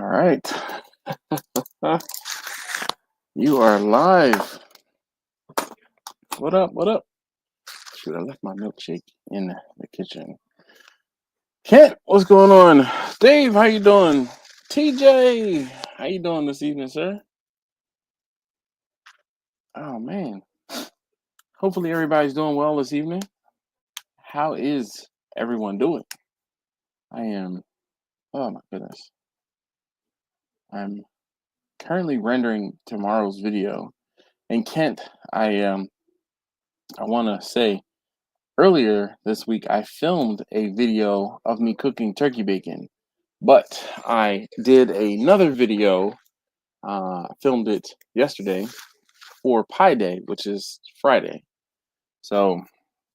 right. You are live. What up? What up? Shoot, I left my milkshake in the kitchen. Kent, what's going on? Dave, how you doing? TJ, how you doing this evening, sir? Oh man. Hopefully everybody's doing well this evening. How is everyone doing? I am, oh my goodness. I'm currently rendering tomorrow's video. And Kent, I want to say earlier this week I filmed a video of me cooking turkey bacon, but I did another video, filmed it yesterday for Pie Day, which is Friday. So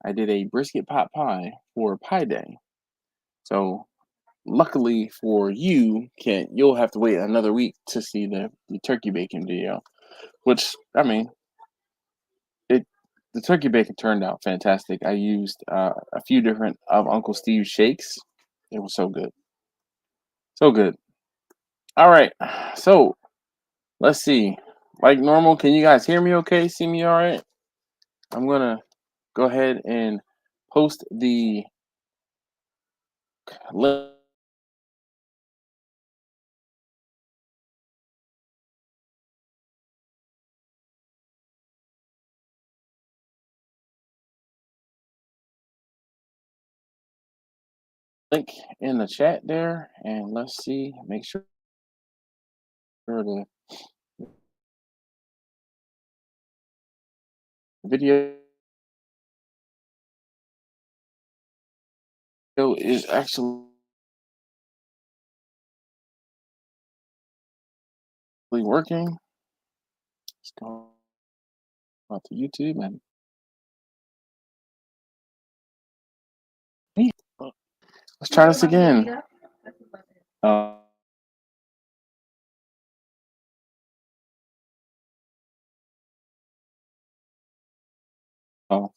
I did a brisket pot pie for Pie Day. So luckily for you, Kent, you'll have to wait another week to see the turkey bacon video, which, I mean, the turkey bacon turned out fantastic. I used a few different of Uncle Steve's shakes. It was so good. So good. All right. So let's see. Like normal, can you guys hear me okay? See me all right? I'm going to go ahead and post the link in the chat there. And let's see. Make sure the video is actually working. Let's go out to YouTube and let's try this again. Uh, oh.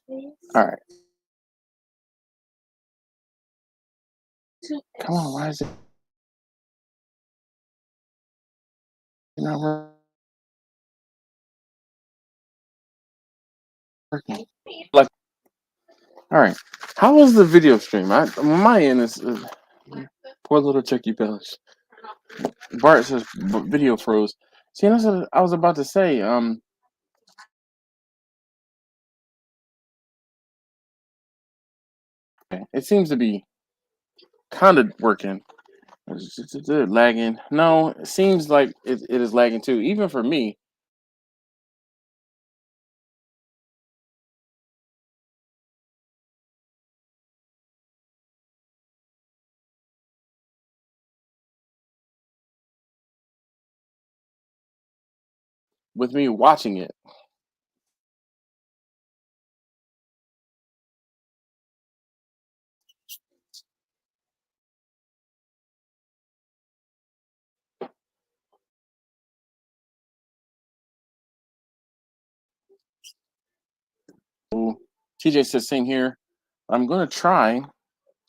All right. Come on, why is it not working? Like, all right. How was the video stream? My end is poor little turkey bellish. Bart says video froze. See, that's what I was about to say. It seems to be kind of working. It's lagging. No, it seems like it is lagging too, even for me. With me watching it. Ooh, TJ says same here. I'm gonna try.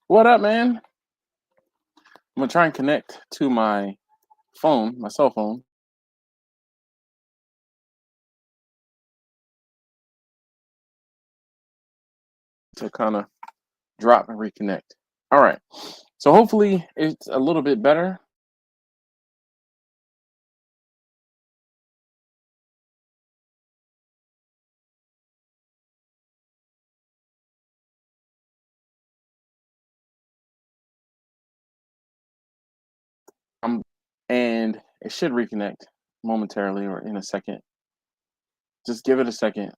What up, man? I'm gonna try and connect to my phone, my cell phone. To kind of drop and reconnect. All right. So hopefully it's a little bit better. And it should reconnect momentarily or in a second. Just give it a second.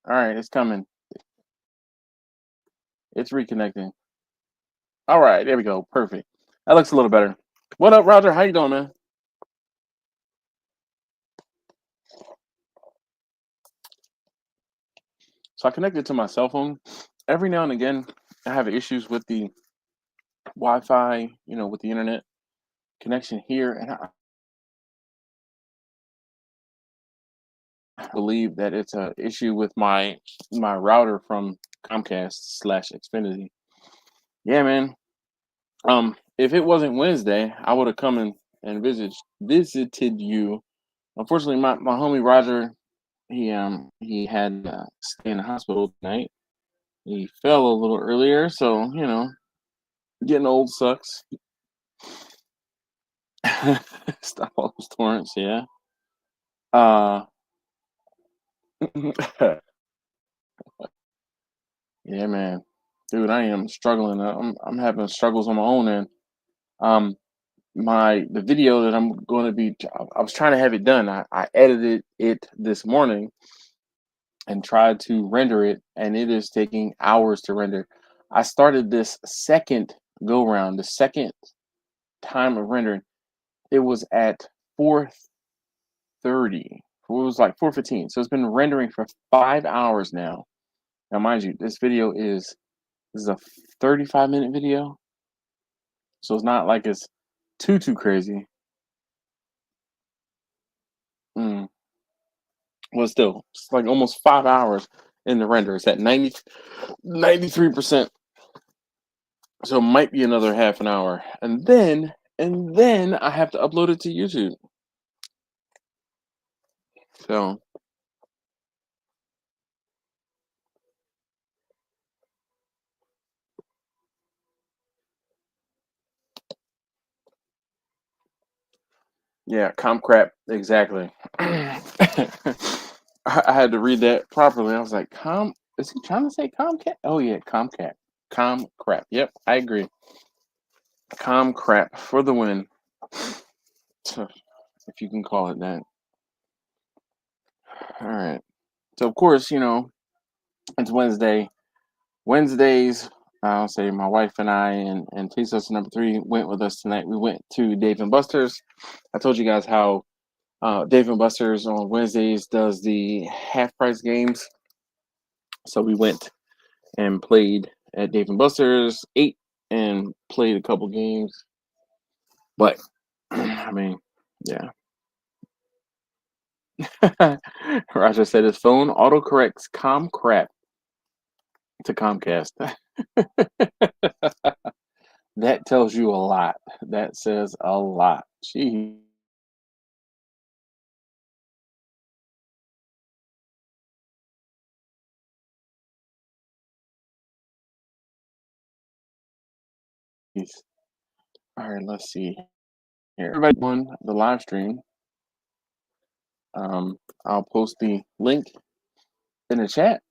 All right, it's coming. It's reconnecting. All right, there we go. Perfect. That looks a little better. What up, Roger? How you doing, man? So I connected to my cell phone. Every now and again, I have issues with the Wi-Fi, with the internet connection here, and I believe that it's an issue with my router from Comcast / Xfinity. Yeah, man. If it wasn't Wednesday, I would have come and visited you. Unfortunately, my homie Roger, he had stay in the hospital tonight. He fell a little earlier, so getting old sucks. Stop all those torrents, yeah. Uh, yeah, man, dude, I am struggling. I'm having struggles on my own end. Um, the video that I'm going to be, I was trying to have it done. I edited it this morning and tried to render it, and it is taking hours to render. I started this second go round, the second time of rendering. It was at 4:30. It was like 4:15. So it's been rendering for 5 hours now. Now, mind you, this is a 35-minute video, so it's not like it's too crazy. Mm. Well, still, it's like almost 5 hours in the render. It's at 93%. So it might be another half an hour. And then I have to upload it to YouTube. So yeah, comp crap, exactly. I had to read that properly. I was like, is he trying to say Comcat? Oh yeah, Comcat. Com crap. Yep, I agree. Com crap for the win. If you can call it that. All right. So of course, it's Wednesday. Wednesdays, I'll say my wife and I and Taste number three went with us tonight. We went to Dave and Buster's. I told you guys how Dave and Buster's on Wednesdays does the half price games. So we went and played at Dave and Buster's, ate and played a couple games. But I mean, yeah. Roger said his phone autocorrects com crap to Comcast. That tells you a lot. That says a lot. Jeez. All right, let's see here. Everybody on the live stream. I'll post the link in the chat.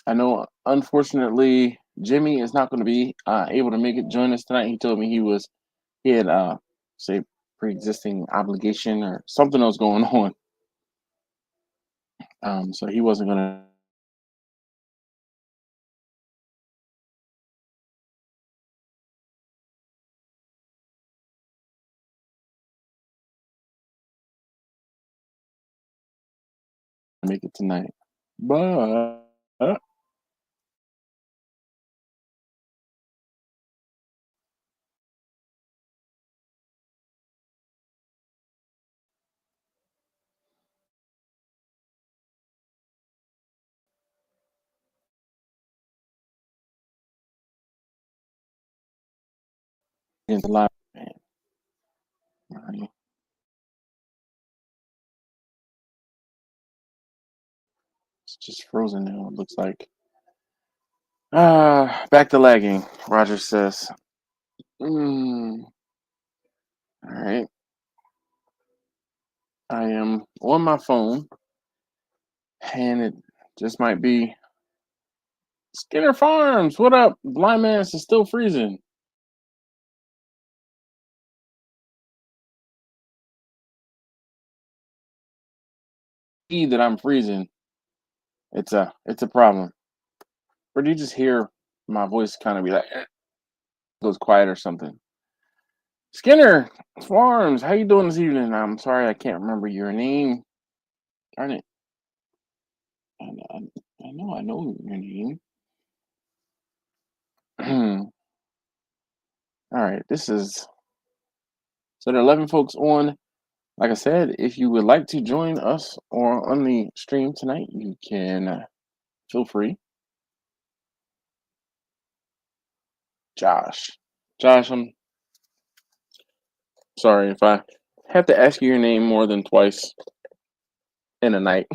I know, unfortunately, Jimmy is not going to be able to make it join us tonight. He told me he had say pre-existing obligation or something else going on. So he wasn't going to make it tonight. But in the live, man, right, it's just frozen now. It looks like. Back to lagging. Roger says. All right. I am on my phone, and it just might be Skinner Farms. What up? Blind Man's is still freezing. That I'm freezing. It's a problem. Or do you just hear my voice kind of be like goes quiet or something? Skinner Farms, how you doing this evening? I'm sorry I can't remember your name. Darn it. I, I, I know your name. All right, so there are 11 folks on. Like I said, if you would like to join us or on the stream tonight, you can feel free. Josh. Josh, I'm sorry if I have to ask you your name more than twice in a night.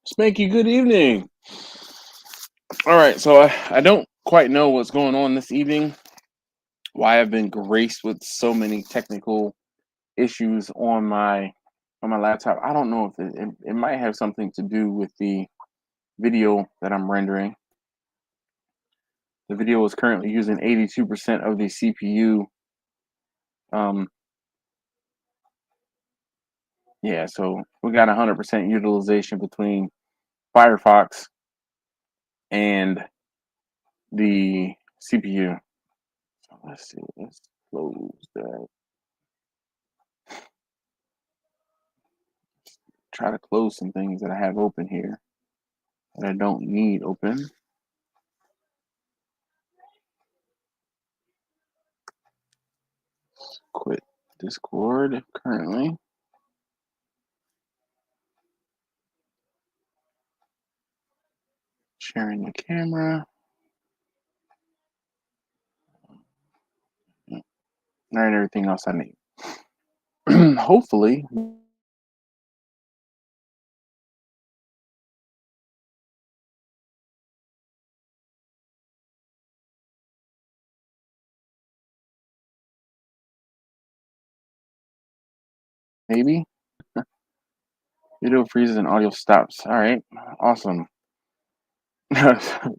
Spanky, good evening. All right, so I don't quite know what's going on this evening, why I've been graced with so many technical issues on my laptop. I don't know if it might have something to do with the video that I'm rendering. The video is currently using 82% of the CPU. Yeah, so we got 100% utilization between Firefox and the CPU. So let's see, let's close that. Try to close some things that I have open here that I don't need open. Quit Discord currently. Sharing the camera. All right, everything else I need. Hopefully, maybe. Video freezes and audio stops. All right, awesome.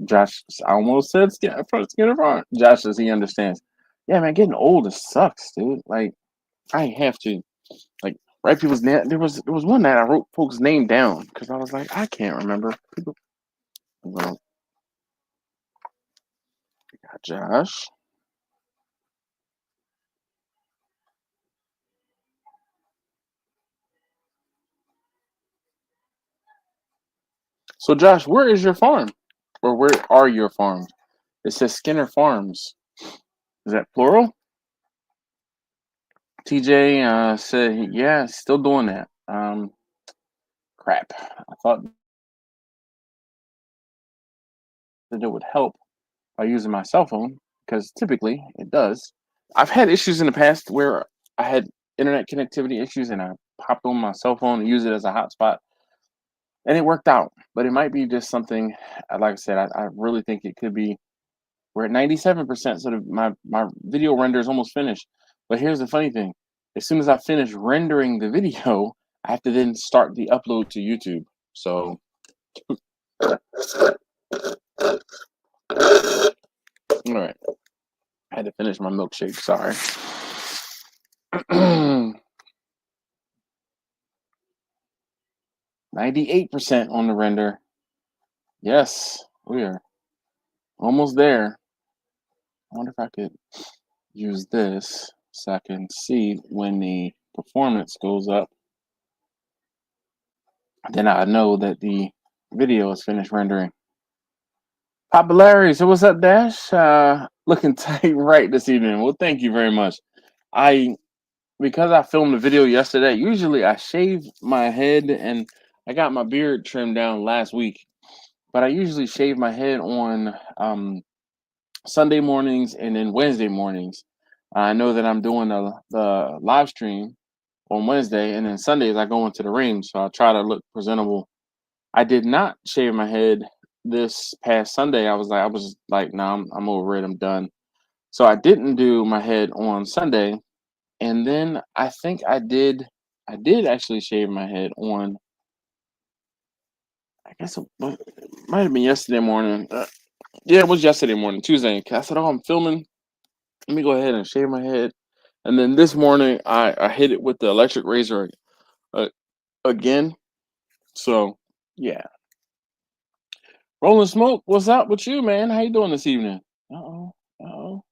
Josh, I almost said Skinner Farm. Josh says he understands. Yeah, man, getting old sucks, dude. Like, I have to write people's name. There was one night I wrote folks' name down because I was like, I can't remember. People, well, Josh. So, Josh, where is your farm, or where are your farms? It says Skinner Farms. Is that plural? TJ said, yeah, still doing that. Crap. I thought that it would help by using my cell phone because typically it does. I've had issues in the past where I had internet connectivity issues and I popped on my cell phone and used it as a hotspot and it worked out. But it might be just something, like I said, I really think it could be. We're at 97%, so my video render is almost finished. But here's the funny thing. As soon as I finish rendering the video, I have to then start the upload to YouTube. So, all right. I had to finish my milkshake. Sorry. 98% on the render. Yes, we are almost there. I wonder if I could use this so I can see when the performance goes up. Then I know that the video is finished rendering. Popularity. So what's up, Dash? Looking tight right this evening. Well, thank you very much. Because I filmed the video yesterday, usually I shave my head and I got my beard trimmed down last week. But I usually shave my head on Sunday mornings and then Wednesday mornings. I know that I'm doing the live stream on Wednesday, and then Sundays I go into the range, so I try to look presentable. I did not shave my head this past Sunday. I was like, no, I'm over it. I'm done. So I didn't do my head on Sunday, and then I think I did. I did actually shave my head on. I guess it might have been yesterday morning. Yeah, it was yesterday morning, Tuesday. I said, "Oh, I'm filming. Let me go ahead and shave my head." And then this morning, I hit it with the electric razor uh, again. So yeah, Rolling Smoke, what's up with you, man? How you doing this evening? Uh oh,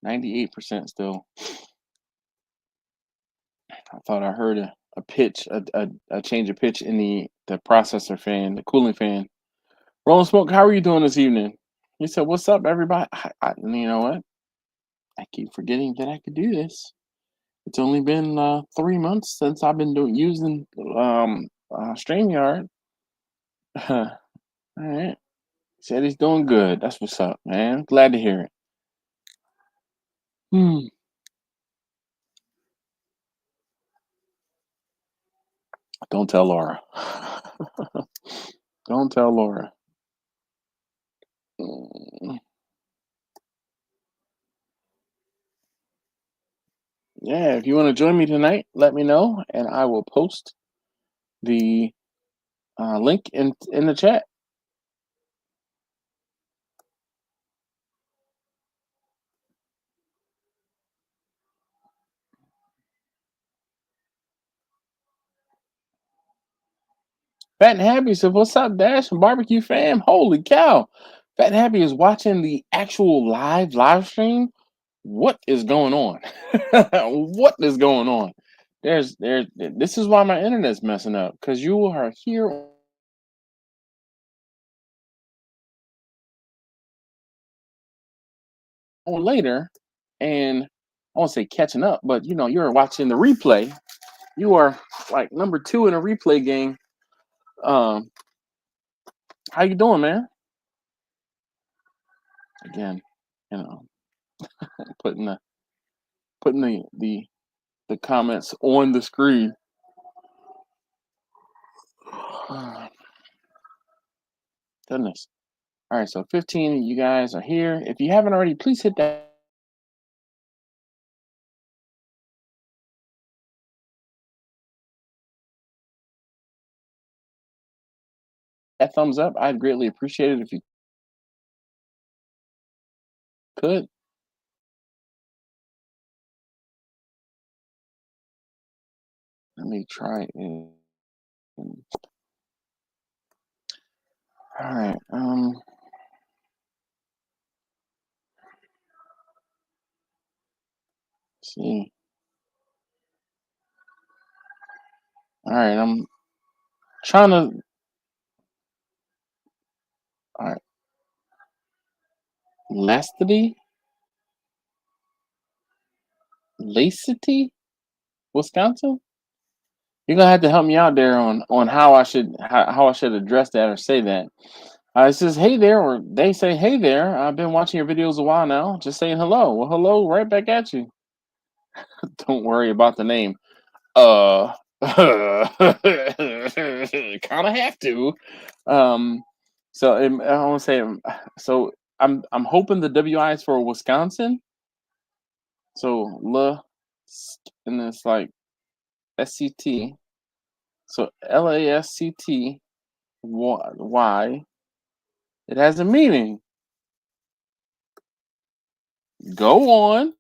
98% still. I thought I heard a pitch, a change of pitch in the processor fan, the cooling fan. Rolling Smoke, how are you doing this evening? He said, "What's up, everybody?" You know what? I keep forgetting that I could do this. It's only been 3 months since I've been doing using StreamYard. All right. Said he's doing good. That's what's up, man. Glad to hear it. Hmm. Don't tell Laura. Don't tell Laura. Mm. Yeah, if you want to join me tonight, let me know, and I will post the link in the chat. Fat and Happy said, "What's up, Dash and Barbecue fam? Holy cow! Fat and Happy is watching the actual live stream. What is going on? What is going on? There's this is why my internet's messing up because you are here on later, and I won't say catching up, but you're watching the replay. You are like number two in a replay game. Um, how you doing, man? Again, you know, putting the comments on the screen. Goodness. All right, so 15 of you guys are here. If you haven't already, please hit that thumbs up. I'd greatly appreciate it if you could. Let me try and all right. Let's see. All right, I'm trying to. All right, Lacity, Lacity, Wisconsin. You're gonna have to help me out there on how I should address that or say that. It says hey there, or they say hey there. I've been watching your videos a while now. Just saying hello. Well, hello, right back at you. Don't worry about the name. Kind of have to. Um, so I want to say so. I'm hoping the WI is for Wisconsin. So and then it's like SCT. So LASCTY. It has a meaning. Go on.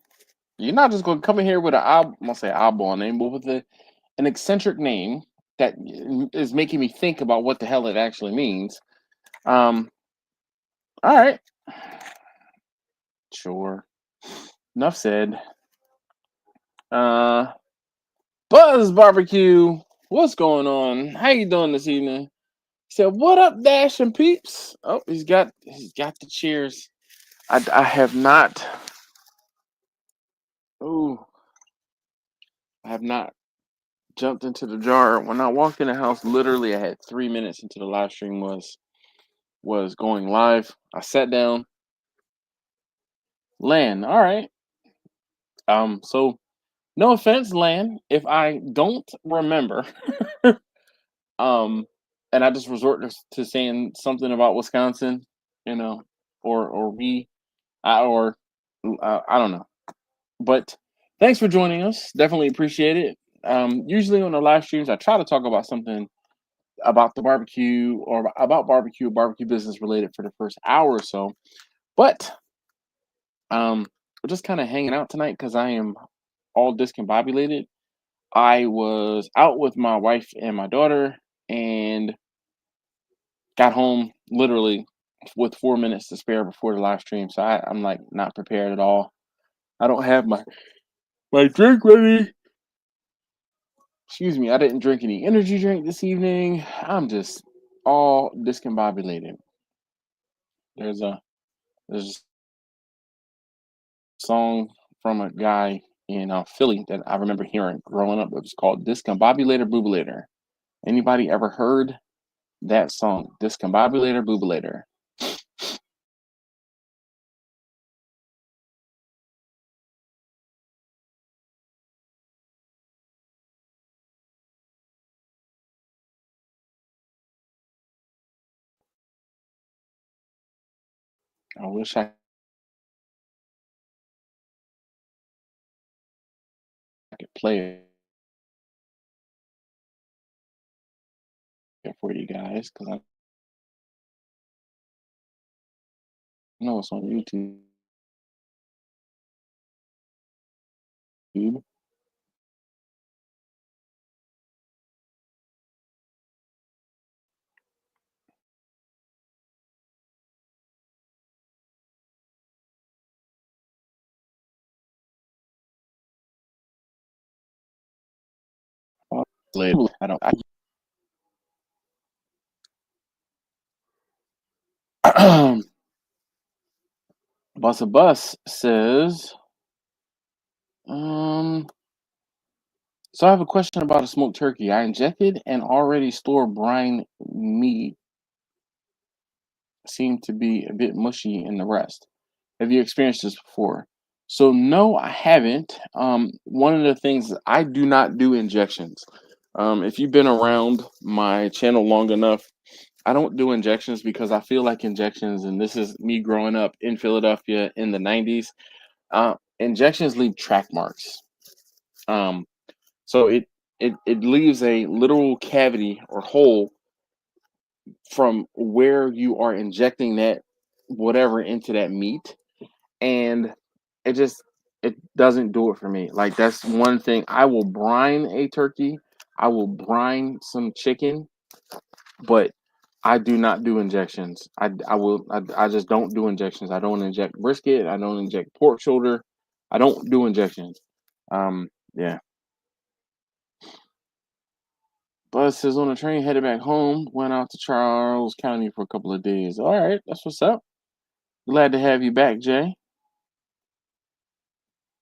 You're not just going to come in here with I'm gonna say eyeball name, but with an eccentric name that is making me think about what the hell it actually means. All right, sure. Enough said. Uh, Buzz Barbecue, what's going on? How you doing this evening? He said, "What up, Dash and peeps?" Oh, he's got the cheers. I have not. Oh, I have not jumped into the jar. When I walked in the house, literally, I had 3 minutes into the live stream was going live. I sat down. Lan, all right. So no offense, Lan, if I don't remember, um, and I just resort to saying something about Wisconsin, you know, or we, or I don't know. But thanks for joining us. Definitely appreciate it. Usually on the live streams, I try to talk about something about the barbecue or about barbecue business related for the first hour or so. But we're just kind of hanging out tonight because I am all discombobulated. I was out with my wife and my daughter and got home literally with 4 minutes to spare before the live stream. So I'm like not prepared at all. I don't have my drink ready. Excuse me, I didn't drink any energy drink this evening. I'm just all discombobulated. There's a there's a song from a guy. in Philly that I remember hearing growing up. It was called Discombobulator Boobulator. Anybody ever heard that song? Discombobulator Boobulator. I wish I could play it for you guys because I know it's on YouTube. Later. I don't. Bus a Bus says, so I have a question about a smoked turkey. I injected and already stored brine meat seemed to be a bit mushy in the rest. Have you experienced this before? So no, I haven't. One of the things I do not do injections. If you've been around my channel long enough, I don't do injections because I feel like injections, and this is me growing up in Philadelphia in the 90s. Injections leave track marks. Um, so it leaves a literal cavity or hole from where you are injecting that whatever into that meat, and it just it doesn't do it for me. Like that's one thing. I will brine a turkey, I will brine some chicken, but I do not do injections. I just don't do injections. I don't inject brisket. I don't inject pork shoulder. I don't do injections. Yeah. Bus is on a train headed back home. Went out to Charles County for a couple of days. All right, that's what's up. Glad to have you back, Jay.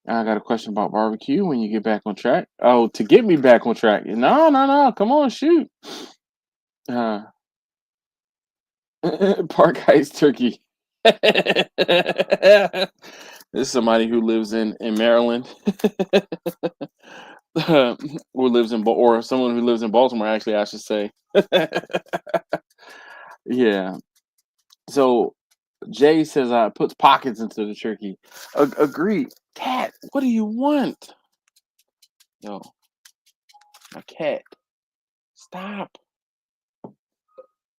I got a question about barbecue when you get back on track. Oh, to get me back on track. No, no, no. Come on, shoot. Uh, Park Heights Turkey. This is somebody who lives in Maryland, or lives in or someone who lives in Baltimore. Actually, I should say. Yeah. So Jay says puts pockets into the turkey. Agreed. Cat, what do you want? Yo, my cat. Stop.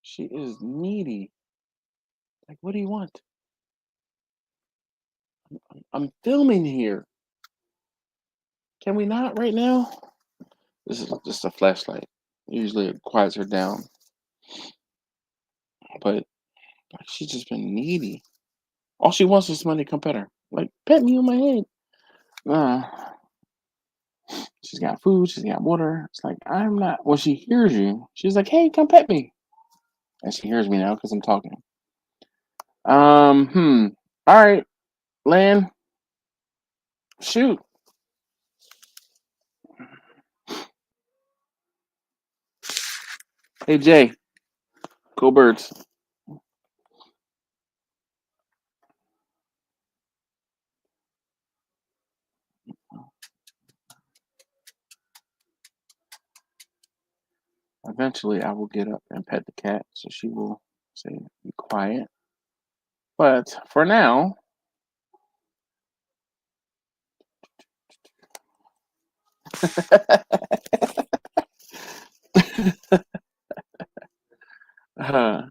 She is needy. Like, what do you want? I'm filming here. Can we not right now? This is just a flashlight. Usually it quiets her down, but like, she's just been needy. All she wants is somebody to come pet her. Like, pet me on my head. Uh, she's got food. She's got water. It's like, I'm not. When she hears you, she's like, hey, come pet me. And she hears me now because I'm talking. All right, Lan, shoot. Hey, Jay, go birds. Eventually, I will get up and pet the cat, so she will say, be quiet. But for now, uh,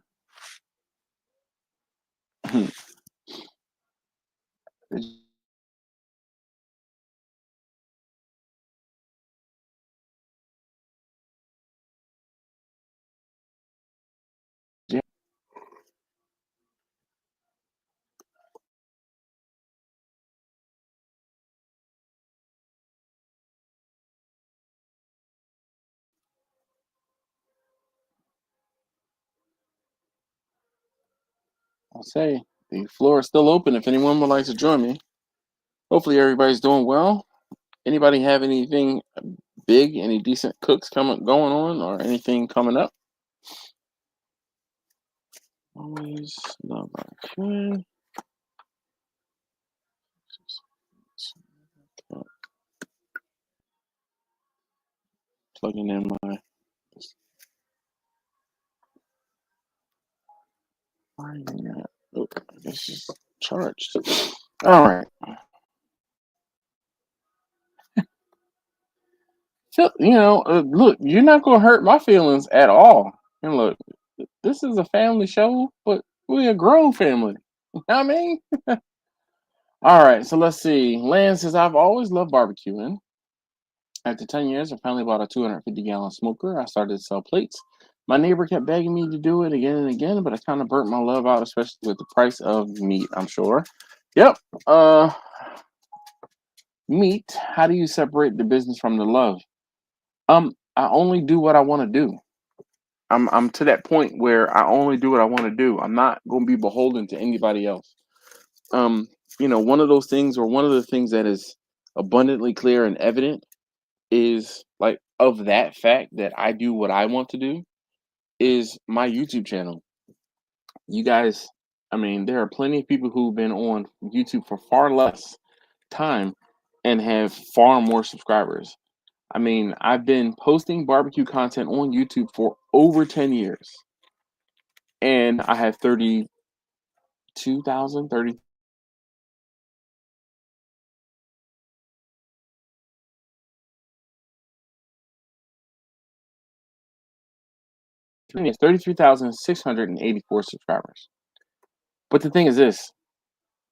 I'll say the floor is still open if anyone would like to join me. Hopefully, everybody's doing well. Anybody have anything big, any decent cooks going on, or anything coming up? Always love BBQ. Plugging in my. Oh, I guess it's charged. All right. So, look, you're not gonna hurt my feelings at all. And look, this is a family show, but we're a grown family. You know what I mean? All right, so let's see. Lance says, I've always loved barbecuing. After 10 years, I finally bought a 250-gallon smoker. I started to sell plates. My neighbor kept begging me to do it again and again, but I kind of burnt my love out, especially with the price of meat, I'm sure. Yep. Meat. How do you separate the business from the love? I only do what I want to do. I'm to that point where I only do what I want to do. I'm not going to be beholden to anybody else. One of those things, or one of the things that is abundantly clear and evident, is like, of that fact that I do what I want to do, is my YouTube channel. You guys, there are plenty of people who've been on YouTube for far less time and have far more subscribers. I've been posting barbecue content on YouTube for over 10 years. And I have 32,000, 30. It's 33,684 subscribers. But the thing is this,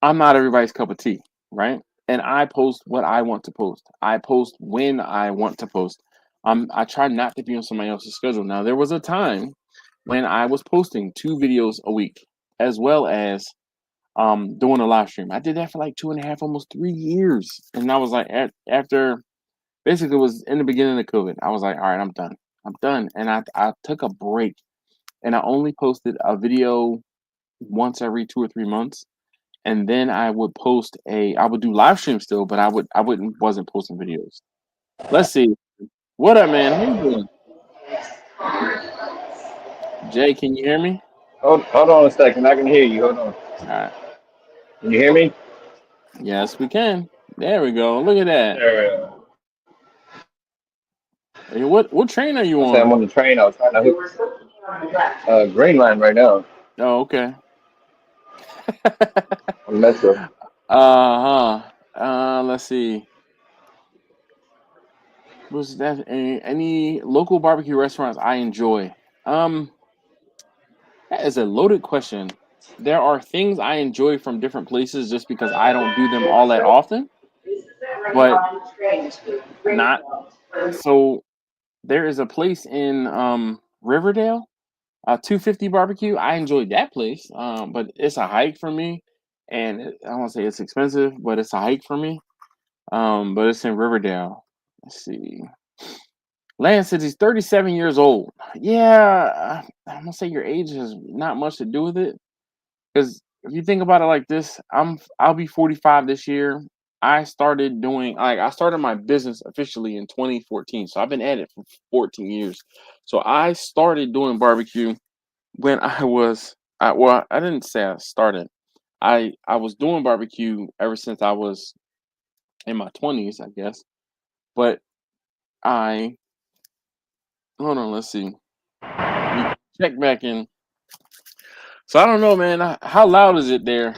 I'm not everybody's cup of tea, right? And I post what I want to post. I post when I want to post. I try not to be on somebody else's schedule. Now, there was a time when I was posting 2 videos a week, as well as doing a live stream. I did that for like 2.5, almost 3 years. And I was like, after, basically, it was in the beginning of COVID. I was like, all right, I'm done. And I took a break, and I only posted a video once every 2 or 3 months. And then I would do live stream still, but wasn't posting videos. Let's see. What up, man? How you doing? Jay, can you hear me? Hold on a second. I can hear you. Hold on. All right. Can you hear me? Yes, we can. There we go. Look at that. There. Hey, what train are you I said on? I'm on the train. I was trying to hook Green Line right now. Oh, okay. On Metro. Let's see. Was that any local barbecue restaurants I enjoy? That is a loaded question. There are things I enjoy from different places just because I don't do them all that often, but not so. There is a place in Riverdale, 250 barbecue. I enjoyed that place, but it's a hike for me, and I don't want to say it's expensive, but it's a hike for me. But it's in Riverdale. Let's see. Lance says he's 37 years old. Yeah, I'm gonna say your age has not much to do with it, because if you think about it like this, I'll be 45 this year. I started my business officially in 2014, so I've been at it for 14 years. So I started doing barbecue when I didn't say I started. I was doing barbecue ever since I was in my 20s, I guess. But I hold on, let's see. Check back in. So I don't know, man. How loud is it there?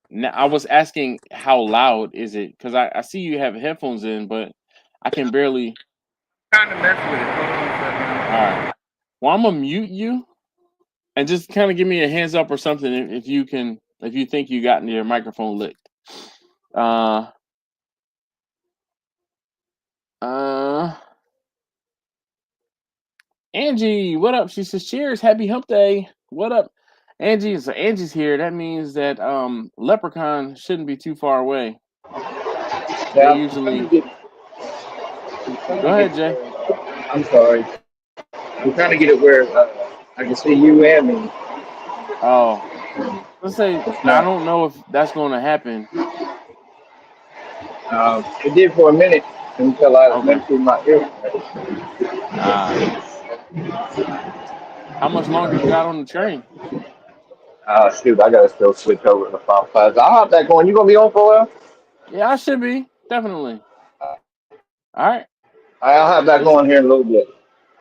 Now, I was asking how loud is it, because I see you have headphones in, but I can barely. Trying to mess with it. Hold on a second. All right. Well, I'm gonna mute you and just kind of give me a hands up or something if you think you got your microphone licked. Angie, what up? She says, cheers, happy hump day. What up? Angie, so Angie's here. That means that Leprechaun shouldn't be too far away. They usually go ahead, Jay. I'm sorry. I'm trying to get it where I can see you and me. Oh, let's say I don't know if that's going to happen. It did for a minute until I Okay. went through my ear. Uh, how much longer you got on the train? Shoot, I gotta still switch over to 5 5. I'll hop back on. You gonna be on for a while? Yeah, I should be. Definitely. All right. I'll hop back Peace. on here in a little bit.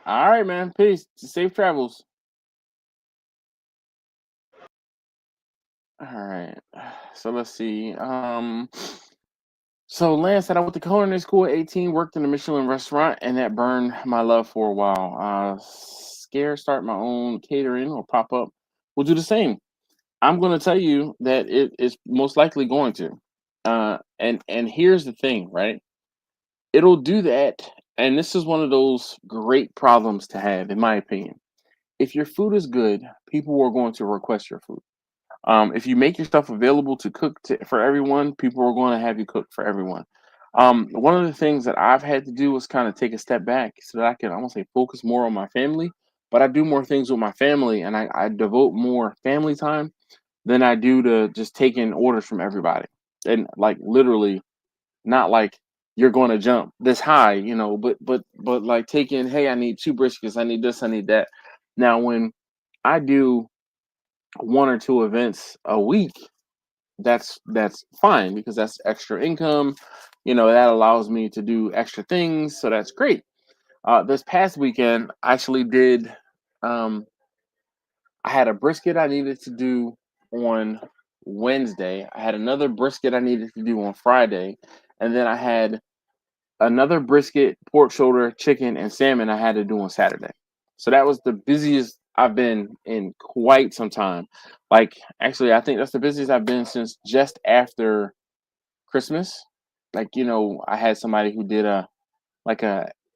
All right, man. Peace. Safe travels. All right. So let's see. So Lance said I went to culinary school at 18, worked in a Michelin restaurant, and that burned my love for a while. Scared start my own catering or pop up. We'll do the same. I'm going to tell you that it is most likely going to. And here's the thing, right? It'll do that, and this is one of those great problems to have, in my opinion. If your food is good, people are going to request your food. If you make your stuff available to cook for everyone, people are going to have you cook for everyone. One of the things that I've had to do was kind of take a step back so that I can, I won't say focus more on my family, but I do more things with my family and I devote more family time than I do to just taking orders from everybody. And like literally, not like you're going to jump this high, but like taking, hey, I need two briskets, I need this, I need that. Now, when I do one or two events a week, that's fine because that's extra income. That allows me to do extra things, so that's great. This past weekend, I actually did. Um, I had a brisket I needed to do on Wednesday. I had another brisket I needed to do on Friday, and then I had another brisket, pork shoulder, chicken, and salmon I had to do on Saturday. So that was the busiest I've been in quite some time. Like, actually, I think that's the busiest I've been since just after Christmas. Like, I had somebody who did a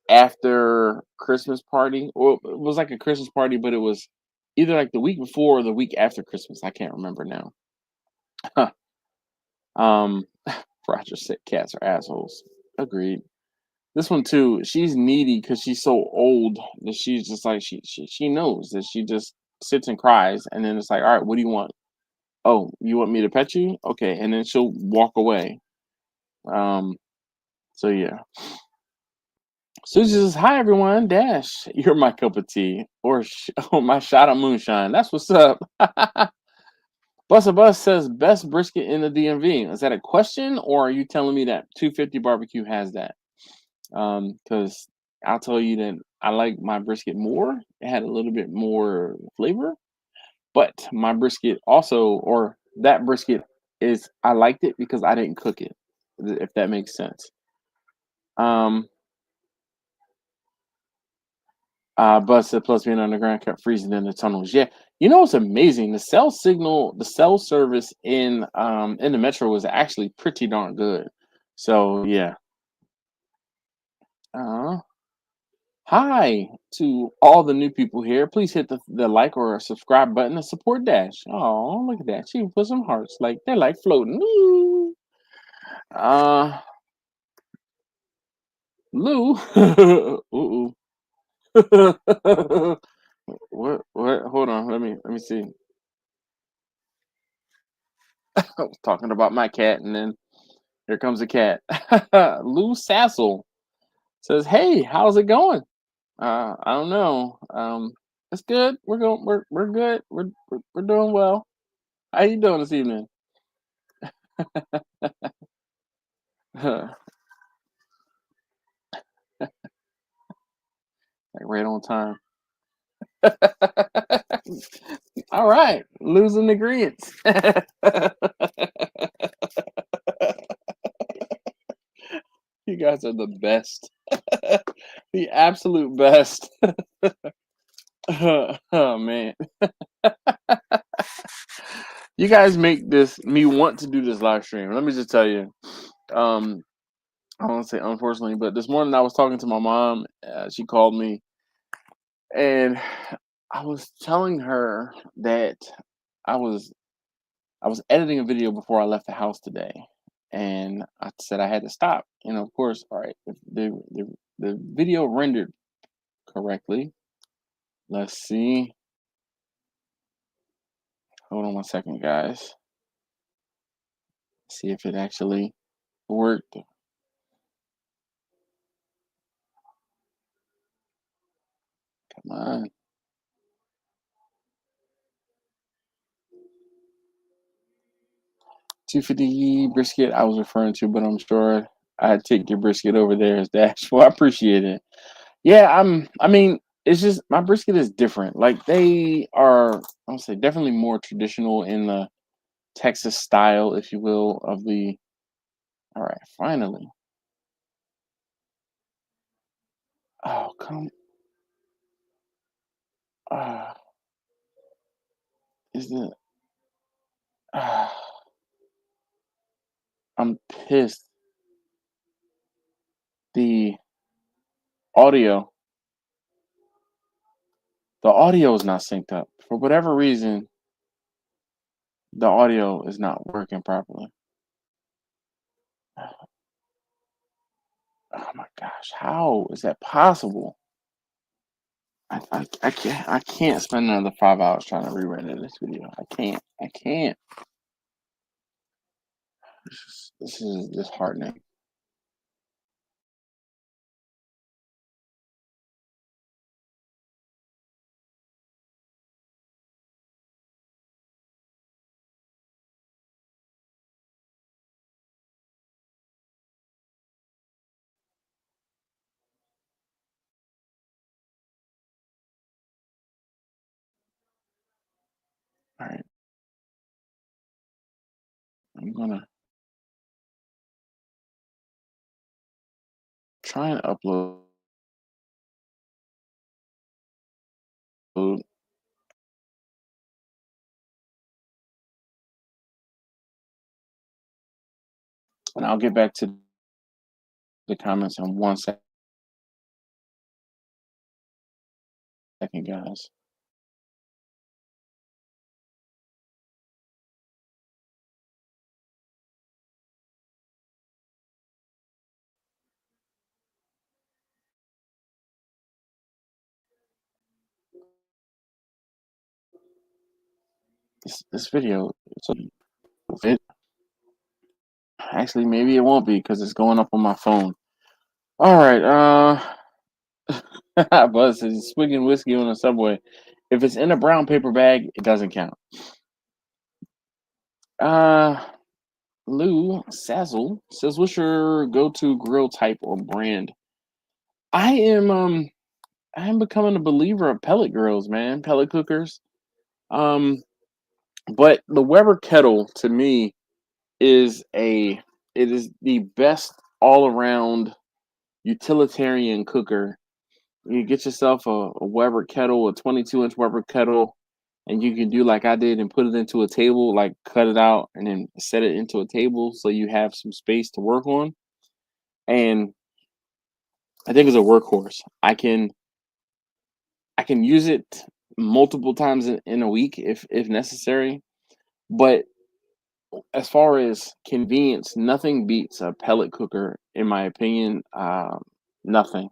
after Christmas party, or it was like a Christmas party, but it was either like the week before or the week after Christmas. I can't remember now. um, Roger said cats are assholes. Agreed. This one too, she's needy because she's so old that she's just like she knows that she just sits and cries, and then it's like, all right, what do you want? Oh, you want me to pet you? Okay, and then she'll walk away. Um, so yeah. Susie says, "Hi everyone, Dash, you're my cup of tea, or my shot of moonshine. That's what's up." Bus says, "Best brisket in the DMV." Is that a question, or are you telling me that 250 barbecue has that? Because I'll tell you that I like my brisket more. It had a little bit more flavor, but my brisket also, or that brisket is, I liked it because I didn't cook it, if that makes sense. Um, Bus said, plus being underground kept freezing in the tunnels. Yeah, what's amazing? The cell service in the metro was actually pretty darn good. So yeah. Uh, Hi to all the new people here. Please hit the like or subscribe button to support Dash. Oh, look at that. She put some hearts. Like they're like floating. Ooh. Uh Lou. Ooh. What hold on. Let me see. I was talking about my cat and then here comes a cat. Lou Sassel says, "Hey, how's it going?" I don't know. It's good. We're good. We're doing well. How you doing this evening? Like right on time. All right, losing agreements. You guys are the best, the absolute best. Oh man, you guys make this me want to do this live stream. Let me just tell you. Um, I don't want to say unfortunately, but this morning I was talking to my mom. She called me, and I was telling her that I was I was editing a video before I left the house today, and I said I had to stop. And of course, all right, if the video rendered correctly. Let's see. Hold on one second, guys. See if it actually worked. Come on. 250 brisket I was referring to, but I'm sure I'd take your brisket over there as Dash. Well, I appreciate it. Yeah, I mean, it's just my brisket is different. Like they are, I would say definitely more traditional in the Texas style, if you will, of the all right, finally. Oh, come uh is the uh, I'm pissed. The audio, the audio is not synced up. For whatever reason, the audio is not working properly. Oh my gosh, how is that possible? I can't spend another 5 hours trying to rerender this video. I can't. This is disheartening. All right, I'm gonna try and upload, and I'll get back to the comments in 1 second, guys. This video, so it actually maybe it won't be because it's going up on my phone. All right, Buzz says swigging whiskey on a subway. If it's in a brown paper bag, it doesn't count. Uh, Lou Sazzle says, "What's your go-to grill type or brand?" I am I'm becoming a believer of pellet grills, man, pellet cookers. Um, but the Weber kettle to me is it is the best all around utilitarian cooker. You get yourself a Weber kettle, a 22-inch Weber kettle, and you can do like I did and put it into a table, like cut it out and then set it into a table so you have some space to work on. And I think it's a workhorse. I can use it multiple times in a week if necessary. But as far as convenience, nothing beats a pellet cooker, in my opinion. Nothing.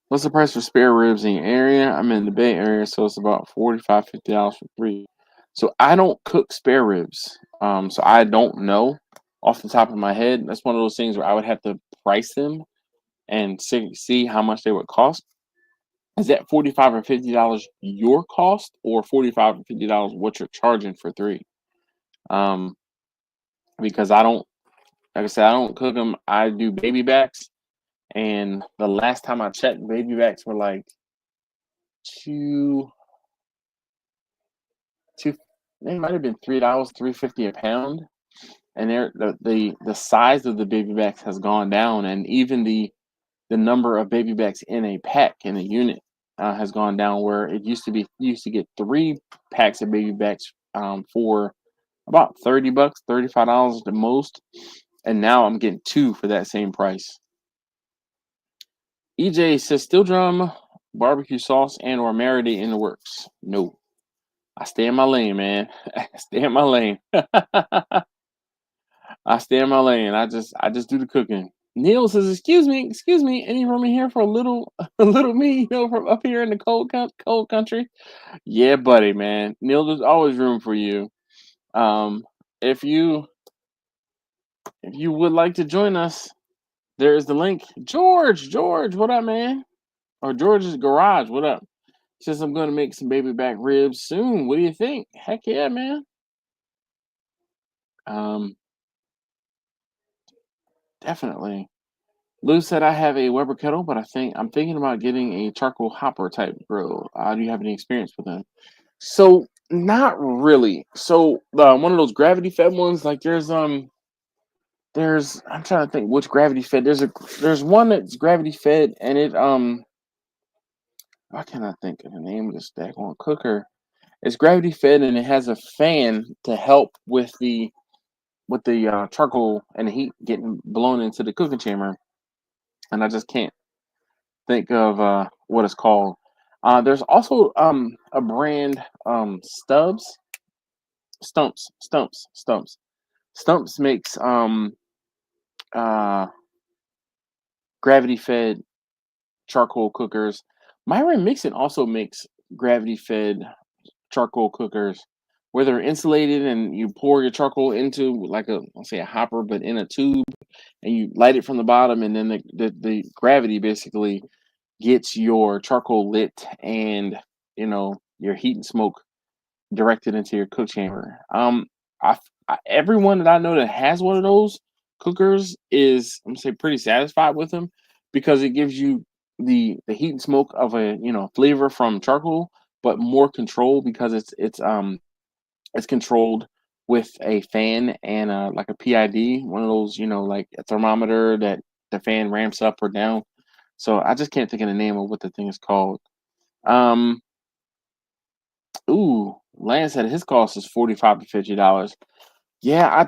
What's the price for spare ribs in your area? I'm in the Bay Area, so it's about $45-50 for three. So I don't cook spare ribs. So I don't know off the top of my head. That's one of those things where I would have to price them and see how much they would cost. Is that $45 or $50 your cost, or $45 or $50 what you're charging for three? Um, because I don't, like I said, I don't cook them. I do baby backs, and the last time I checked, baby backs were like two, two. They might have been $3, $3.50 a pound, and the size of the baby backs has gone down, and even the number of baby backs in a pack in a unit has gone down. Where it used to be, you used to get 3 packs of baby backs for about $30, $35 the most, and now I'm getting two for that same price. EJ says steel drum, barbecue sauce, and or marinade in the works. No, I stay in my lane, man. I stay in my lane. I stay in my lane. I just do the cooking. Neil says, excuse me, any room in here for a little a little me, from up here in the cold country? Yeah, buddy, man. Neil, there's always room for you. Um, if you if you would like to join us, there is the link. George, what up, man? Or George's Garage, what up? Says I'm going to make some baby back ribs soon. What do you think? Heck yeah, man. Definitely. Lou said I have a Weber kettle, but I'm thinking about getting a charcoal hopper type grill. Do you have any experience with them? So not really. So one of those gravity fed ones, like there's I'm trying to think which gravity fed. There's one that's gravity fed, and it why can't I think of the name of this daggone cooker? It's gravity fed, and it has a fan to help with the charcoal and the heat getting blown into the cooking chamber. And I just can't think of what it's called. There's also a brand Stumps makes uh gravity fed charcoal cookers. Myron Mixon also makes gravity fed charcoal cookers where they're insulated and you pour your charcoal into like let's say a hopper, but in a tube, and you light it from the bottom, and then the gravity basically gets your charcoal lit, and your heat and smoke directed into your cook chamber. Everyone that I know that has one of those cookers is, I'm gonna say, pretty satisfied with them because it gives you the heat and smoke of a flavor from charcoal, but more control because it's controlled with a fan and like a PID, one of those like a thermometer that the fan ramps up or down. So I just can't think of the name of what the thing is called. Um, Lance said his cost is $45 to $50. Yeah,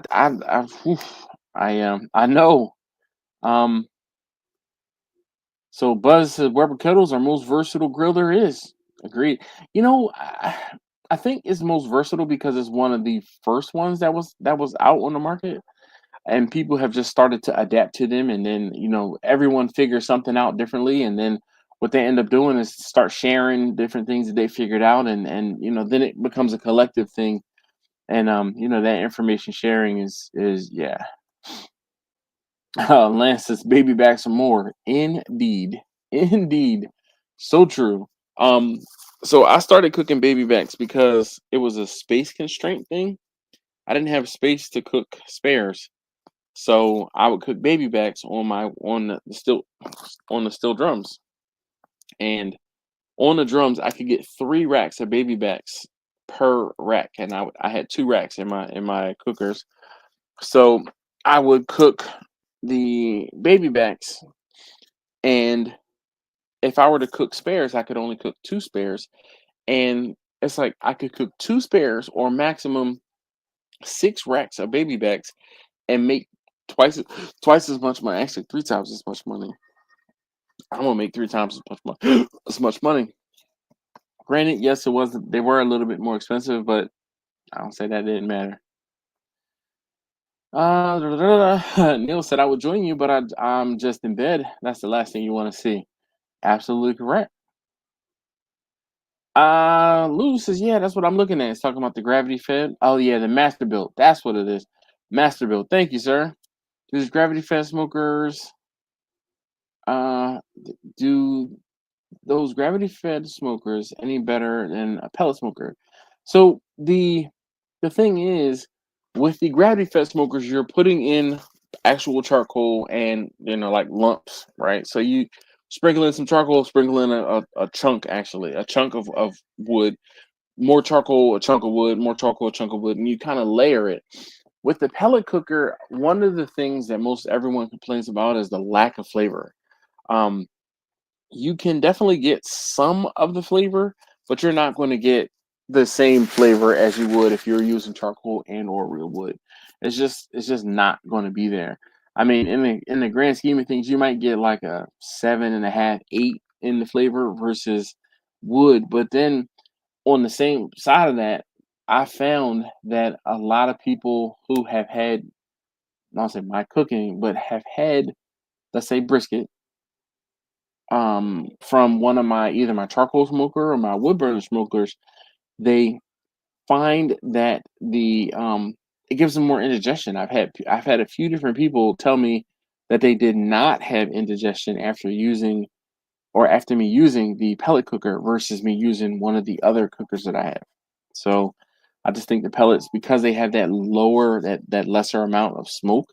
I know. Um, so Buzz says Weber kettles are most versatile grill there is. Agreed. I think it's most versatile because it's one of the first ones that was out on the market, and people have just started to adapt to them, and then everyone figures something out differently, and then what they end up doing is start sharing different things that they figured out, and then it becomes a collective thing, and that information sharing is yeah. Lance says baby back some more. Indeed. Indeed. So true. Um, so I started cooking baby backs because it was a space constraint thing. I didn't have space to cook spares. So I would cook baby backs on the steel drums. And on the drums I could get 3 racks of baby backs per rack. And I had 2 racks in my cookers. So I would cook the baby backs, and if I were to cook spares, I could only cook 2 spares. And it's like I could cook 2 spares or maximum 6 racks of baby backs and make twice as much money. Actually, 3 times as much money. I'm gonna make 3 times as much money. As much money. Granted, yes, it was. They were a little bit more expensive, but I don't say that didn't matter. Neil said I would join you, but I'm just in bed. That's the last thing you want to see. Absolutely correct. Lou says, yeah, that's what I'm looking at. It's talking about the gravity fed. Oh yeah, the master build. That's what it is. Master build. Thank you, sir. Does gravity fed smokers do those gravity fed smokers any better than a pellet smoker? So the thing is, with the gravity fed smokers, you're putting in actual charcoal and like lumps, right? So you sprinkle in some charcoal, sprinkle in a chunk, actually a chunk of wood, more charcoal, a chunk of wood, more charcoal, a chunk of wood, and you kind of layer it. With the pellet cooker, one of the things that most everyone complains about is the lack of flavor. Um, you can definitely get some of the flavor, but you're not going to get the same flavor as you would if you're using charcoal and or real wood. It's just not going to be there. I mean, in the grand scheme of things, you might get like a 7.5, 8 in the flavor versus wood. But then on the same side of that, I found that a lot of people who have had, not say my cooking, but have had, let's say, brisket, from one of my either my charcoal smoker or my wood burner smokers, they find that it gives them more indigestion. I've had a few different people tell me that they did not have indigestion after me using the pellet cooker versus me using one of the other cookers that I have. So I just think the pellets, because they have that lesser amount of smoke,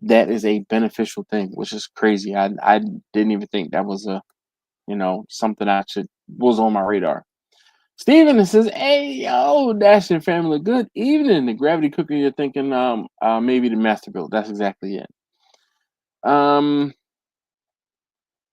that is a beneficial thing, which is crazy. I didn't even think that was something I should was on my radar. Steven says, "Hey yo, Dash and family, good evening." The gravity cooker you're thinking, maybe the master build. That's exactly it. Um,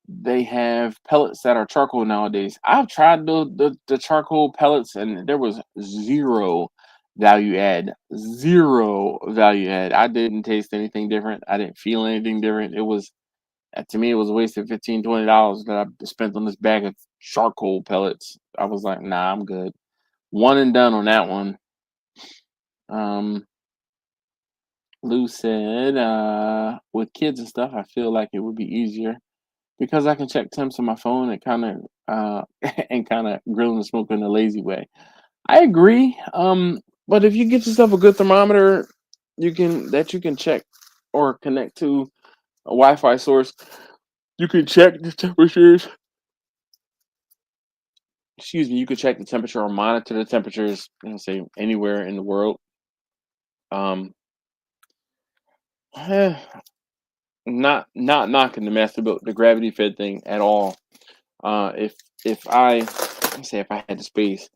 they have pellets that are charcoal nowadays. I've tried the charcoal pellets, and there was zero value add. Zero value add. I didn't taste anything different. I didn't feel anything different. It was to me, it was a waste of $15-20 that I spent on this bag of charcoal pellets. I was like, nah, I'm good. One and done on that one. Lou said, with kids and stuff, I feel like it would be easier because I can check temps on my phone and kind of and kind of grill and smoke in a lazy way. I agree. But if you get yourself a good thermometer, you can check or connect to a Wi-Fi source. You can check the temperatures. Excuse me. You can check the temperature or monitor the temperatures. Say anywhere in the world. Um, not knocking the master built the gravity fed thing at all. If if I had the space,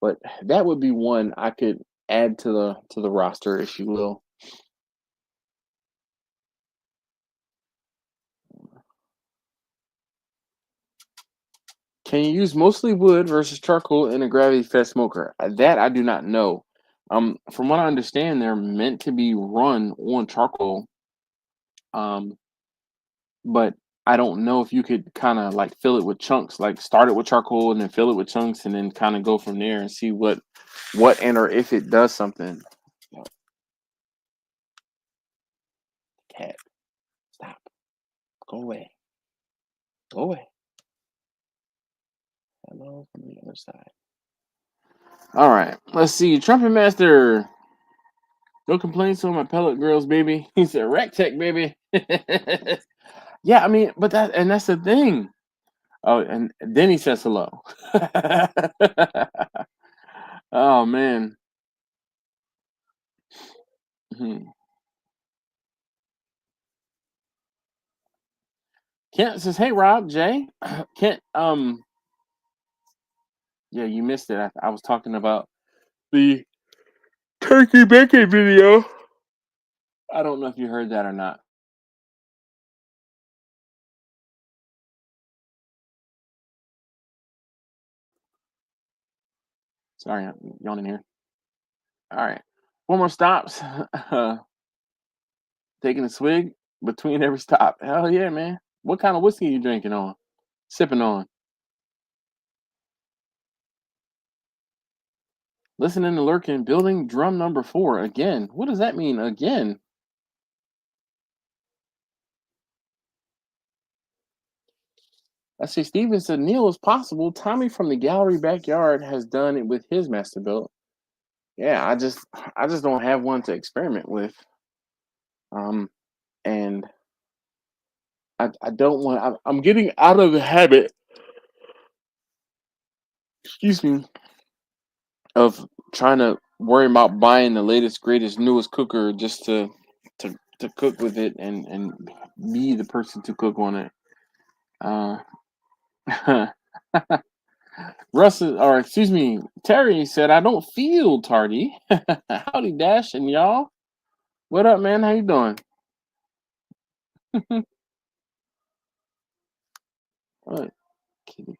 but that would be one I could add to the roster, if you will. Can you use mostly wood versus charcoal in a gravity fed smoker? That I do not know. From what I understand, they're meant to be run on charcoal. Um, but I don't know if you could kind of like fill it with chunks, like start it with charcoal and then fill it with chunks and then kind of go from there and see what and or if it does something. Cat, stop. Go away. Go away. Hello from the other side. All right. Let's see. Trumpet Master. No complaints on my pellet grills, baby. He said Rec Tech, baby. Yeah, I mean, that's the thing. Oh, and then he says hello. Oh man. Hmm. Kent says, "Hey Rob, Jay, Kent, yeah, you missed it. I was talking about the turkey bacon video. I don't know if you heard that or not. Sorry, I'm yawning here. All right, 4 more stops. Taking a swig between every stop. Hell yeah, man. What kind of whiskey are you drinking on? Sipping on? Listening to lurking. Building drum number 4 again. What does that mean again? I see. Steven said, Neil, is possible. Tommy from the gallery backyard has done it with his master built. Yeah, I just don't have one to experiment with. And I don't want. I'm getting out of the habit. Excuse me, of trying to worry about buying the latest, greatest, newest cooker just to cook with it and be the person to cook on it. Uh, or excuse me, Terry said, "I don't feel tardy." Howdy, Dash and y'all. What up, man? How you doing? What?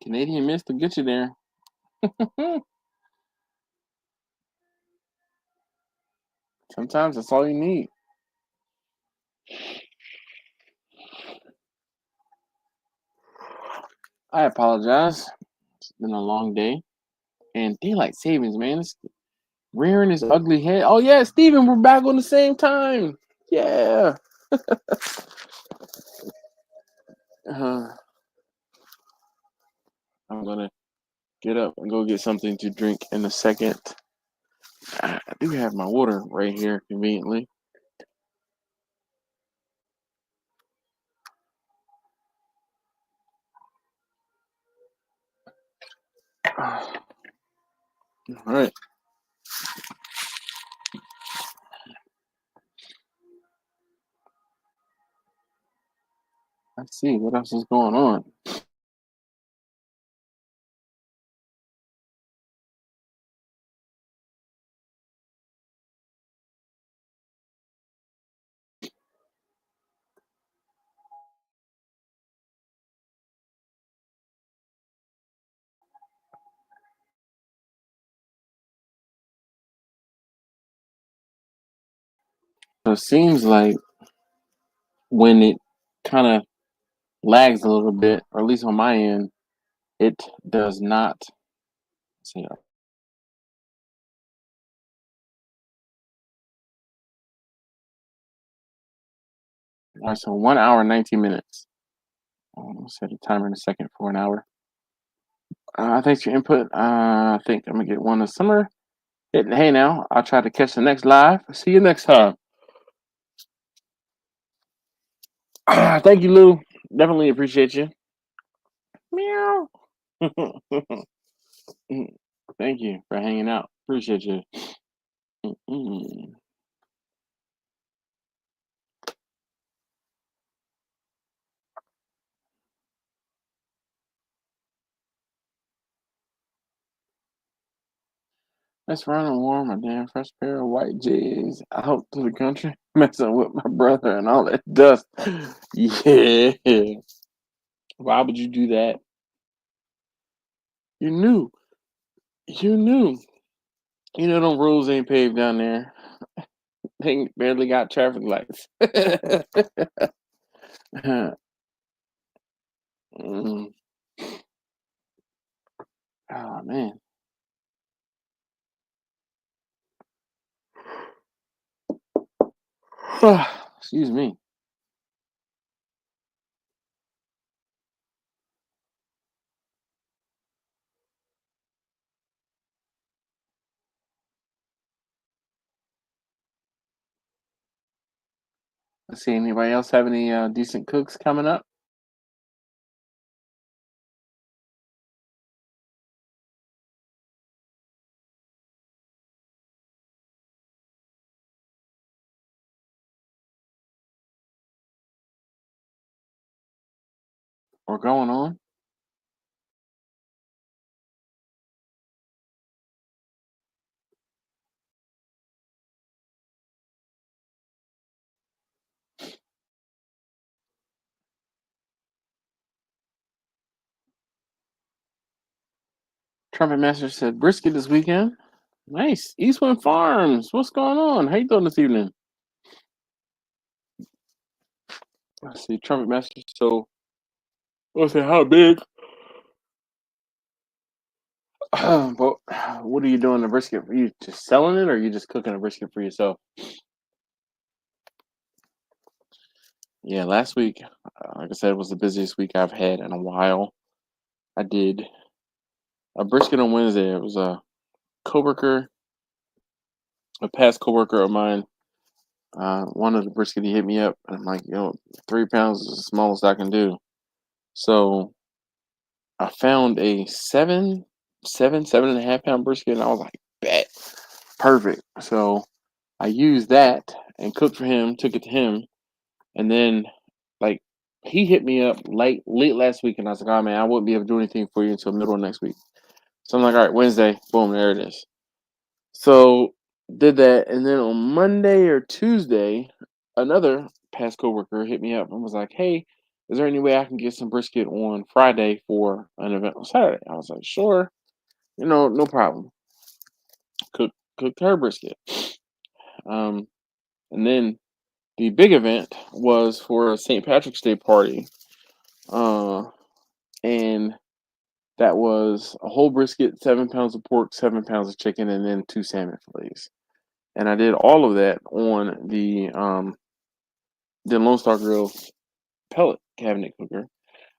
Canadian Mist to get you there. Sometimes that's all you need. I apologize. It's been a long day. And daylight savings, man. It's rearing his ugly head. Oh yeah, Steven, we're back on the same time. Yeah. Uh, I'm gonna get up and go get something to drink in a second. I do have my water right here conveniently. All right. Let's see what else is going on. So it seems like when it kind of lags a little bit, or at least on my end, it does not. Let's see. All right, so 1 hour and 19 minutes. I'll set a timer in a second for an hour. Thanks for your input. I think I'm gonna get one this summer. Hey now, I'll try to catch the next live. See you next time. Thank you, Lou. Definitely appreciate you. Meow. Thank you for hanging out. Appreciate you. Mm-mm. Let's run and warm a damn fresh pair of white J's out to the country, messing with my brother and all that dust. Yeah. Why would you do that? You knew. You knew. You know them rules ain't paved down there. They barely got traffic lights. Mm. Oh man. Excuse me. Let's see. Anybody else have any decent cooks coming up? Or going on? Trumpet Master said brisket this weekend. Nice. Eastwind Farms. What's going on? How you doing this evening? Let's see. Trumpet Master. So, let's say how big? But what are you doing the brisket? Are you just selling it, or are you just cooking a brisket for yourself? Yeah, last week, like I said, was the busiest week I've had in a while. I did a brisket on Wednesday. It was a coworker, a past coworker of mine. One of the brisket, he hit me up, and I'm like, 3 pounds is the smallest I can do. So I found a 7.5 pound brisket, and I was like, bet, perfect. So I used that and cooked for him, took it to him, and then like he hit me up late last week, and I was like, oh man, I wouldn't be able to do anything for you until middle of next week. So I'm like, all right, Wednesday, boom, there it is. So did that, and then on Monday or Tuesday, another past coworker hit me up and was like, "Hey, is there any way I can get some brisket on Friday for an event on Saturday?" I was like, "Sure, no problem." Cooked her brisket. Um, and then the big event was for a St. Patrick's Day party, uh, and that was a whole brisket, 7 pounds of pork, 7 pounds of chicken, and then 2 salmon fillets. And I did all of that on the Lone Star Grill pellet cabinet cooker.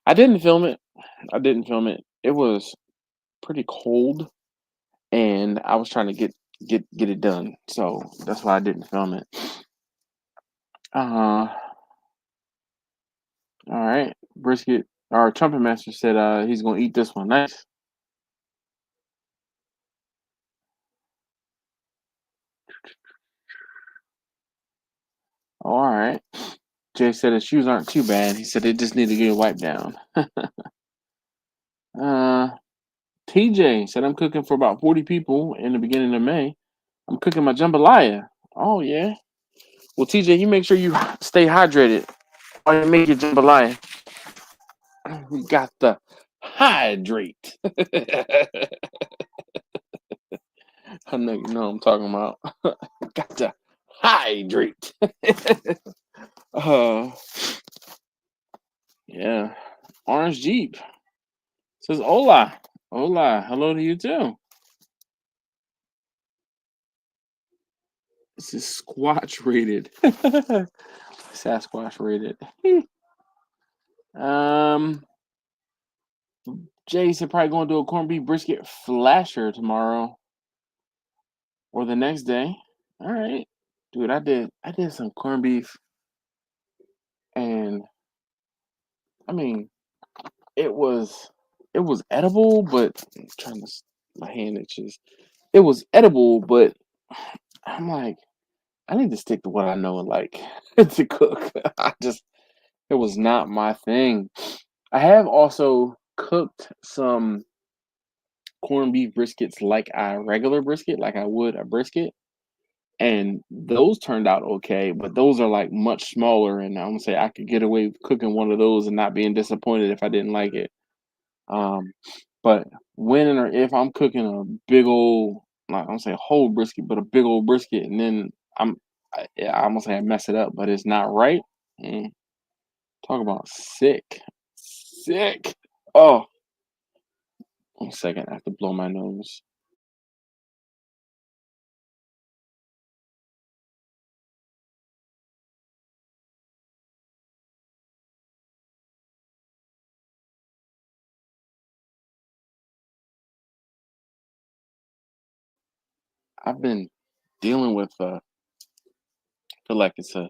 I didn't film it. It was pretty cold, and I was trying to get get it done. So that's why I didn't film it. All right, brisket. Our trumpet master said he's gonna eat this one. Nice. All right. Jay said his shoes aren't too bad. He said they just need to get wiped down. TJ said I'm cooking for about 40 people in the beginning of May. I'm cooking my jambalaya. Oh yeah. Well, TJ, you make sure you stay hydrated while you make your jambalaya. You got to hydrate. I know you know what I'm talking about. Got to hydrate. uh, yeah. Orange Jeep says hola. Hola. Hello to you too. This is Squatch rated. Sasquatch rated. Jason probably gonna do a corned beef brisket flasher tomorrow or the next day. All right, dude. I did some corned beef, and I mean it was edible, but I'm trying to my hand itches. It was edible, but I'm like I need to stick to what I know and like to cook. It was not my thing. I have also cooked some corned beef briskets like a regular brisket, like I would a brisket, and those turned out okay. But those are like much smaller, and I'm gonna say I could get away with cooking one of those and not being disappointed if I didn't like it. Um, but when or if I'm cooking a big old, like I'm gonna say whole brisket, but a big old brisket, and then I'm gonna say I mess it up, but it's not right. Mm, talk about sick, sick. Oh, 1 second, I have to blow my nose. I've been dealing with feel like it's a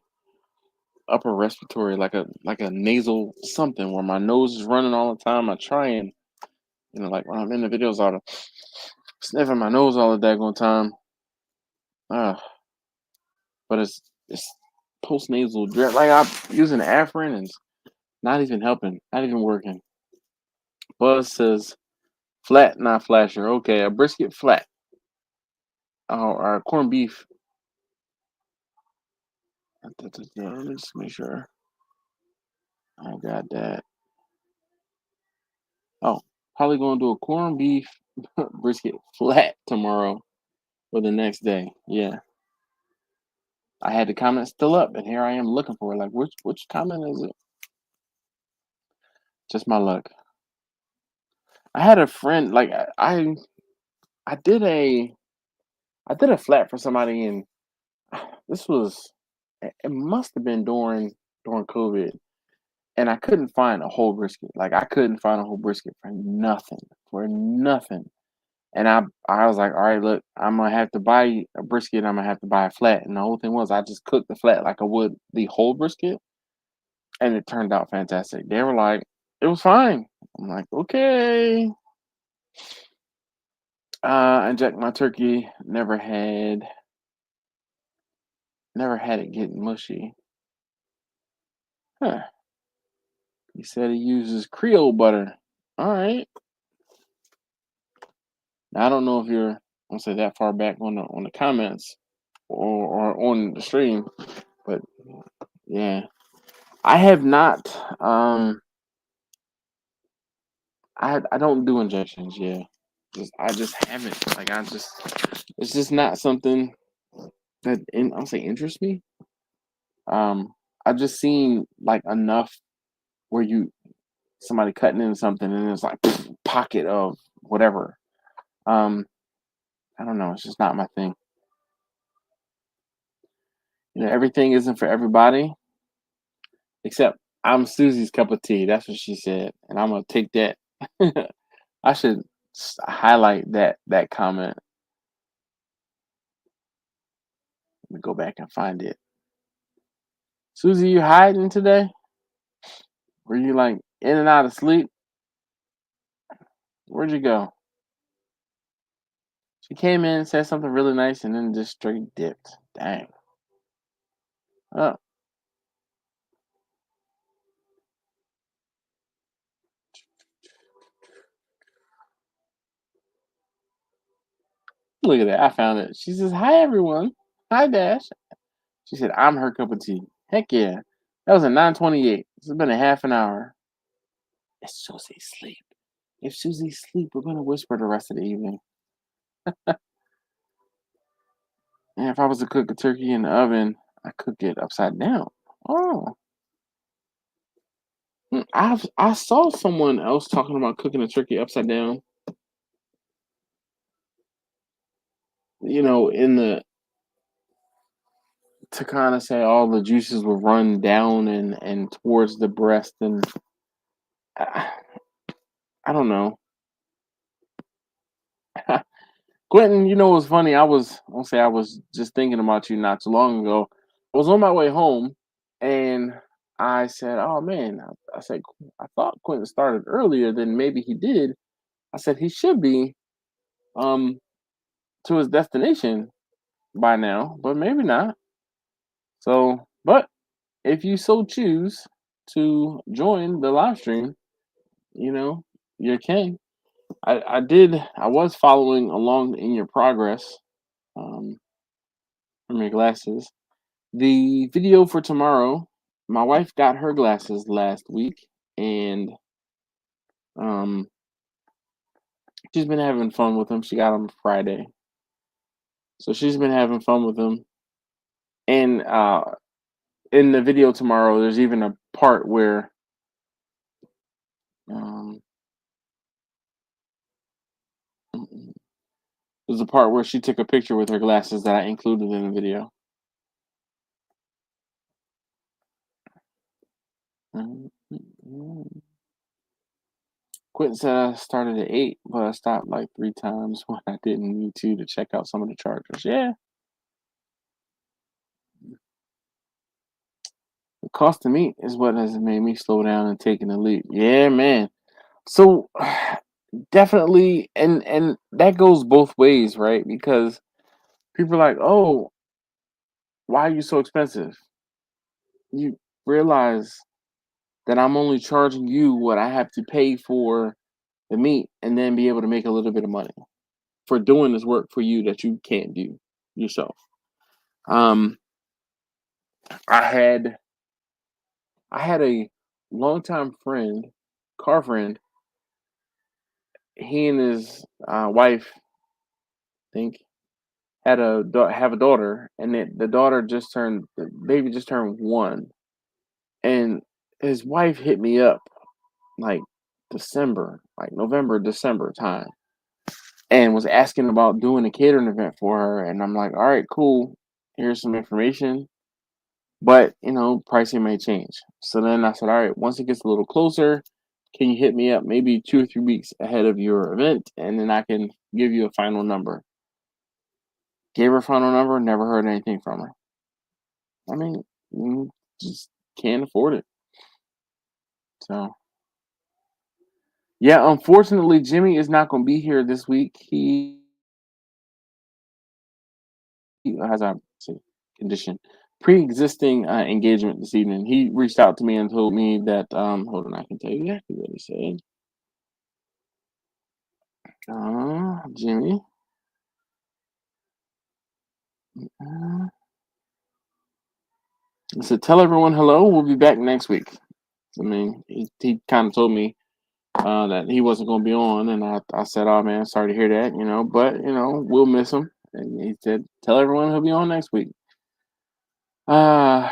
upper respiratory, like a nasal something where my nose is running all the time. I try and like when I'm in the videos, I'll sniffing my nose all the daggone time. Uh, but it's post nasal drip. Like I'm using Afrin and it's not even helping, not even working. Buzz says flat, not flasher. Okay, a brisket flat. Or corned beef. Let me just make sure I got that. Oh, probably gonna do a corned beef brisket flat tomorrow or the next day. Yeah. I had the comment still up, and here I am looking for it. Like, which comment is it? Just my luck. I had a friend like I did a flat for somebody, and this was it must have been during COVID, and I couldn't find a whole brisket. Like I couldn't find a whole brisket for nothing. And I was like, all right, look, I'm gonna have to buy a brisket. I'm gonna have to buy a flat. And the whole thing was I just cooked the flat like I would the whole brisket, and it turned out fantastic. They were like, it was fine. I'm like, okay. Inject my turkey. Never had it get mushy. Huh. He said he uses Creole butter. All right. Now, I don't know if you're, I'll say that far back on the comments or on the stream, but yeah, I have not. I don't do injections. Yeah, I just haven't. Like it's just not something that I'll say interests me. Um, I've just seen like enough where somebody cutting into something and it's like pocket of whatever. Um, I don't know. It's just not my thing. Everything isn't for everybody. Except I'm Susie's cup of tea. That's what she said, and I'm gonna take that. I should highlight that comment. Let me go back and find it. Susie, you hiding today? Were you like in and out of sleep? Where'd you go? She came in, said something really nice, and then just straight dipped. Dang. Oh, look at that. I found it. She says, "Hi, everyone. Hi, Dash." She said, "I'm her cup of tea." Heck yeah. That was at 9:28. It's been a half an hour. It's Susie's sleep. If Susie's sleep, we're going to whisper the rest of the evening. And if I was to cook a turkey in the oven, I cook it upside down. Oh. I saw someone else talking about cooking a turkey upside down. In the to kind of say all the juices will run down and towards the breast, and I, I don't know. Quentin, what's funny? I was just thinking about you not too long ago. I was on my way home, and I said, "Oh man," I said, "I thought Quentin started earlier than maybe he did." I said he should be um to his destination by now, but maybe not. So, but if you so choose to join the live stream, you know, you can. I was following along in your progress um, from your glasses. The video for tomorrow, my wife got her glasses last week, and um, she's been having fun with them. She got them Friday, so she's been having fun with them. And in the video tomorrow, there's even a part where um, there's a part where she took a picture with her glasses that I included in the video. Quentin said I started at 8, but I stopped like 3 times when I didn't need to check out some of the chargers. Yeah, the cost of meat is what has made me slow down and taking a leap. Yeah, man. So definitely, and that goes both ways, right? Because people are like, "Oh, why are you so expensive?" You realize that I'm only charging you what I have to pay for the meat, and then be able to make a little bit of money for doing this work for you that you can't do yourself. Um, I had I had a longtime friend, car friend. He and his wife, I think, have a daughter, and the daughter the baby just turned 1, and his wife hit me up like December, like November, December time, and was asking about doing a catering event for her, and I'm like, all right, cool. Here's some information, but pricing may change. So then I said, all right, once it gets a little closer, can you hit me up maybe 2 or 3 weeks ahead of your event, and then I can give you a final number. Gave her a final number, never heard anything from her. I mean, just can't afford it. So yeah, unfortunately, Jimmy is not going to be here this week. He has a condition, pre-existing engagement this evening. He reached out to me and told me that. Hold on, I can tell you exactly what he said. Jimmy. I said, tell everyone hello. We'll be back next week. I mean, he kind of told me that he wasn't going to be on, and I said, oh man, sorry to hear that, but we'll miss him. And he said, tell everyone he'll be on next week. Uh,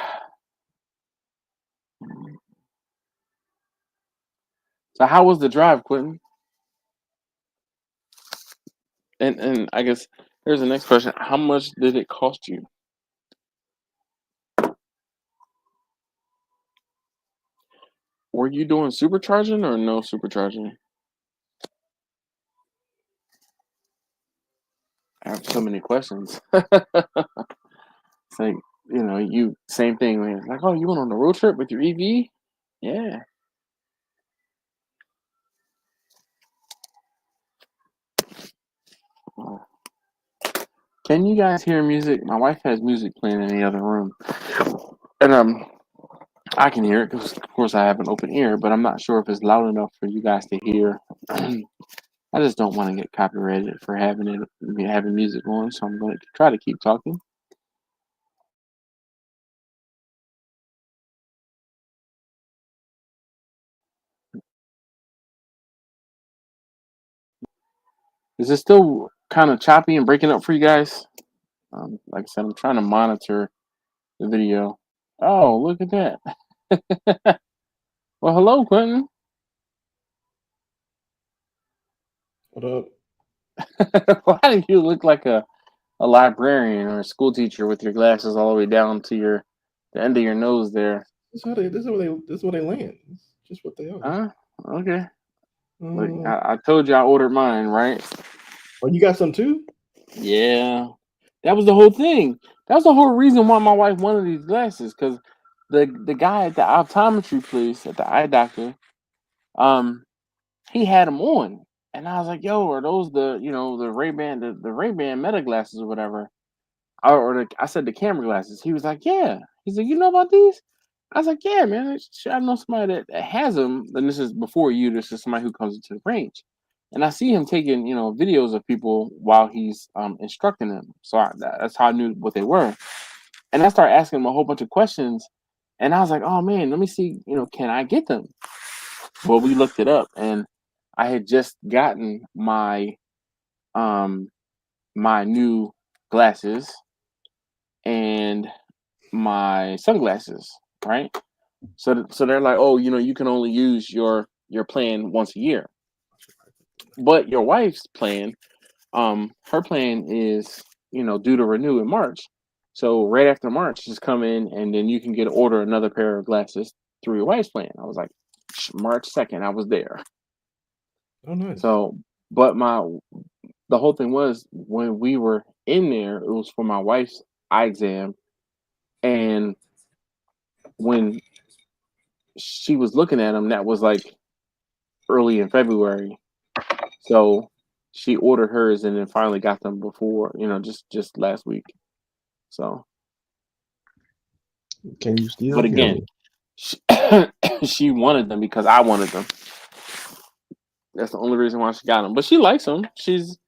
so how was the drive, Quentin? And I guess here's the next question: how much did it cost you? Were you doing supercharging or no supercharging? I have so many questions. It's like, you same thing. Man. It's like, oh, you went on a road trip with your EV? Yeah. Oh. Can you guys hear music? My wife has music playing in the other room, and I can hear it because, of course, I have an open ear, but I'm not sure if it's loud enough for you guys to hear. I just don't want to get copyrighted for having music on, so I'm going to try to keep talking. Is it still kind of choppy and breaking up for you guys? Like I said, I'm trying to monitor the video. Oh, look at that. Well, hello, Quentin. What up? Why do you look like a librarian or a school teacher with your glasses all the way down to the end of your nose there? This is where they land. It's just what they are. Huh? Okay. Look, I told you I ordered mine, right? Oh, you got some too? Yeah. That was the whole thing. That was the whole reason why my wife wanted these glasses, because the guy at the optometry place at the eye doctor, he had them on, and I was like, "Yo, are those the Ray-Ban the Ray-Ban Meta glasses or whatever?" I said the camera glasses. He was like, "Yeah." He's like, "You know about these?" I was like, "Yeah, man. I know somebody that has them." And this is before you. This is somebody who comes into the range, and I see him taking videos of people while he's instructing them. So that's how I knew what they were. And I started asking him a whole bunch of questions, and I was like, "Oh man, let me see. Can I get them?" Well, we looked it up, and I had just gotten um my new glasses and my sunglasses, right? So they're like, "Oh, you can only use your plan once a year." But your wife's plan, her plan is, due to renew in March. So right after March, just come in and then you can order another pair of glasses through your wife's plan. I was like, March 2nd, I was there. Oh, nice. So, but the whole thing was when we were in there, it was for my wife's eye exam, and when she was looking at them, that was like early in February. So she ordered hers and then finally got them before, just last week. So, Can you still but hear again, me? she, she wanted them because I wanted them. That's the only reason why she got them. But she likes them. She's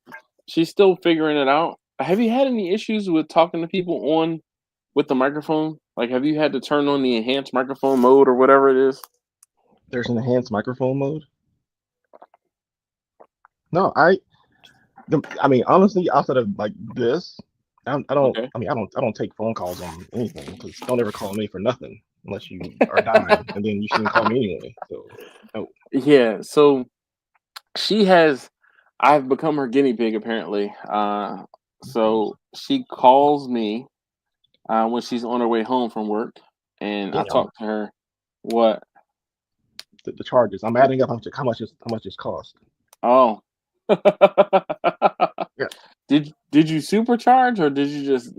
still figuring it out. Have you had any issues with talking to people with the microphone? Like, have you had to turn on the enhanced microphone mode or whatever it is? There's an enhanced microphone mode. No, I mean, honestly, outside of like this, I don't. Okay. I mean, I don't take phone calls on anything because don't ever call me for nothing unless you are dying, and then you shouldn't call me anyway. So, no. Yeah. So I've become her guinea pig apparently. So she calls me when she's on her way home from work, and I Yeah, talk to her. What? the charges. I'm adding up how much it's cost. Oh. Yeah, Did you supercharge or did you just?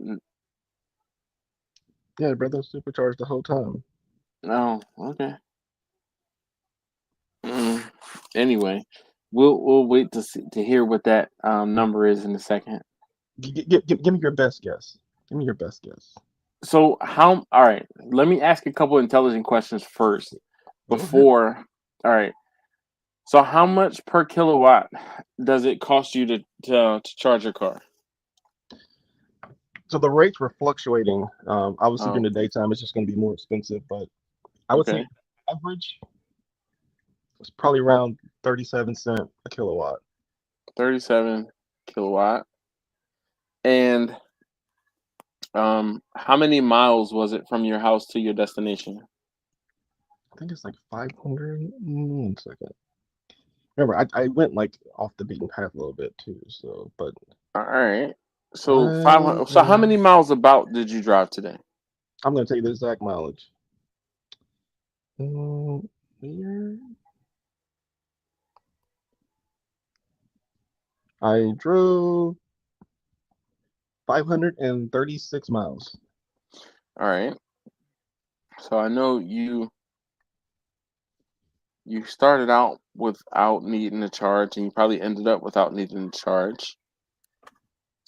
yeah, brother, supercharged the whole time. No. Okay. Mm. Anyway, we'll wait to hear what that number is in a second. Give me your best guess. Give me your best guess. So how? All right. Let me ask a couple intelligent questions first Go ahead. before. All right. So how much per kilowatt does it cost you to charge your car? So the rates were fluctuating. Obviously during Oh, the daytime, it's just going to be more expensive, but I would say okay. average was probably around 37 cents a kilowatt. 37 kilowatt. And how many miles was it from your house to your destination? I think it's like 500. 1 second. Remember, I went like off the beaten path a little bit too. So, but All right. So I 500. So how many miles about did you drive today? I'm going to tell you the exact mileage. Here. I drove 536 miles. All right. So I know you started out without needing to charge, and you probably ended up without needing to charge.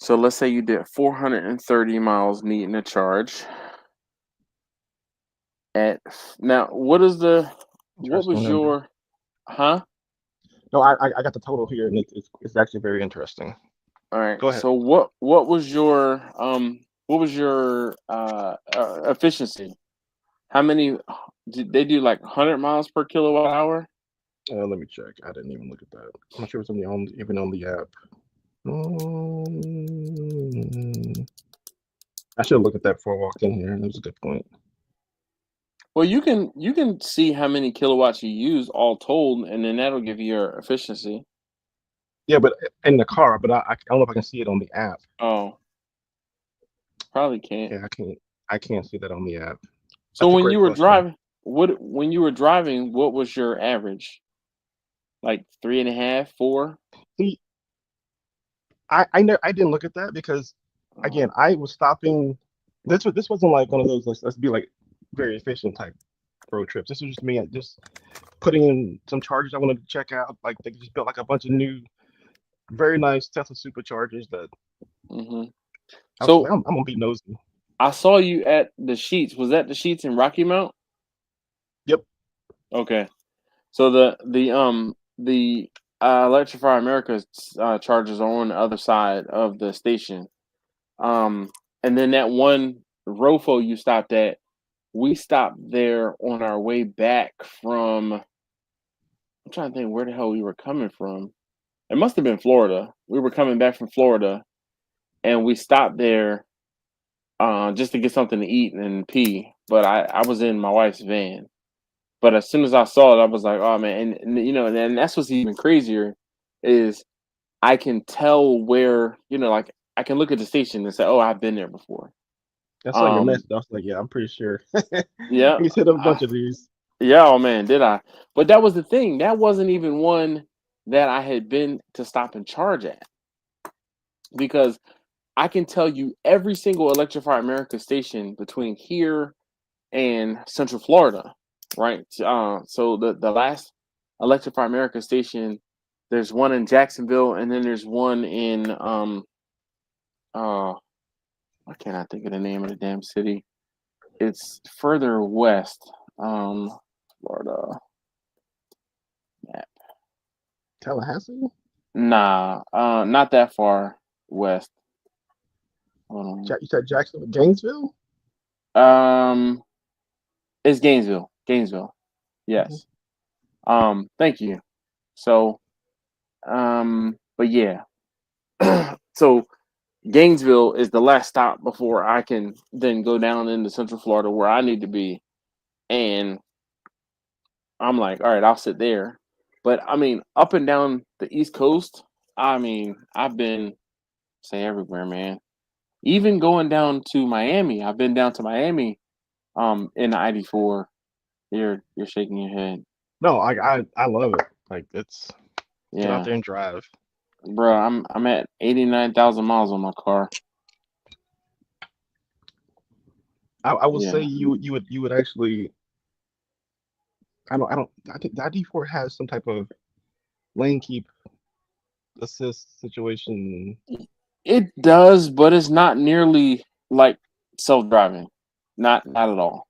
So let's say you did 430 miles needing to charge. Now, what was Interesting number. your, huh? No, I got the total here, and it's actually very interesting. All right. Go ahead. So what was your efficiency? How many did they do, like 100 miles per kilowatt hour? Let me check. I didn't even look at that. I'm not sure if it's even on the app. I should have looked at that before I walked in here. That was a good point. Well, you can see how many kilowatts you use all told, and then that'll give you your efficiency. Yeah, but in the car, but I don't know if I can see it on the app. Oh, probably can't. Yeah, I can't see that on the app. So That's a when great you were question. driving, what was your average? Like 3.5, 4? See, I didn't look at that because again, I was stopping. This wasn't like one of those let's be like very efficient type road trips. This was just me just putting in some chargers I wanted to check out. Like they just built like a bunch of new, very nice Tesla superchargers that Mm-hmm. I was like, So I'm gonna be nosy. I saw you at the Sheets. Was that the Sheets in Rocky Mount? Yep. Okay. So the Electrify America chargers are on the other side of the station. And then that one Rofo you stopped at, we stopped there on our way back from. I'm trying to think where the hell we were coming from. It must have been Florida. We were coming back from Florida, and we stopped there just to get something to eat and pee. But I was in my wife's van. But as soon as I saw it, I was like, oh man, and that's what's even crazier is I can tell where, like I can look at the station and say, oh, I've been there before. I saw your message. I was like, yeah, I'm pretty sure. Yeah, He's hit up a bunch of these. yeah, oh man, did I? But that was the thing. That wasn't even one that I had been to stop and charge at, because I can tell you every single Electrify America station between here and Central Florida, right? So the last Electrify America station, there's one in Jacksonville, and then there's one in I cannot think of the name of the damn city. It's further west, Florida map. Tallahassee? Nah, not that far west. Hold You said Jacksonville, Gainesville? on. It's Gainesville. Gainesville. Yes. Thank you. So, but yeah. So Gainesville is the last stop before I can then go down into Central Florida where I need to be. And I'm like, all right, I'll sit there. But I mean, up and down the East Coast, I mean, I've been say everywhere, man. Even going down to Miami, I've been down to Miami, in the ID4. You're shaking your head. No, I love it. Like it's get out Yeah. there and drive. Bro, I'm at 89,000 miles on my car. I will Yeah. say you would actually I think the ID4 has some type of lane keep assist situation. It does, but it's not nearly like self-driving. Not at all.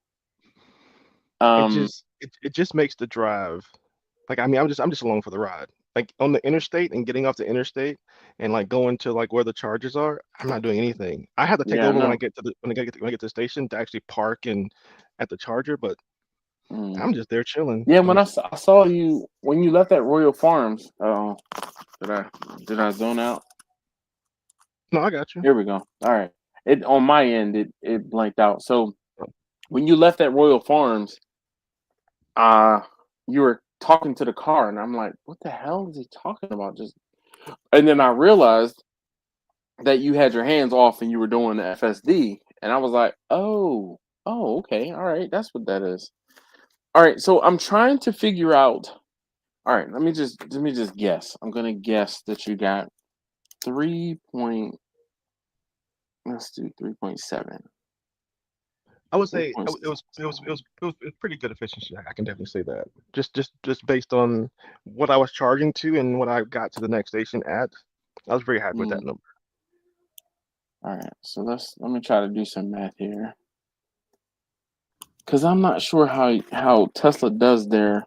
It just makes the drive like I mean I'm just along for the ride. Like on the interstate and getting off the interstate and like going to like where the chargers are, I'm not doing anything. I have to take Yeah, over when I no. get to when I get to the station to actually park and at the charger, but I'm just there chilling. Yeah, when Like I saw you when you left at Royal Farms. Did I zone out? no, I got you. Here we go. All right. It on my end it blanked out. So when you left at Royal Farms, you were talking to the car, and I'm like, what the hell is he talking about? And then I realized that you had your hands off and you were doing the FSD, and I was like, oh, okay, all right, that's what that is. All right, so I'm trying to figure out. All right, let me just guess. I'm gonna guess that you got 3 point. Let's do 3.7. I would say it 3.6. was pretty good efficiency. I can definitely say that. Just based on what I was charging to and what I got to the next station at, I was very happy with that number. All right, so let me try to do some math here, because I'm not sure how Tesla does their.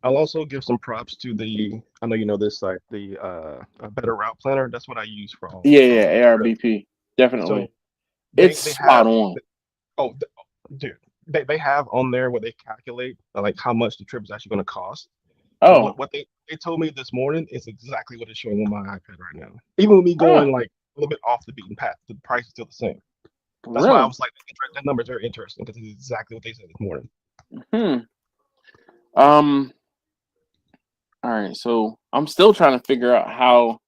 I'll also give some props to I know you know this site, the a Better Route Planner. That's what I use for all. Yeah, trips. ARBP, definitely. So It's they spot have on. dude, they have on there where they calculate like how much the trip is actually going to cost. And Oh, what they told me this morning is exactly what it's showing on my iPad right now. Even with me going like a little bit off the beaten path, the price is still the same. That's why I really? was like, that number is very interesting because it's exactly what they said this morning. All right, so I'm still trying to figure out how.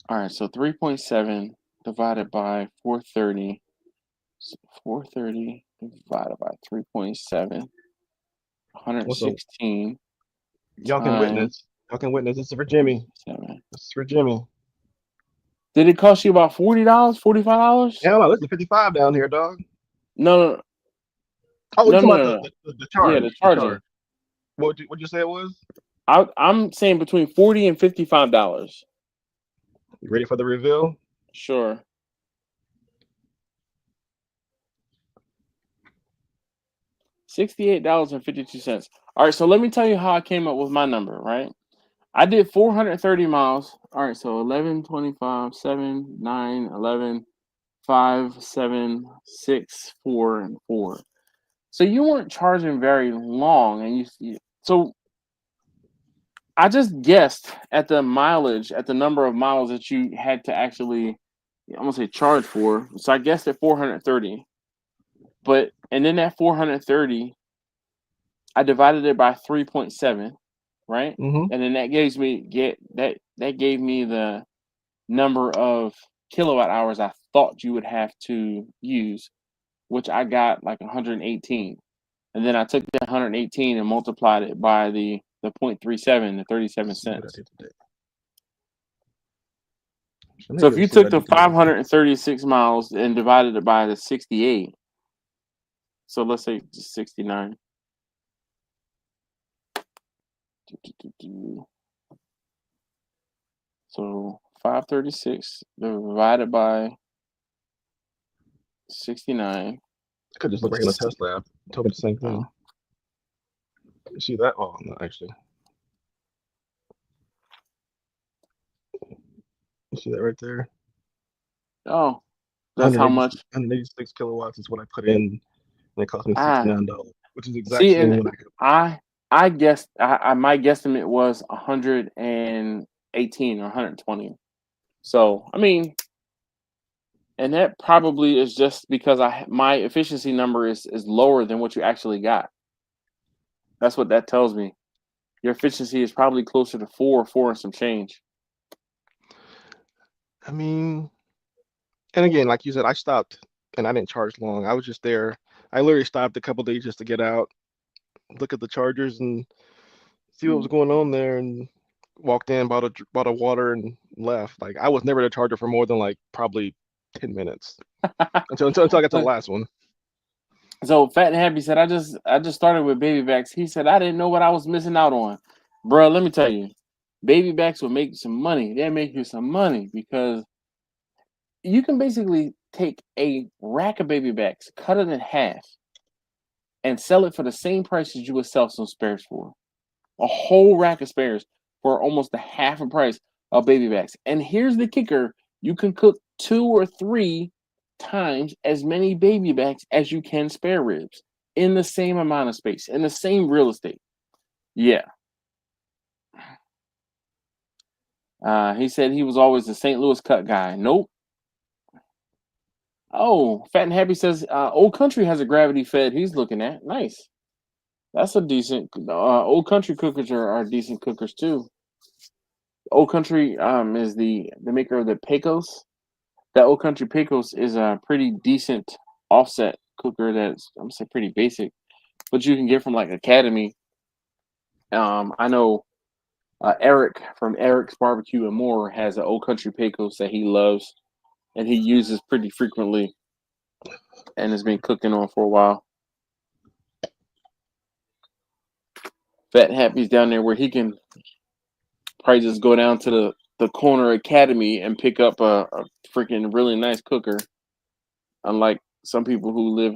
All right, so 3.7 divided by 430. So 430 divided by 3.7. 116 Y'all can times witness. Y'all can witness. This is for Jimmy. 7. This is for Jimmy. Did it cost you about $40, $45? Yeah, no, this is 55 down here, dog. No. Oh, No, you're talking no, about no. the charge. Yeah, the charging. What'd you say it was? I'm saying between $40 and $55. You ready for the reveal? Sure. $68.52. All right, so let me tell you how I came up with my number, right? I did 430 miles. All right, so 11, 25, 7, 9, 11, 5, 7, 6, 4, and 4. So you weren't charging very long, and so I just guessed at the mileage, at the number of miles that you had to actually, I'm gonna say charge for. So I guessed at 430, and then that 430, I divided it by 3.7, right? Mm-hmm. And then that gave me the number of kilowatt hours I thought you would have to use, which I got like 118. And then I took that 118 and multiplied it by the 0.37, the 37 cents. So if you took the 536 miles and divided it by the 68, so let's say 69. So 536 divided by 69. I could just look right in the Tesla app. Told me the same thing. You see that? Oh, no, actually. You see that right there? Oh, that's how much? 186 kilowatts is what I put in, and it cost me $69, which is exactly see, and I guessed my guesstimate was 118 or 120. So I mean, and that probably is just because my efficiency number is lower than what you actually got. That's what that tells me. Your efficiency is probably closer to 4 and some change. I mean, and again, like you said, I stopped and I didn't charge long. I was just there. I literally stopped a couple days just to get out, look at the chargers, and see what was going on there, and walked in, bought a water, and left. Like I was never at a charger for more than like probably 10 minutes until I got to the last one. So Fat and Happy said, I just started with baby backs. He said, I didn't know what I was missing out on. Bro, let me tell you, baby backs will make you some money. They'll make you some money because you can basically take a rack of baby backs, cut it in half, and sell it for the same price as you would sell some spares for. A whole rack of spares for almost the half a price of baby backs. And here's the kicker. You can cook 2 or 3 times as many baby backs as you can spare ribs in the same amount of space, in the same real estate. Yeah. He said he was always the St. Louis cut guy. Nope. Oh, Fat and Happy says Old Country has a gravity fed he's looking at. Nice. That's a decent. Old Country cookers are decent cookers too. Old Country is the maker of the Pecos. That Old Country Pecos is a pretty decent offset cooker that's, I'm gonna say, pretty basic, but you can get from like Academy. I know Eric from Eric's Barbecue and More has an Old Country Pecos that he loves and he uses pretty frequently and has been cooking on for a while. Fat Happy's down there where he can probably just go down to the corner academy and pick up a freaking really nice cooker. Unlike some people who live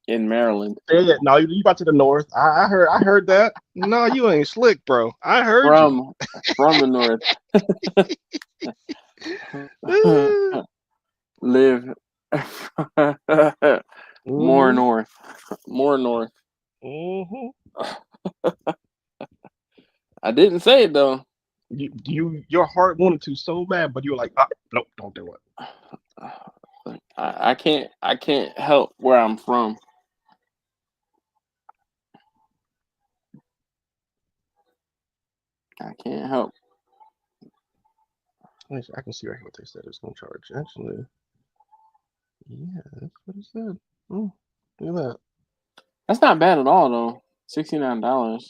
in Maryland. Yeah, no, you about to the north. I heard that. No, you ain't slick, bro. I heard you. From the north. Live more north. More north. I didn't say it though. Your heart wanted to so bad, but you were like, nope, don't do it. I can't help where I'm from. I can't help. I can see right here what they said it's going to charge. Actually, yeah, that's what it said. Oh, look at that. That's not bad at all, though. $69.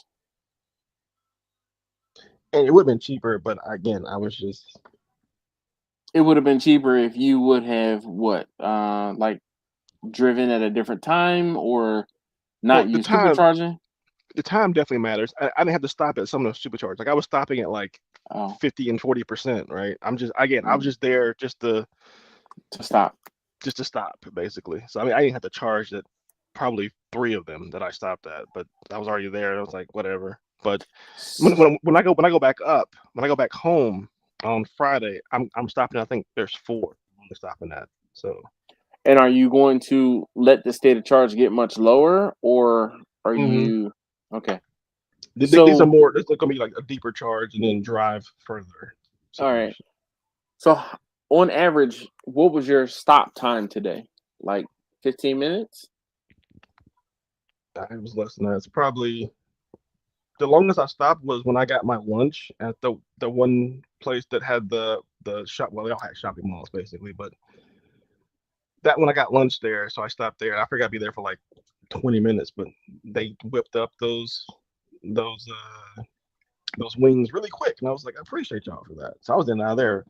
And it would have been cheaper, but again, I was just. It would have been cheaper if you would have like driven at a different time or not used supercharging. The time definitely matters. I didn't have to stop at some of the superchargers. Like I was stopping at like 50 and 40%, right? I was just there just to stop. Just to stop, basically. So I mean, I didn't have to charge at probably 3 of them that I stopped at, but I was already there. And I was like, whatever. But when I go back home on Friday, I'm stopping. I think there's 4 I'm stopping at. So. And are you going to let the state of charge get much lower, or are you okay? These are more. This is going to be like a deeper charge and then drive further. All right. So on average, what was your stop time today? Like 15 minutes? It was less than that. It's probably the longest I stopped was when I got my lunch at the one place that had the shop. Well, they all had shopping malls basically, but that when I got lunch there, so I stopped there. I figured I'd be there for like 20 minutes, but they whipped up those wings really quick, and I was like, I appreciate y'all for that. So I was in out there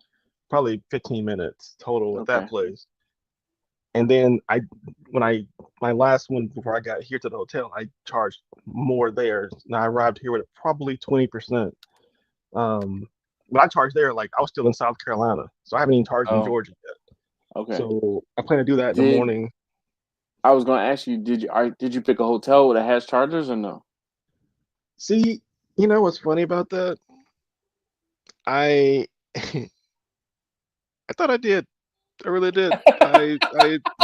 probably 15 minutes total at that place. And then my last one before I got here to the hotel, I charged more there. Now I arrived here with probably 20%. But I charged there like I was still in South Carolina, so I haven't even charged in Georgia yet. Okay. So I plan to do that in the morning. I was going to ask you, did you pick a hotel that has chargers or no? See, you know what's funny about that? I thought I did. I really did. I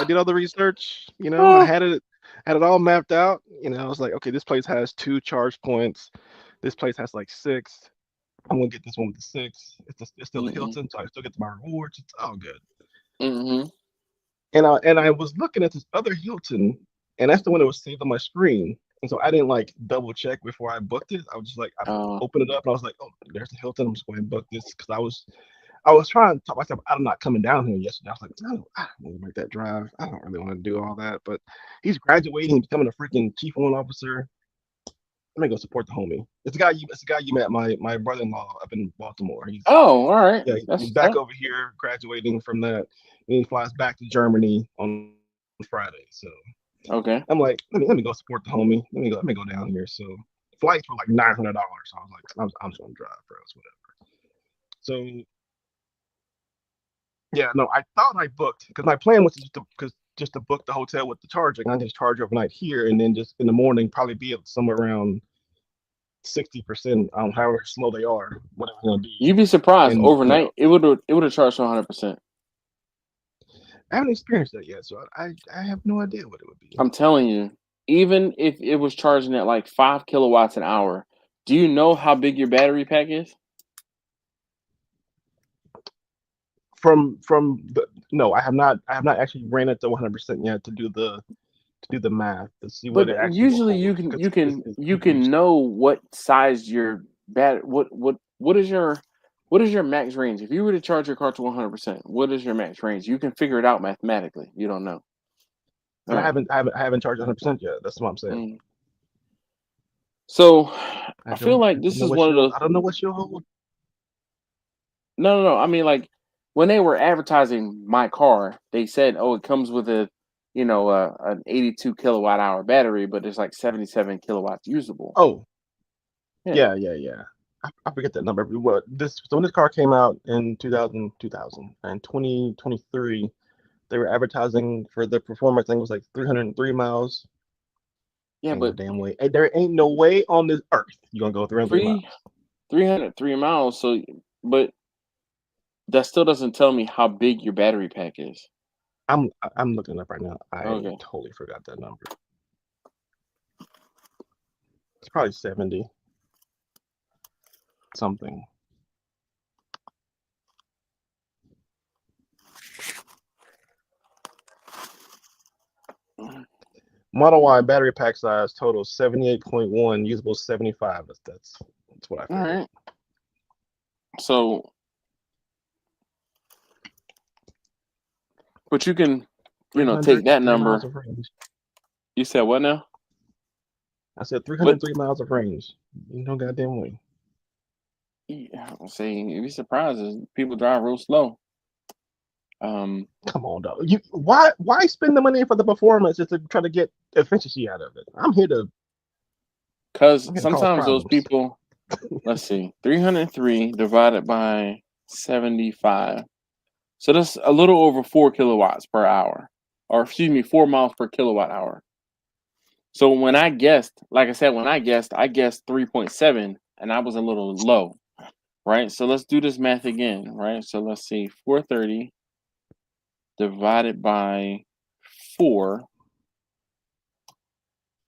did all the research. You know, I had it all mapped out. You know, I was like, okay, this place has 2 charge points. This place has like 6. I'm gonna get this one with the 6. It's still a Hilton, so I still get my rewards. It's all good. And I was looking at this other Hilton, and that's the one that was saved on my screen. And so I didn't like double check before I booked it. I was just like, I opened it up and I was like, oh, there's the Hilton. I'm just going to book this because I was trying to talk myself. I'm not coming down here yesterday. I was like, I don't want to make that drive. I don't really want to do all that. But he's graduating, becoming a freaking chief loan officer. I'm gonna go support the homie. It's the guy you met, my brother-in-law up in Baltimore. All right. Yeah, he's back over here graduating from that. And he flies back to Germany on Friday. So okay. I'm like, let me go support the homie. Let me go down here. So flights were like $900. So I was like, I'm just gonna drive, bro. It's whatever. So yeah, no, I thought I booked because my plan was just to book the hotel with the charging. I just charge overnight here and then just in the morning probably be somewhere around 60% on however slow they are, whatever it's gonna be. You'd be surprised overnight. You know, it would have charged 100%. I haven't experienced that yet, so I have no idea what it would be. I'm telling you, even if it was charging at like 5 kilowatts an hour, do you know how big your battery pack is? No, I have not actually ran it to 100% yet to do the math to see what it actually. Usually you can know what size your battery. What is your max range? If you were to charge your car to 100%, what is your max range? You can figure it out mathematically. You don't know. But I haven't charged 100% yet. That's what I'm saying. So I I feel don't, like this is one of those. I don't know what she'll hold. No. I mean, like when they were advertising my car, they said, "Oh, it comes with an 82 kilowatt hour battery, but it's like 77 kilowatts usable." Oh, Yeah, yeah. I forget that number. What this so when this car came out in 2000 and 2023, they were advertising for the performance. I think it was like 303 miles. yeah, Ain't no but damn way. There ain't no way on this earth you're gonna go 303 three miles. 303 miles. So, but that still doesn't tell me how big your battery pack is. I'm looking it up right now. I Okay. totally forgot that number. It's probably 70 something. Model Y battery pack size total 78.1, usable 75. That's what I All figured. right. So, but you can, take that 303 miles number. of range. You said what now? I said But 303 miles of range. You no goddamn way. yeah, I'm saying you'd be surprised as people drive real slow. Come on, dog. Why spend the money for the performance just to try to get efficiency out of it? I'm here to Because cause sometimes those problems. people, let's see, 303 divided by 75. So that's a little over 4 kilowatts per hour, or excuse me, 4 miles per kilowatt hour. So when I guessed, like I said, I guessed 3.7, and I was a little low, right? So let's do this math again, right? So let's see, 430 divided by 4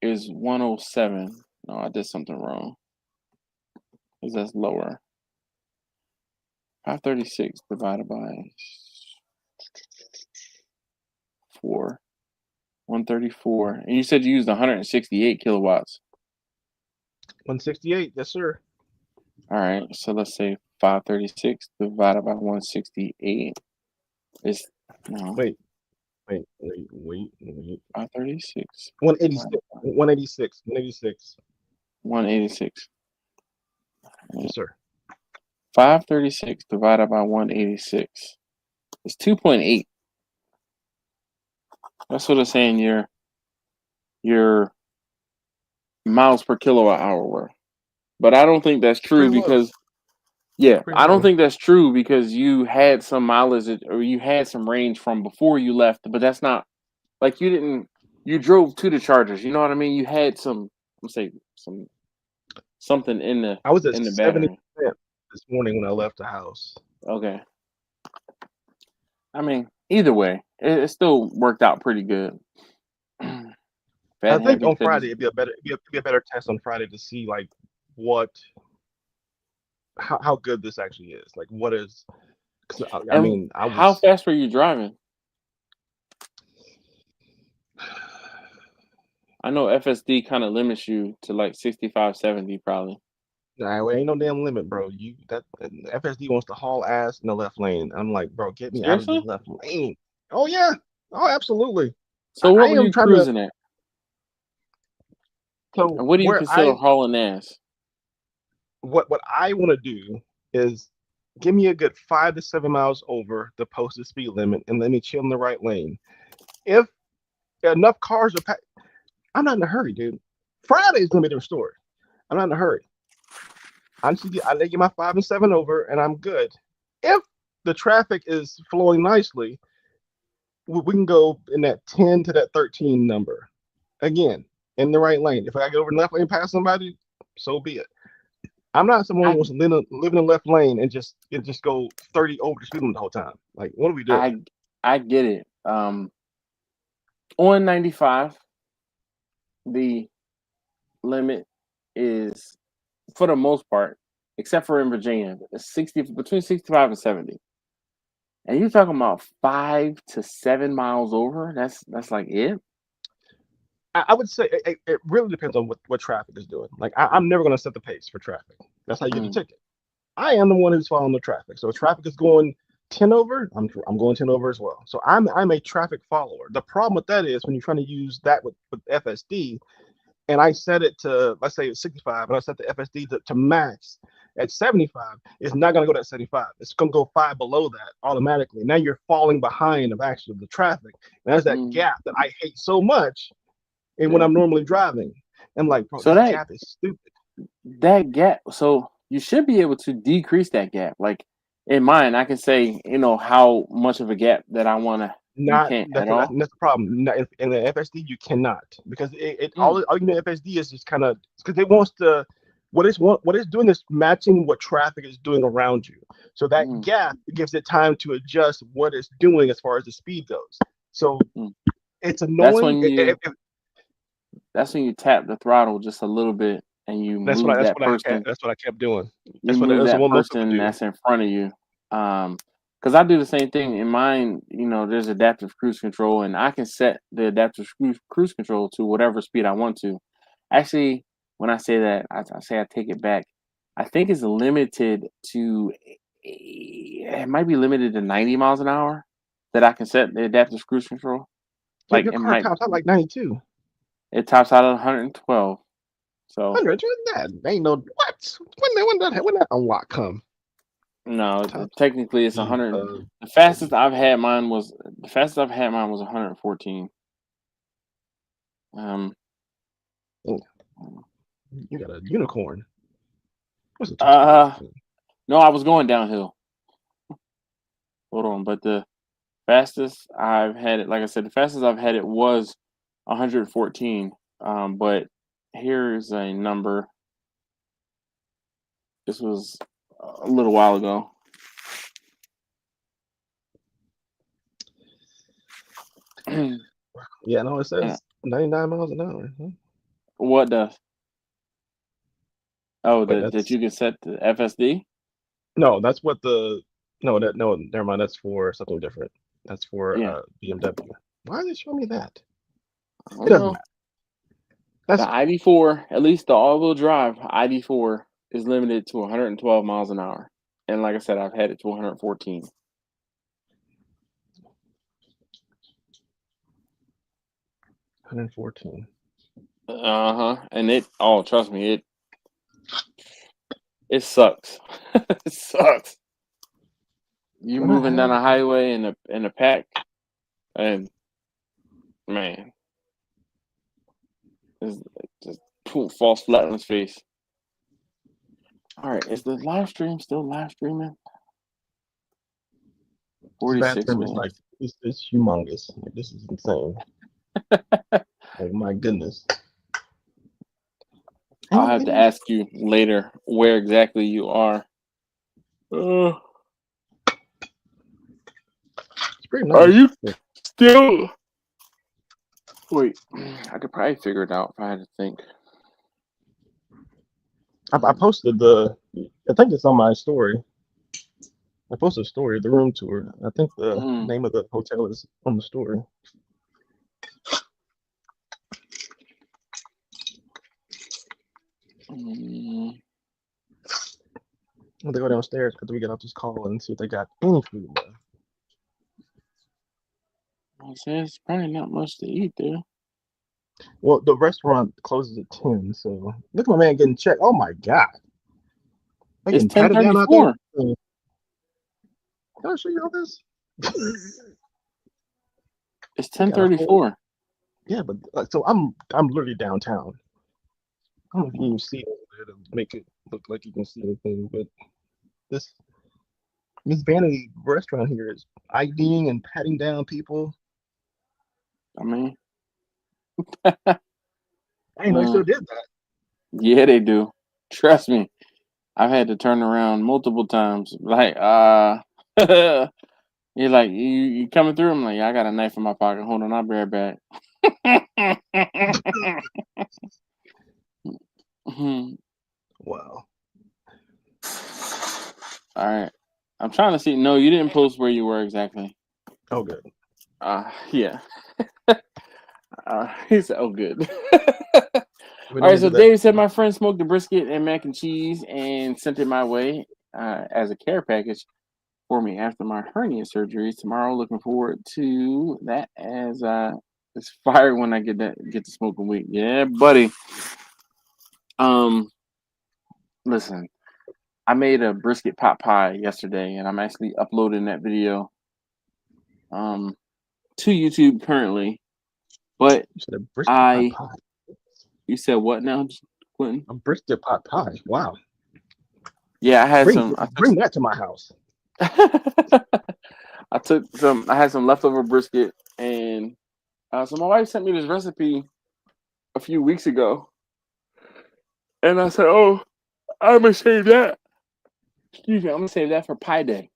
is 107. No, I did something wrong. Because that's lower. 536 divided by 4, 134. And you said you used 168 kilowatts. 168, yes, sir. All right, so let's say 536 divided by 168 is no Wait. 536 186. divided by 186. 186. 186. Yes, sir. 536 divided by 186 is 2.8. That's what it's saying your miles per kilowatt hour were. But I don't think that's true Pretty low. because yeah, Pretty I don't low. think that's true because you had some mileage or you had some range from before you left, but that's not like you drove to the Chargers, you know what I mean? You had let's say something I was at in the 70% battery. this morning when I left the house. Okay. I mean, either way, it still worked out pretty good. I Fat think Happy on said Friday it'd be a better test on Friday to see like how good this actually is. Like what is? Cause I and mean I how was. fast were you driving? I know FSD kind of limits you to like 65, 70 probably. Nah, ain't no damn limit, bro. That FSD wants to haul ass in the left lane. I'm like, bro, get me out of this Seriously? left lane. Oh yeah. Oh, absolutely. So I what were am you trying to. cruising at? So And what do you consider hauling ass? what I want to do is give me a good 5 to 7 miles over the posted speed limit and let me chill in the right lane. If enough cars are packed, I'm not in a hurry, dude. Friday's gonna be the story. I'm not in a hurry. I let you my 5 and 7 over, and I'm good. If the traffic is flowing nicely, we can go in that 10 to that 13 number. Again, in the right lane. If I get over the left lane past somebody, so be it. I'm not someone who I wants to live in the left lane and just go 30 over the speed limit the whole time. Like, what are we doing? I get it. On 95, the limit is for the most part, except for in Virginia, it's between 65 and 70. And you're talking about 5 to 7 miles over? That's like it? I would say it really depends on what traffic is doing. Like, I'm never going to set the pace for traffic. That's how you get the Mm. ticket. I am the one who's following the traffic. So if traffic is going 10 over, I'm going 10 over as well. So I'm a traffic follower. The problem with that is when you're trying to use that with FSD and I set it to, let's say it's 65, and I set the FSD to max at 75, it's not going to go to 75. It's going to go 5 below that automatically. Now you're falling behind of actually the traffic. And there's that gap that I hate so much and when I'm normally driving. I'm like, bro, So this gap is stupid. That gap, so you should be able to decrease that gap. Like in mine, I can say, how much of a gap that I want to. You can't at all. That's the problem. In the FSD, you cannot, because all you know, FSD is just kind of because it wants to. What it's doing is matching what traffic is doing around you. So that gap gives it time to adjust what it's doing as far as the speed goes. So it's annoying. That's when you tap the throttle just a little bit and you move that person. That's what I kept doing. You move that person that's in front of you. Because I do the same thing in mine. There's adaptive cruise control, and I can set the adaptive cruise control to whatever speed I want to. Actually, when I say that, I take it back. I think it's limited to. It might be limited to 90 miles an hour that I can set the adaptive cruise control. Like your car tops out like 92. It tops out at 112. So 100. That ain't no what? When that unlock come? No, technically it's 100. The fastest I've had mine was 114. You got a unicorn. What's it? No, I was going downhill. Hold on, but the fastest I've had it, like I said, the fastest I've had it was 114. But here's a number. This was a little while ago. Yeah, no, it says 99 miles an hour. Huh? What does? Oh, that you can set the FSD? No, that's what never mind. That's for something different. That's for BMW. Why did it show me that? It doesn't matter. The ID4, at least the all-wheel drive ID4, is limited to 112 miles an hour. And like I said, I've had it to 114. And trust me, it sucks. It sucks. You moving down a highway in a pack, and man, it's just falls flat on his face. All right, is the live stream still live streaming? 46 minutes. Like it's humongous. Like, this is insane. Like my goodness. I'll have to ask you later where exactly you are. It's pretty nice. Are you still? Wait, I could probably figure it out if I had to think. I posted I think it's on my story. I posted a story of the room tour. I think the name of the hotel is on the story. They go downstairs after we get off this call and see if they got any food left. I say it's probably not much to eat there. Well, the restaurant closes at 10, so look at my man getting checked. Oh my god! It's 10:34. Can I show you all this? It's 10:34. Yeah, but so I'm literally downtown. I don't know if you can even see it over there to make it look like you can see anything, but this Miss Vanity restaurant here is IDing and patting down people. I mean, I didn't know they still did that. Yeah, they do. Trust me. I've had to turn around multiple times. Like, you're like, you coming through? I'm like, I got a knife in my pocket. Hold on, I'll be right back. Wow. All right. I'm trying to see. No, you didn't post where you were exactly. Oh, good. Yeah. He said, oh, good. All right, so David said my friend smoked the brisket and mac and cheese and sent it my way as a care package for me after my hernia surgery tomorrow. Looking forward to that as It's fire when I get to smoking weed. Yeah, buddy. Listen, I made a brisket pot pie yesterday, and I'm actually uploading that video to YouTube currently. But You said a brisket pot pie. you said what now, Quentin? A brisket pot pie. Wow. Yeah, I had bring that to my house. I had some leftover brisket, and so my wife sent me this recipe a few weeks ago, and I said, "Oh, I'm gonna save that. Excuse me, I'm gonna save that for Pie Day."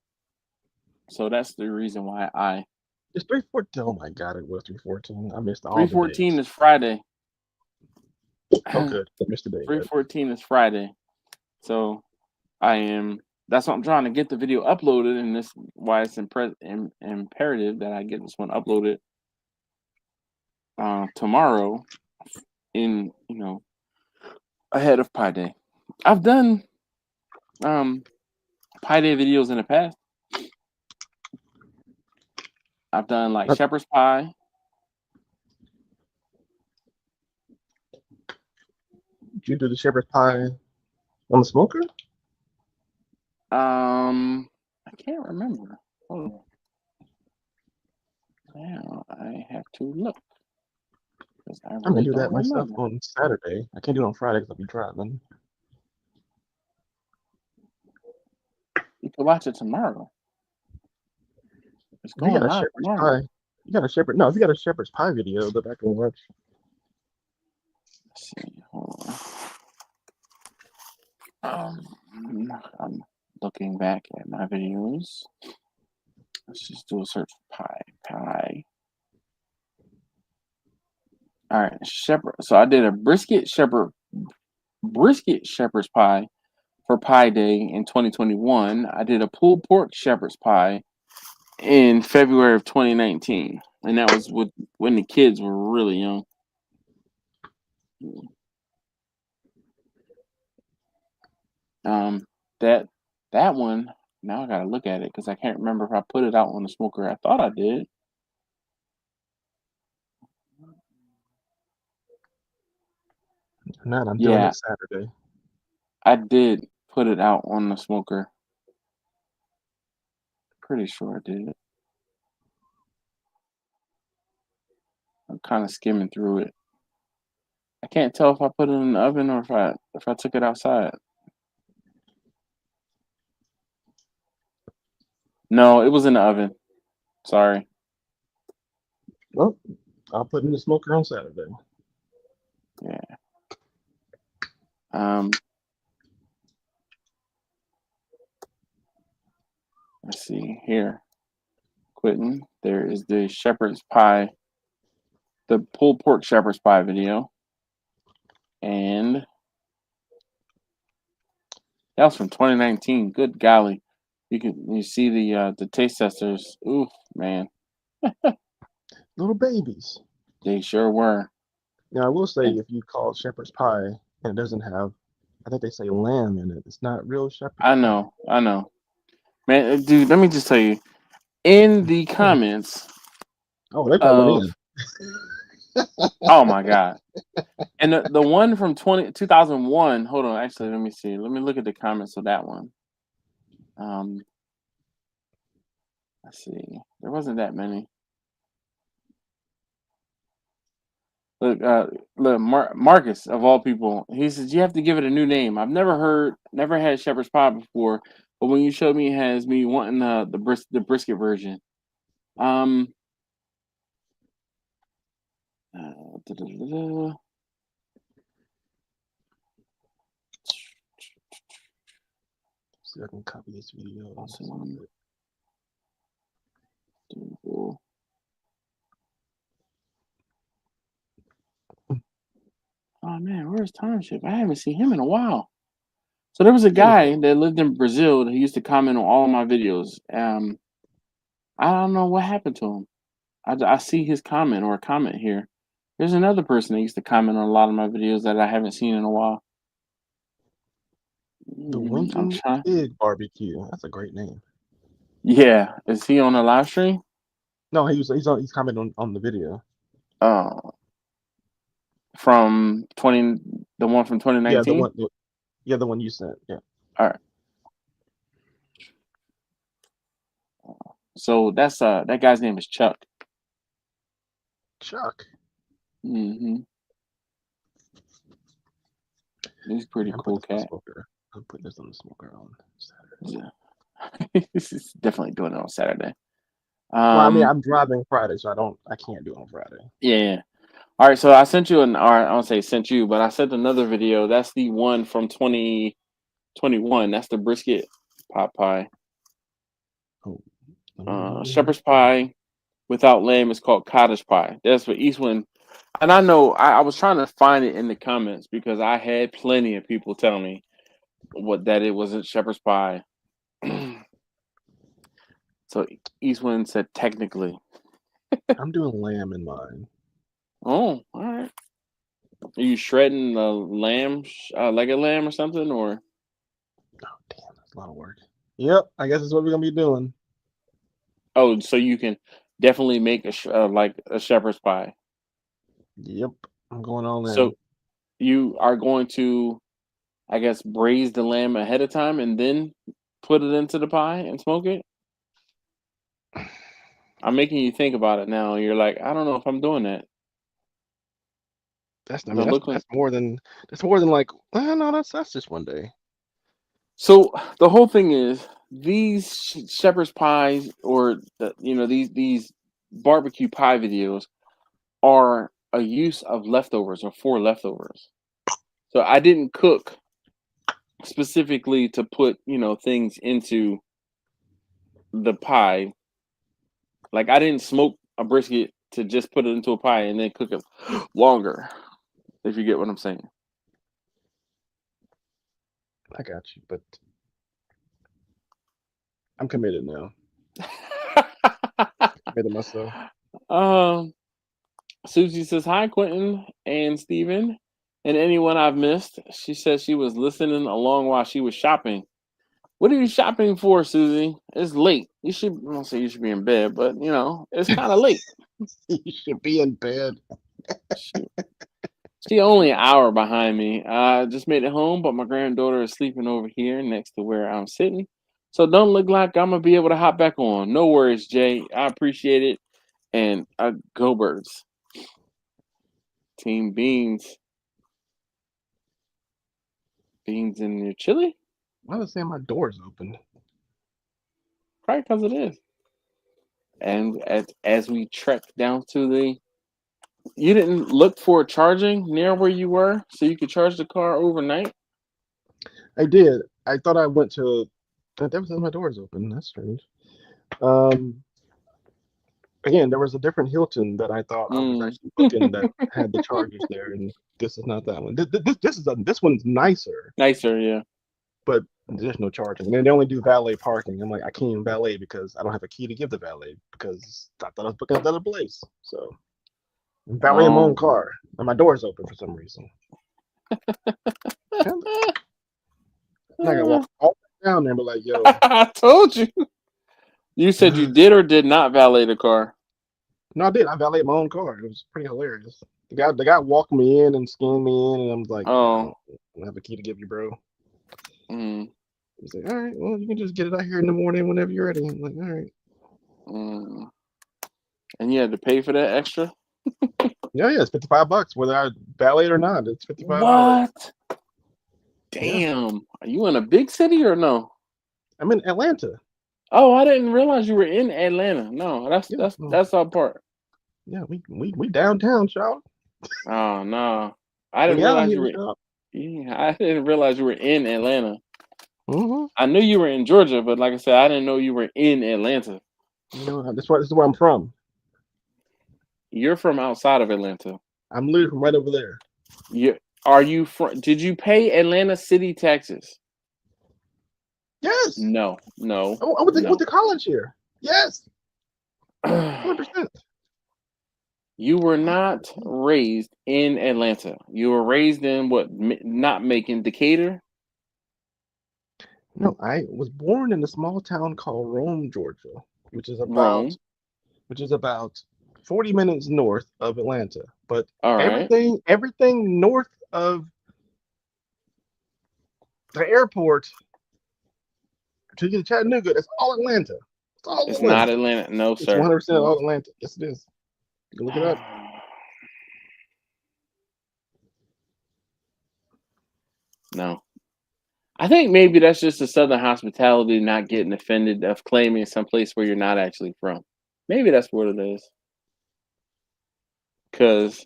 So that's the reason why It's 3:14. Oh my God, it was 3:14. I missed all 3:14 the is Friday. Oh, good. I missed the day. 3:14 is Friday. So that's what I'm trying to get the video uploaded, and this why it's imperative that I get this one uploaded tomorrow, ahead of Pie Day. I've done Pie Day videos in the past. I've done like shepherd's pie. Did you do the shepherd's pie on the smoker? I can't remember. Hold on. Now I have to look. I'm gonna do that myself on Saturday. I can't do it on Friday because I'll be driving. You can watch it tomorrow. It's going live tomorrow. You got a shepherd? No, if you got a shepherd's pie video that I can watch. Let's see. Hold on. I'm looking back at my videos. Let's just do a search for pie. All right, shepherd. So I did a brisket shepherd's pie for Pie Day in 2021. I did a pulled pork shepherd's pie in February of 2019, and that was when the kids were really young. That one. Now I gotta look at it because I can't remember if I put it out on the smoker. I thought I did. Not. I'm doing it Saturday. I did put it out on the smoker. Pretty sure I did. I'm kind of skimming through it. I can't tell if I put it in the oven or if I took it outside. No, it was in the oven. Sorry. Well, I'll put it in the smoker on Saturday. Yeah. Let's see here. Quentin, there is the shepherd's pie, the pulled pork shepherd's pie video, and that was from 2019. Good golly, you see the taste testers. Oof, man. Little babies. They sure were. Now I will say, if you call it shepherd's pie and it doesn't have, I think they say lamb in it. It's not real shepherd's pie. I know. Man, dude, let me just tell you. In the comments. Oh, they probably went in. Oh my God. And the one from 2001, hold on, actually, let me see. Let me look at the comments of that one. Let's see. There wasn't that many. Look, Marcus, of all people, he says, you have to give it a new name. I've never had shepherd's pie before, but when you showed me, it has me wanting the brisket version. See if I can copy this video. Oh man, where's Timeship? I haven't seen him in a while. So there was a guy that lived in Brazil that used to comment on all of my videos. I don't know what happened to him. I see his comment or a comment here. There's another person that used to comment on a lot of my videos that I haven't seen in a while. The Winking Pig Barbecue. That's a great name. Yeah, is he on a live stream? No, he's commenting on the video. Uh, from the one from Yeah, 2019. the one you sent. Yeah. All right. So that's that guy's name is Chuck. Chuck. Mm-hmm. He's a pretty I'm cool putting this on the cat. smoker. I'm putting this on the smoker on Saturday. Yeah. This is definitely doing it on Saturday. Well, I mean, I'm driving Friday, so I can't do it on Friday. Yeah. All right. So I sent you I don't say sent you, but I sent another video. That's the one from 2021. That's the brisket pot pie. Oh, Shepherd's pie without lamb is called cottage pie. That's what Eastland. And I know I was trying to find it in the comments because I had plenty of people tell me that it wasn't shepherd's pie. So Eastwind said technically. I'm doing lamb in mine. Oh, all right. Are you shredding the lamb, like a lamb or something, or? Oh, damn, that's a lot of work. Yep, I guess that's what we're gonna be doing. Oh, so you can definitely make like a shepherd's pie. Yep, I'm going all in. So you are going to, I guess, braise the lamb ahead of time and then put it into the pie and smoke it. I'm making you think about it now. You're like, I don't know if I'm doing that. That's Like more than like. No, that's just one day. so. The whole thing is these shepherd's pies or these barbecue pie videos are a use of leftovers or for leftovers. So I didn't cook specifically to put things into the pie. Like I didn't smoke a brisket to just put it into a pie and then cook it longer. If you get what I'm saying. I got you, but I'm committed now. Committed myself. Susie says hi, Quentin and Steven, and anyone I've missed. She says she was listening along while she was shopping. What are you shopping for, Susie? It's late. I don't say you should be in bed, but it's kind of late. You should be in bed. She only an hour behind me. I just made it home, but my granddaughter is sleeping over here next to where I'm sitting. So don't look like I'm gonna be able to hop back on. No worries, Jay. I appreciate it. And go Birds. Team Beans. Beans in your chili? Why was saying my door's open? Probably because it is. And as we trek down to you didn't look for charging near where you were so you could charge the car overnight? I did. I thought I went to. That was my door's open. That's strange. Again, there was a different Hilton that I thought I was actually booking that had the chargers there, and this is not that one. This one's nicer. Nicer, yeah. But there's no charging. And they only do valet parking. I'm like, I can't even valet because I don't have a key to give the valet because I thought I was booking another place. So I'm valeting my own car, and my door's open for some reason. And I gotta walk all the way down there and be like, yo. I told you. You said you did or did not valet the car? No, I did. I valeted my own car. It was pretty hilarious. The guy walked me in and scanned me in, and I was like, I don't have a key to give you, bro. He's like, all right, well, you can just get it out here in the morning whenever you're ready. I'm like, all right. And you had to pay for that extra? Yeah, it's $55 whether I valet or not. It's $55. What? Damn. Yeah. Are you in a big city or no? I'm in Atlanta. Oh, I didn't realize you were in Atlanta. No, that's our part. Yeah, we downtown, y'all. Oh no, I didn't realize you were. Yeah, I didn't realize you were in Atlanta. Mm-hmm. I knew you were in Georgia, but like I said, I didn't know you were in Atlanta. This is where I'm from. You're from outside of Atlanta. I'm literally from right over there. Are you from? Did you pay Atlanta city taxes? Yes. No. I went to college here. Yes. 100%. You were not raised in Atlanta. You were raised in what? Not Macon, Decatur? No, I was born in a small town called Rome, Georgia, which is about 40 minutes north of Atlanta, but All right. everything north of the airport to get to Chattanooga, that's all Atlanta. It's all It's not Atlanta. Atlanta. No, It's sir. 100% all Atlanta. Yes, it is. You can look it up. No. I think maybe that's just the Southern hospitality not getting offended of claiming some place where you're not actually from. Maybe that's what it is. Because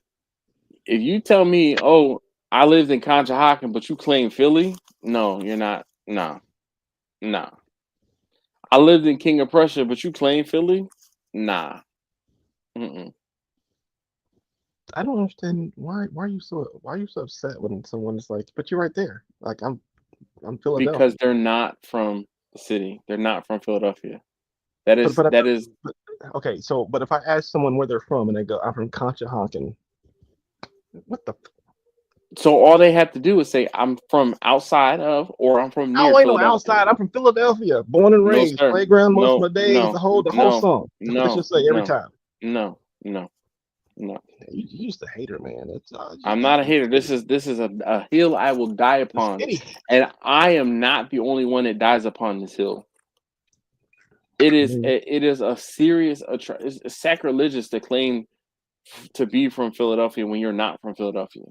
if you tell me, oh, I lived in Conshohocken, but you claim Philly, no, you're not. No. I lived in King of Prussia, but you claim Philly? Nah. Mm-mm. I don't understand why are you so upset when someone is like, but you're right there. Like I'm Philadelphia. Because they're not from the city. They're not from Philadelphia. That is But okay, so but if I ask someone where they're from and they go, I'm from Conshohocken, what the so all they have to do is say I'm from outside of or I'm from near I ain't no Philadelphia. outside. I'm from Philadelphia, born and No, raised, sir. playground most of No, my days. no, The whole no, song. That's what they no, should say every no, time. no. You just a hater, man. That's I'm not a hater. This is a hill I will die upon. And I am not the only one that dies upon this hill. It is a serious it's sacrilegious to claim to be from Philadelphia when you're not from Philadelphia.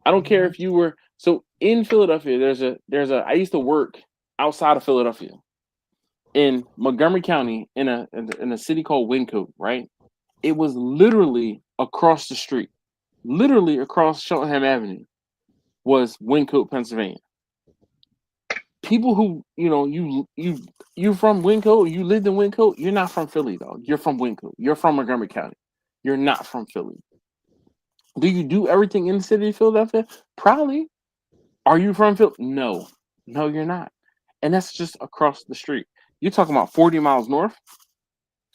I don't care if you were so in Philadelphia. There's a I used to work outside of Philadelphia in Montgomery County in a city called Wyncote, right? It was literally across the street, literally across Cheltenham Avenue was Wyncote, Pennsylvania. People who you from Wyncote, you lived in Wyncote, you're not from Philly, though. You're from Wyncote. You're from Montgomery County. You're not from Philly. Do you do everything in the city of Philadelphia? Probably. Are you from Philly? No, you're not. And that's just across the street. You're talking about 40 miles north?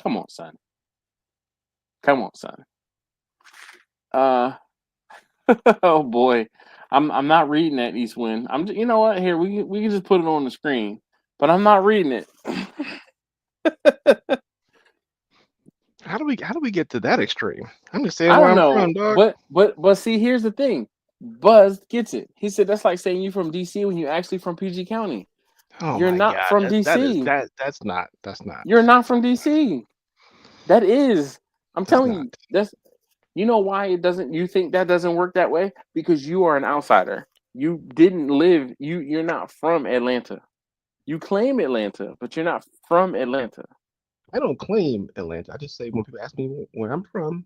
Come on, son. Oh boy. I'm not reading that, Eastwind. You know what? Here, we can just put it on the screen. But I'm not reading it. How do we get to that extreme? I'm just saying I where don't I'm know. from, dog. But see, here's the thing. Buzz gets it. He said that's like saying you from DC when you're actually from PG County. Oh You're my not God, from DC. that's not. You're not from DC. That is. I'm That's telling not. you. That's you know why it doesn't you think that doesn't work that way? Because you are an outsider. You didn't live you're not from Atlanta. You claim Atlanta, but you're not from Atlanta. I don't claim Atlanta. I just say when people ask me where I'm from,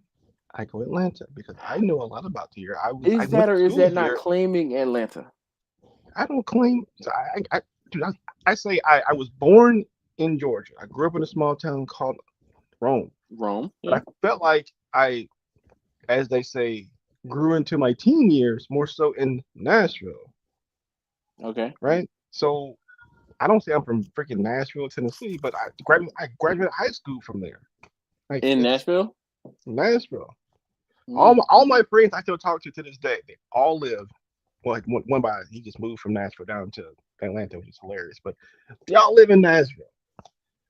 I go Atlanta because I know a lot about here. I Is went that to or is school that not here. claiming Atlanta? I don't claim. Dude, I say I was born in Georgia. I grew up in a small town called Rome. Rome. But Yeah. I felt like as they say, grew into my teen years more so in Nashville. Okay. Right. So I don't say I'm from freaking Nashville, Tennessee, but I graduated high school from there. Like In it's Nashville? Nashville. Mm. All my friends I still talk to this day, they all live. Well, like one by he just moved from Nashville down to Atlanta, which is hilarious. But they all live in Nashville,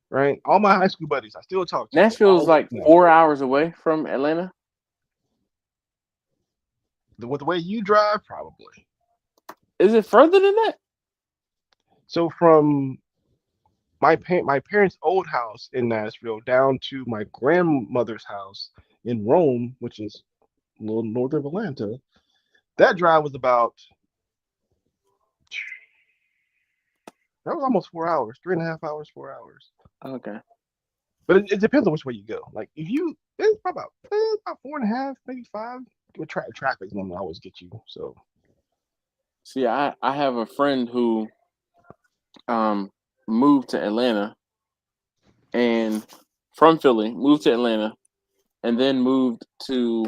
right? All my high school buddies I still talk to. Nashville is like 4 hours away from Atlanta. With the way you drive, probably. Is it further than that? So from my parents' old house in Nashville down to my grandmother's house in Rome, which is a little north of Atlanta, that drive was that was almost 4 hours, 3.5 hours, 4 hours. Okay. But it depends on which way you go. Like if you, it's about 4.5, maybe 5. With traffic's gonna always get you. So. See, I have a friend who moved to Atlanta and from Philly, moved to Atlanta, and then moved to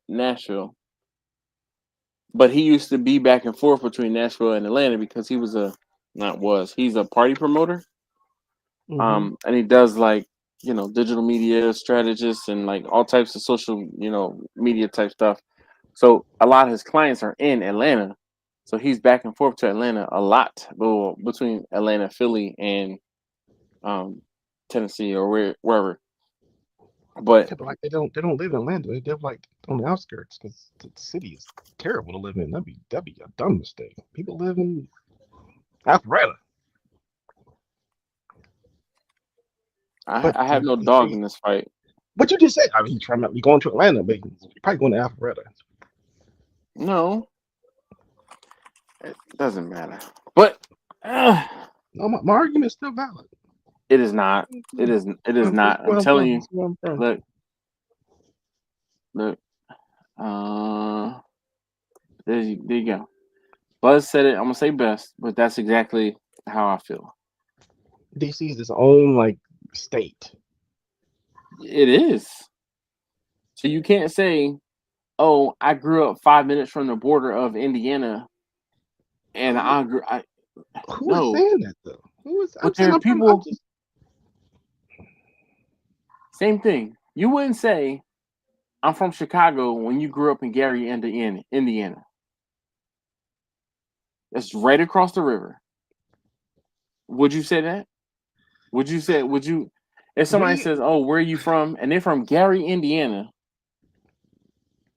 Nashville. But he used to be back and forth between Nashville and Atlanta because he's a party promoter. Mm-hmm. And he does like, digital media strategist and like all types of social, media type stuff. So a lot of his clients are in Atlanta. So he's back and forth to Atlanta a lot, between Atlanta, Philly, and Tennessee or wherever. But Yeah, but like they don't live in Atlanta. They live like on the outskirts because the city is terrible to live in. That'd be a dumb mistake. People live in Alpharetta. But I have no dog in this fight. what you just said. I mean, you're going to Atlanta, but you're probably going to Alpharetta. No, it doesn't matter. But No, my argument is still valid. it is not. It is. It is not. I'm telling you. Where I'm from. Look. There you go. Buzz said it. I'm gonna say best, but that's exactly how I feel. DC is its own like state. It is. So you can't say, "Oh, I grew up 5 minutes from the border of Indiana," and I grew. Who is saying that though? Who is? But there are people. Same thing. You wouldn't say, "I'm from Chicago" when you grew up in Gary, Indiana. That's right across the river. Would you say that? Would you? If somebody says, "Oh, where are you from?" and they're from Gary, Indiana,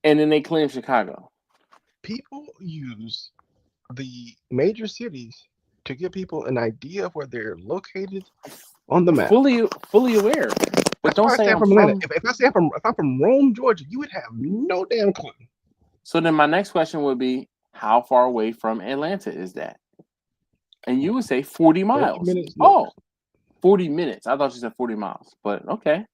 and then they claim Chicago. People use the major cities to give people an idea of where they're located on the map. Fully aware. But don't say I'm from Atlanta. If I'm from Rome, Georgia, you would have no damn clue. So then my next question would be, how far away from Atlanta is that? And you would say 40 miles. 40 minutes, 40 minutes. I thought you said 40 miles, but okay.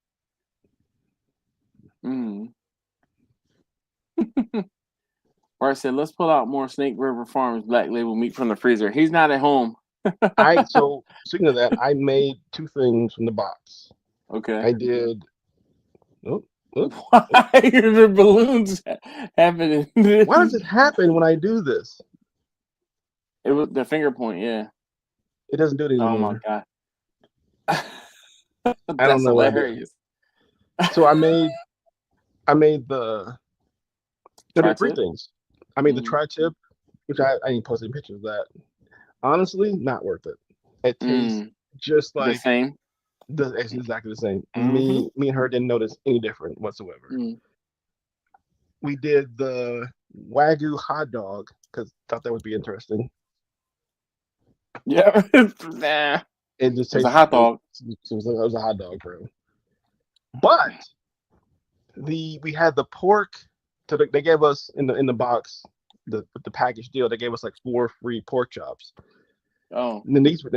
Bart said, let's pull out more Snake River Farms Black Label meat from the freezer. He's not at home. So speaking of that, I made 2 things from the box. Okay. I did. Why are the balloons happening? Why does it happen when I do this? It was the finger point, yeah. It doesn't do it anymore. Oh my god. I don't know hilarious. So I made the I did 3 things. I made the tri-tip, which I ain't posting pictures of that. Honestly, not worth it. It tastes just like the same. It's exactly the same. Me and her didn't notice any different whatsoever. We did the Wagyu hot dog because thought that would be interesting. Yeah, nah. It just tastes a hot dog. It was a hot dog, bro. But we had the pork. So they gave us in the box the package deal. They gave us like 4 free pork chops. Oh, and then these were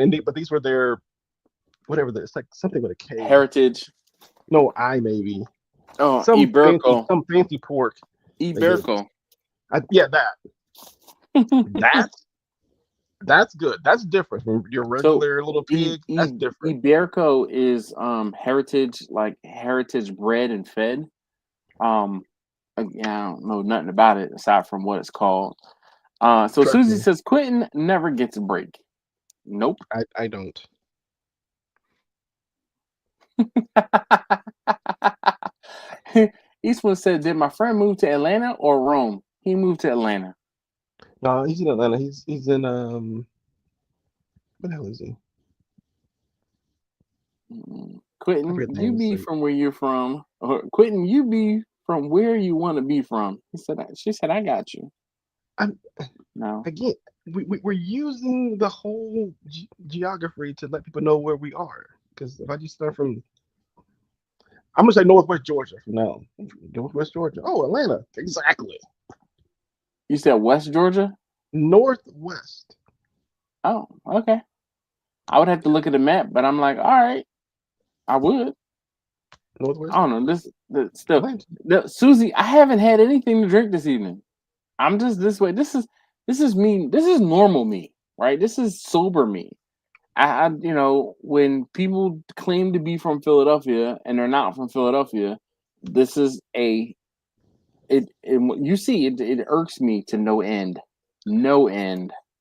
their whatever. It's like something with a K. Heritage. No, maybe. Oh, some fancy pork. Iberico. Yeah, that. That's good. That's different from your regular little pig. That's different. Iberico is heritage bred and fed. I don't know nothing about it aside from what it's called. So Susie says Quentin never gets a break. Nope. I don't. Eastwood said, did my friend move to Atlanta or Rome? He moved to Atlanta. No, he's in Atlanta. He's in where the hell is he? Quentin, you be from where you're from. Or Quentin, you be from where you want to be from. She said, I got you. No. Again, we're using the whole geography to let people know where we are. Because if I just start from, I'm gonna say Northwest Georgia from now. Northwest Georgia. Oh, Atlanta. Exactly. You said West Georgia? Northwest. Oh, okay. I would have to look at the map, but I'm like, all right, I would. Northwest. I don't know. Susie, I haven't had anything to drink this evening. I'm just this way. This is me. This is normal me, right? This is sober me. I when people claim to be from Philadelphia and they're not from Philadelphia, this is you see it irks me to no end.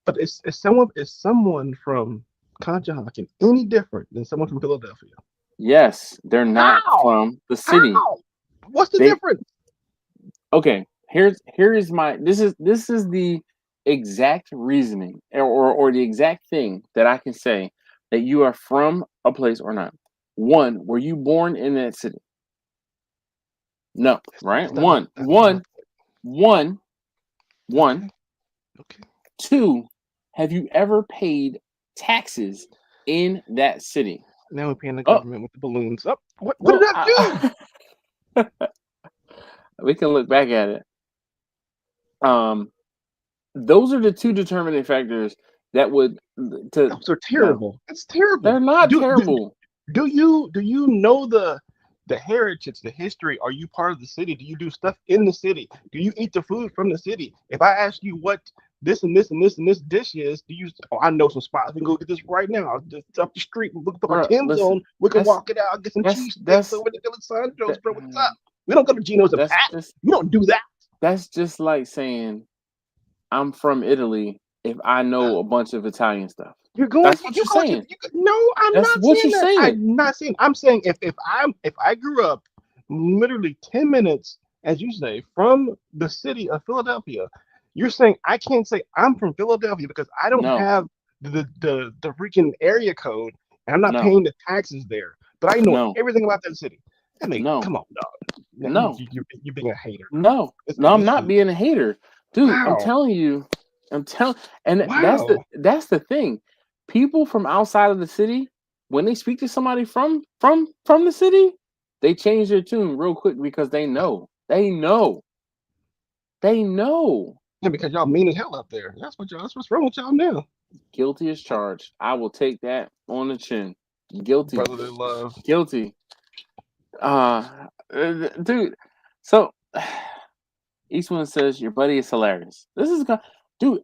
But is someone from Conshohocken any different than someone from Philadelphia? Yes, they're not from the city. How? What's the difference? Okay, here is my this is the exact reasoning or the exact thing that I can say that you are from a place or not. One, were you born in that city? No, right? That's not my point. One. Okay. Two, have you ever paid taxes in that city? Now we're paying the Oh, government with the balloons. Oh, what well, did I do? we can look back at it. Those are the two determining factors that would to Those are no, terrible. It's terrible. they're not Do terrible. you know the heritage, the history? Are you part of the city? Do you do stuff in the city? Do you eat the food from the city? If I ask you what this and this and this and this dish is, do you? Oh, I know some spots. We can go get this right now. Just up the street. We look up our Bro, Tim listen, Zone. We can that's walk it out. Get some cheese sticks that's over the Alessandro's, that, bro. What's up? We don't go to Gino's and that's Pat. just We don't do that. that's just like saying I'm from Italy if I know a bunch of Italian stuff. You're going. That's what You're you're going to. saying. No, I'm That's not what saying you're that. saying. I'm not saying. I'm saying if I grew up literally 10 minutes, as you say, from the city of Philadelphia, you're saying I can't say I'm from Philadelphia because I don't No, have the freaking area code and I'm not no, paying the taxes there, but I know no, everything about that city. I mean, no, come on, dog. Now no, you're being a hater. no, This, no. I'm this not is being a hater, dude. I'm wow, telling you. And wow. that's the thing. People from outside of the city, when they speak to somebody from the city, they change their tune real quick because they know. Yeah, because y'all mean as hell up there. That's what's wrong with y'all now. Guilty as charged. I will take that on the chin. Guilty. Brotherly love. Guilty. Dude. So Eastwood says your buddy is hilarious. This is dude.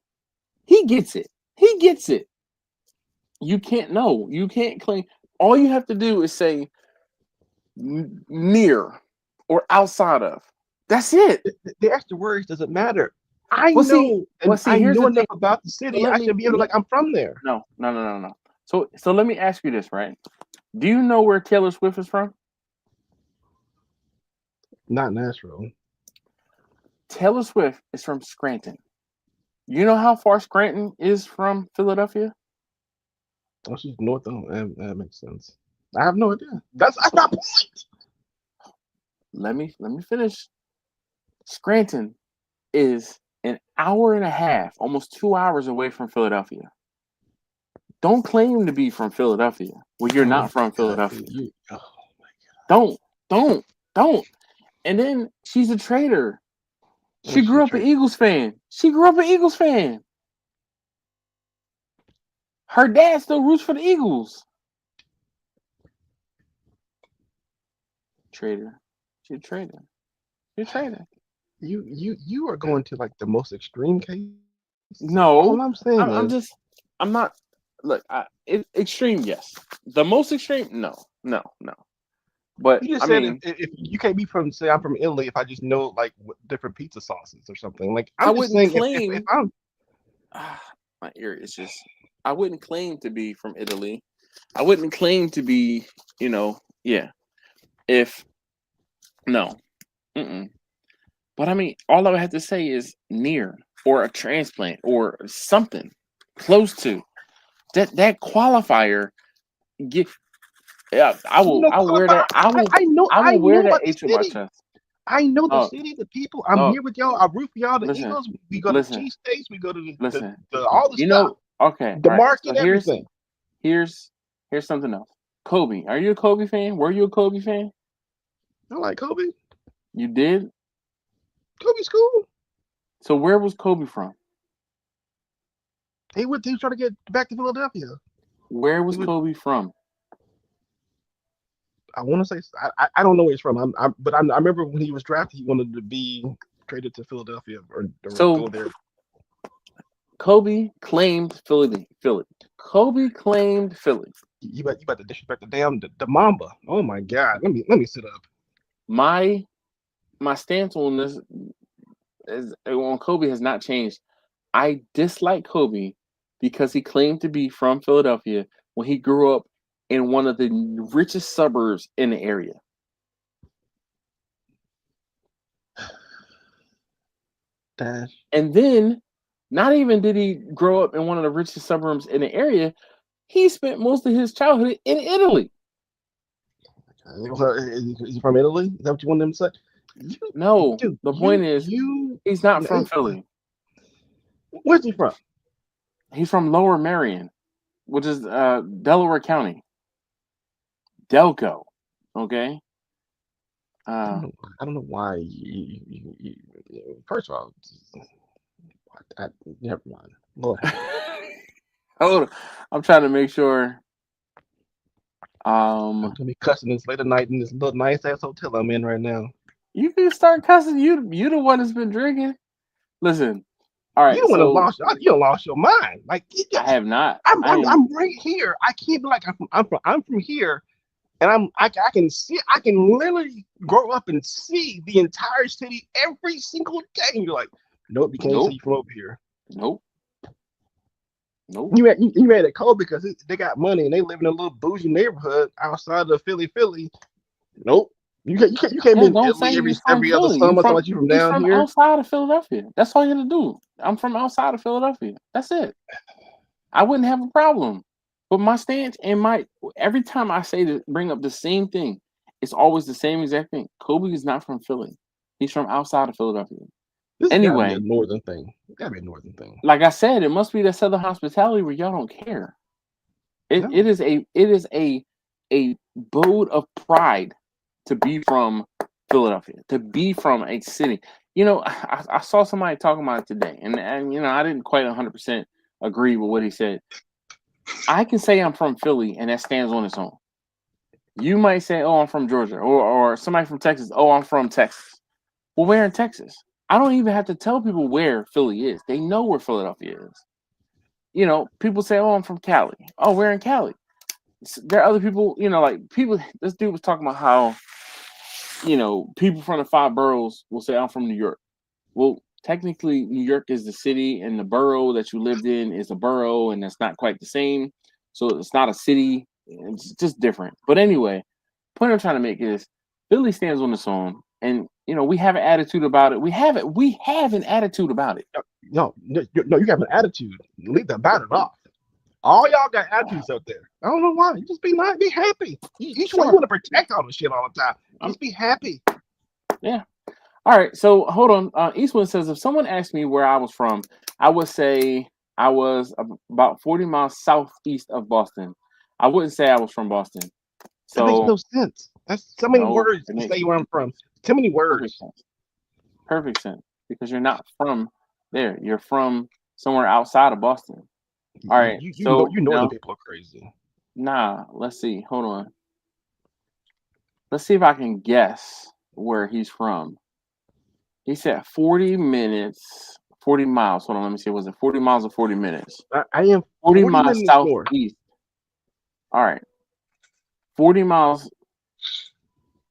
He gets it. He gets it. You can't know. You can't claim. All you have to do is say near or outside of. That's it. The extra words doesn't matter. I Well, see. know, Well, and see. I Here's know the enough thing. about the So city. I should be able to like I'm from there. No. So let me ask you this, right? Do you know where Taylor Swift is from? Not Nashville. Taylor Swift is from Scranton. You know how far Scranton is from Philadelphia? Oh, she's north. Oh, that makes sense. I have no idea. That's my point. Let me finish. Scranton is an hour and a half, almost 2 hours away from Philadelphia. Don't claim to be from Philadelphia when you're not from Philadelphia. Oh my Don't. And then she's a traitor. She She's grew a up an traitor. Eagles fan. Her dad still roots for the Eagles. Traitor. She's a traitor. You are going to like the most extreme case. No, All I'm saying is I'm not. Look, extreme, yes. The most extreme, no. But you just I said mean, if you can't be from say I'm from Italy if I just know like different pizza sauces or something. Like I I'm just wouldn't saying claim. if I'm My ear is just. I wouldn't claim to be from Italy. I wouldn't claim to be. Yeah. If no. But I mean, all I would have to say is near or a transplant or something close to that qualifier. Yeah, I will wear that. I will wear that H on my chest. I know the Oh, city, the people. I'm here with y'all. I root for y'all. The listen, Eagles. We go to listen, cheesesteaks. We go to listen. the all the stuff. Okay, The all right. market, So everything. here's something else. Kobe, are you a Kobe fan? Were you a Kobe fan? I like Kobe. You did. Kobe's cool. So where was Kobe from? He was trying to get back to Philadelphia. Where was Kobe from? I want to say I don't know where he's from. But I remember when he was drafted, he wanted to be traded to Philadelphia or go there. Kobe claimed Philly. Kobe claimed Philly. You about to disrespect the Mamba. Oh my God. Let me sit up. My stance on this on Kobe has not changed. I dislike Kobe because he claimed to be from Philadelphia when he grew up in one of the richest suburbs in the area. And then, not even did he grow up in one of the richest suburbs in the area, he spent most of his childhood in Italy. Is he from Italy? Is that what you want them to say? No, Dude, the point is he's not from hey, Philly. where's he from? He's from Lower Merion, which is Delaware County. Delco. Okay. I don't know why. First of all, never mind. Lord, Hold on. I'm trying to make sure. I'm gonna be cussing this late at night in this little nice ass hotel I'm in right now. You can start cussing. You the one that's been drinking. Listen. All right. You So lost your mind. Like I have not. I'm right here. I can't be like I'm from here, and I can see, I can literally grow up and see the entire city every single day. And you're like, nope, you can't say you from over here. Nope. You made it cold because they got money and they live in a little bougie neighborhood outside of Philly. Nope. You can't be in Don't say Italy he's from every other Philly. summer. So much you from He's down from here. outside of Philadelphia. That's all you gotta do. I'm from outside of Philadelphia. That's it. I wouldn't have a problem. But my stance and every time I say to bring up the same thing, it's always the same exact thing. Kobe is not from Philly. He's from outside of Philadelphia. This Anyway, gotta be a northern thing. Gotta be a northern thing. like I said, it must be that Southern hospitality where y'all don't care. It is a abode of pride to be from Philadelphia, to be from a city. You know, I saw somebody talking about it today, and you know, I didn't quite 100% agree with what he said. I can say I'm from Philly, and that stands on its own. You might say, "Oh, I'm from Georgia," or somebody from Texas. "Oh, I'm from Texas." Well, where in Texas? I don't even have to tell people where Philly is. They know where Philadelphia is. You know, people say, "Oh, I'm from Cali." Oh, we're in Cali. There are other people, you know, like people. This dude was talking about how, you know, people from the 5 boroughs will say, "I'm from New York." Well, technically, New York is the city, and the borough that you lived in is a borough, and that's not quite the same. So it's not a city. It's just different. But anyway, point I'm trying to make is Philly stands on its own, and you know we have an attitude about it. We have it. We have an attitude about it. No, you have an attitude. Leave the bat it off. All y'all got attitudes out there. I don't know why. You just be nice, be happy. You want to protect all the shit all the time. Just be happy. Yeah. All right. So hold on. Eastwood says if someone asked me where I was from, I would say I was about 40 miles southeast of Boston. I wouldn't say I was from Boston. So that makes no sense. That's so many words to say where I'm from. Too many words. Perfect sense. Because you're not from there. You're from somewhere outside of Boston. All right. You northern people are crazy. Nah, let's see. Hold on. Let's see if I can guess where he's from. He said 40 minutes, 40 miles. Hold on, let me see. Was it 40 miles or 40 minutes? I am 40 miles southeast. All right. 40 miles.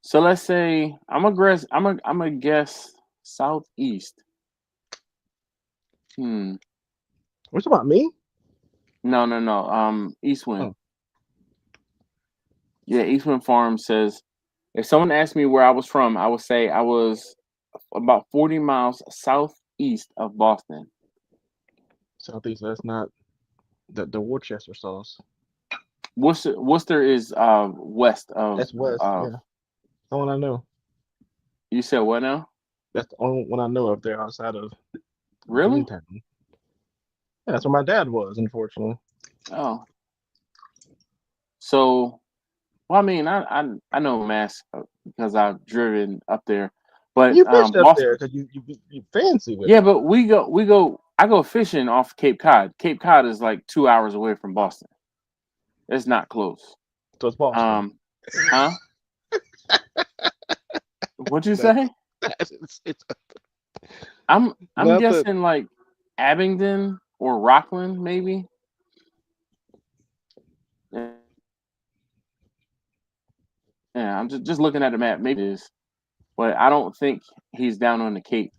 So let's say I'm gonna guess southeast. What's about me? No. Eastwind. Oh. Yeah, Eastwind Farm says if someone asked me where I was from, I would say I was about 40 miles southeast of Boston. Southeast, that's not the Worcester sauce. Worcester is west of. That's west. Yeah, that's the one I know. You said what now? That's the only one I know up there outside of. Really? Boomtown. Yeah, that's where my dad was, unfortunately. Oh. So, well, I mean, I know Mass because I've driven up there, but you fished up Boston, there because you fancy with yeah, it. but we go. I go fishing off Cape Cod. Cape Cod is like 2 hours away from Boston. It's not close. So it's Boston. Huh? What'd you say? I'm guessing like Abingdon or Rockland, maybe. Yeah, I'm just looking at the map. Maybe it is, but I don't think he's down on the Cape.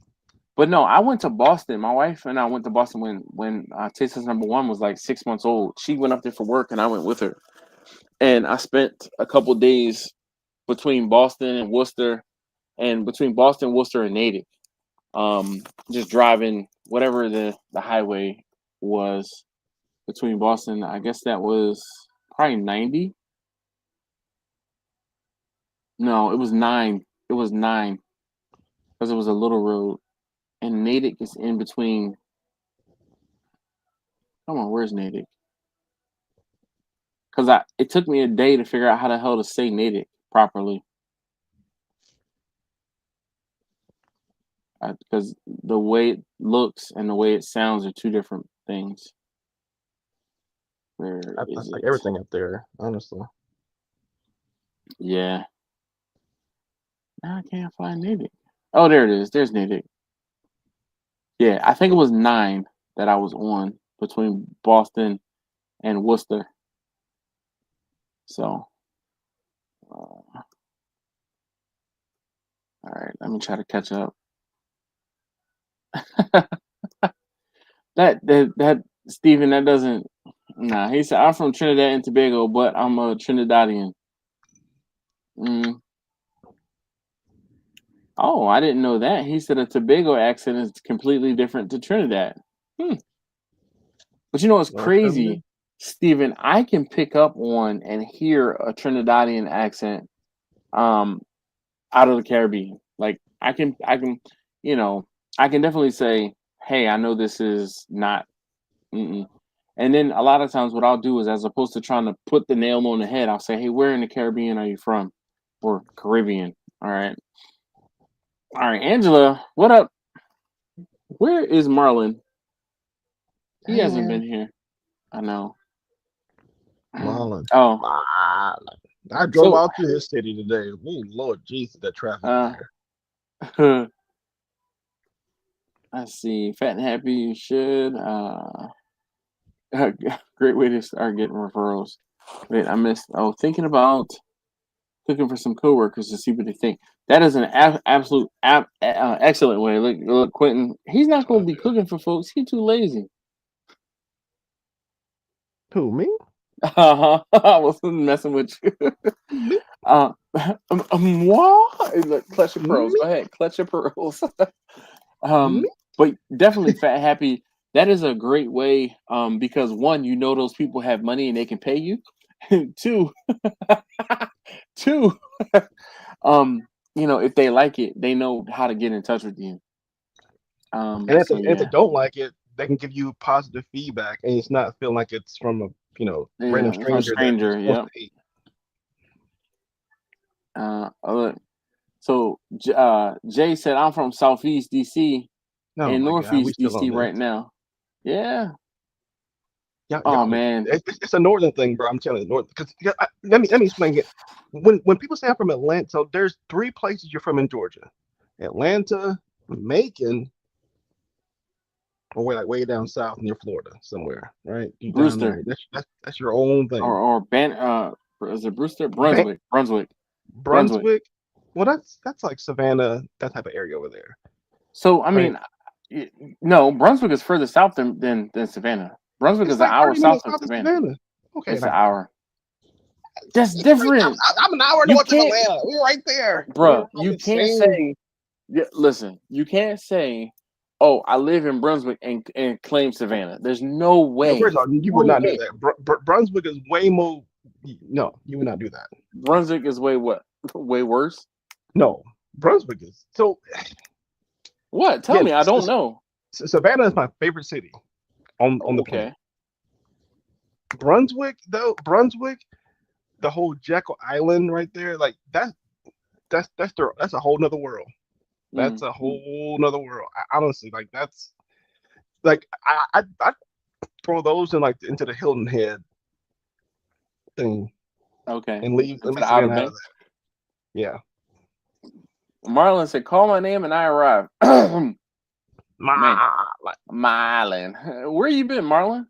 But no, I went to Boston. My wife and I went to Boston when Texas #1 was like 6 months old. She went up there for work, and I went with her. And I spent a couple days between Boston and Worcester, and between Boston, Worcester, and Natick. Just driving whatever the highway was between Boston. I guess that was probably 90. No, it was 9. It was 9. because it was a little road, and Natick is in between. Come on, where's Natick? Because it took me a day to figure out how the hell to say Natick properly. Because the way it looks and the way it sounds are two different things. Where I is like it? everything up there, honestly. Yeah. Now I can't find Natick. Oh, there it is. There's Natick. Yeah, I think it was 9 that I was on between Boston and Worcester. So, all right, let me try to catch up. that Stephen, that doesn't. Nah, he said I'm from Trinidad and Tobago, but I'm a Trinidadian. Oh, I didn't know that. He said a Tobago accent is completely different to Trinidad. But you know what's North Carolina. crazy, Stephen? I can pick up on and hear a Trinidadian accent out of the Caribbean. Like I can, you know, I can definitely say, hey, I know this is not. Mm-mm. And then a lot of times what I'll do is, as opposed to trying to put the nail on the head, I'll say, hey, where in the Caribbean are you from? Or Caribbean. All right. All right, Angela, what up? Where is Marlon? He Hey, hasn't man. been here. I know. Marlon. Oh. I drove So, out to his city today. Oh, Lord Jesus, that traffic there. let's see. Fat and Happy, you should. Great way to start getting referrals. Wait, I missed. Oh, thinking about cooking for some coworkers to see what they think. That is an absolute excellent way. Look, Quentin. He's not going to be cooking for folks. He's too lazy. Who, me? I was messing with you. Me? What? Look, clutch your pearls. Me? Go ahead, clutch your pearls. Me? But definitely Fat Happy. That is a great way. Because one, you know those people have money and they can pay you. Two, you know, if they like it, they know how to get in touch with you. And if So they yeah, don't like it, they can give you positive feedback, and it's not feeling like it's from a random from a stranger that stranger. wants Yep. to eat. So Jay said I'm from Southeast DC Oh and my God, we Northeast still on DC this. right now. Yeah. Oh Y'all, man. it's a northern thing, bro. I'm telling you, north. Because let me explain it. When people say I'm from Atlanta, so there's 3 places you're from in Georgia: Atlanta, Macon, or way down south near Florida somewhere, right? You down Brewster there. That's your own thing. or is it Brewster? Van, Brunswick. Brunswick. Well, that's like Savannah, that type of area over there, So I right? mean, no, Brunswick is further south than Savannah. Brunswick It's is an like hour 30 south minutes of south of Savannah. Savannah. Okay, It's an an hour. hour. That's It's right. different. I'm an hour You north of can't, Atlanta. We're right there. We're bruh. on You the can't same. say. Listen, you can't say, "Oh, I live in Brunswick and claim Savannah." There's no No, way. first of all, you would not do that. Brunswick is way more. No, you would not do that. Brunswick is way what? Way worse. No, Brunswick is so. What? Tell Again, me. I don't know. Savannah is my favorite city on the Okay. planet. Brunswick, though, the whole Jekyll Island right there, like that's a whole nother world. That's a whole nother world. Honestly, like that's like I throw those in like into the Hilton Head thing Okay. and leave Into the Outer Savannah out of Banks. that. Yeah. Marlon said, "Call my name and I arrive." Man, Marlon, where you been, Marlon?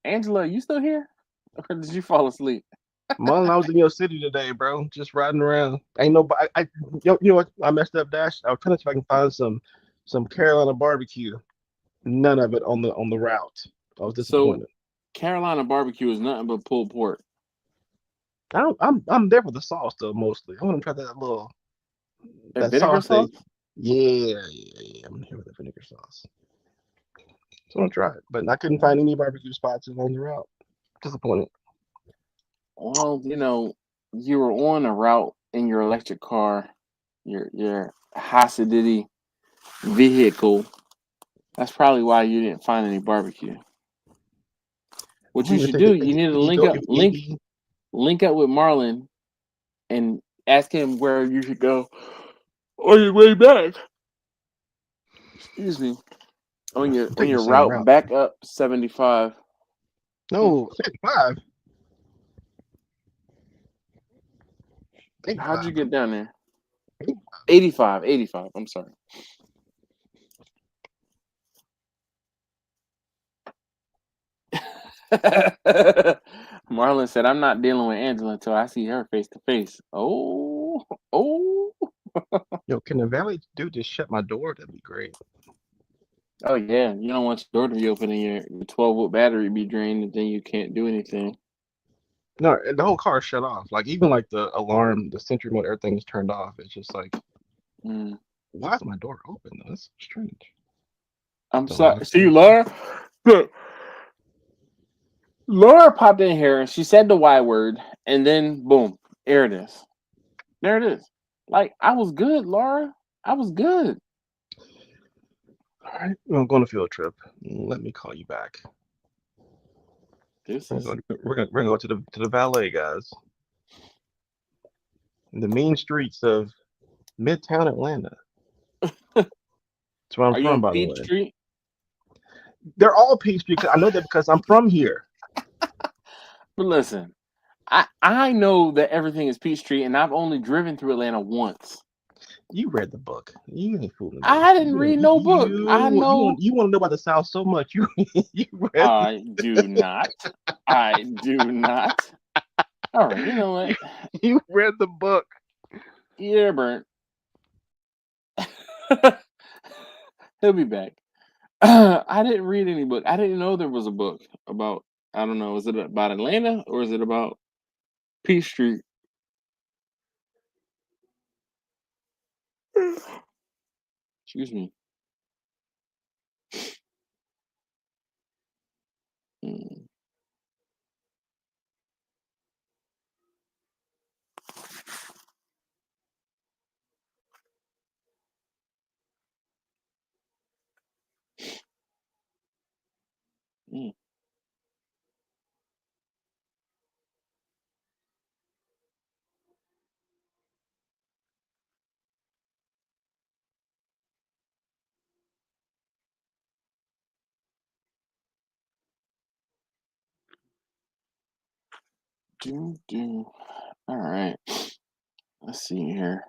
Angela, you still here, or did you fall asleep? Marlon, I was in your city today, bro. Just riding around. Ain't nobody. You know what? I messed up, Dash. I was trying to see if I can find some Carolina barbecue. None of it on the route. I was So, disappointed. Carolina barbecue is nothing but pulled pork. I'm there for the sauce though, mostly. I want to try And that vinegar sauce sauce? Yeah. I'm here with the vinegar sauce. So I want to try it, but I couldn't find any barbecue spots along the route. Disappointed. Well, you know, you were on a route in your electric car, your Hasidity. vehicle. That's probably why you didn't find any barbecue. What I you don't even should think do, that you need to if you link go up, if maybe link up with Marlon and ask him where you should go on your way back. Excuse me. On I think you're your saying route route. back up 75. No, 55. How'd you 85. get down there? 85. 85. 85. I'm sorry. Marlon said, I'm not dealing with Angela until I see her face to face. Oh, oh, Yo, can the valet dude just shut my door? That'd be great. oh, yeah. You don't want your door to be open and your 12-volt battery be drained, and then you can't do anything. No, the whole car is shut off. Like even like the alarm, the Sentry mode, everything is turned off. It's just like, Mm. why is my door open though? That's strange. I'm The sorry. lock See, is Laura? Look, Laura popped in here and she said the Y word, and then boom, there it is. There it is. Like, I was good, Laura. I was good. all right. I'm going to field trip. Let me call you back. This We're is gonna go to the valet, guys. In the mean streets of Midtown Atlanta. That's where I'm Are you from, on by the Peach way. Street? They're all Peachtree. I know that because I'm from here. But listen, I know that everything is Peachtree, and I've only driven through Atlanta once. You read the book. You ain't fooling me. I didn't read no book. I know. You want to know about the South so much. You read. I do not. I do not. All right, you know what? You read the book. Yeah, burnt. He'll be back. I didn't read any book. I didn't know there was a book about. I don't know. Is it about Atlanta or is it about Peachtree? Excuse me. Mm. Mm. Do. All right. Let's see here.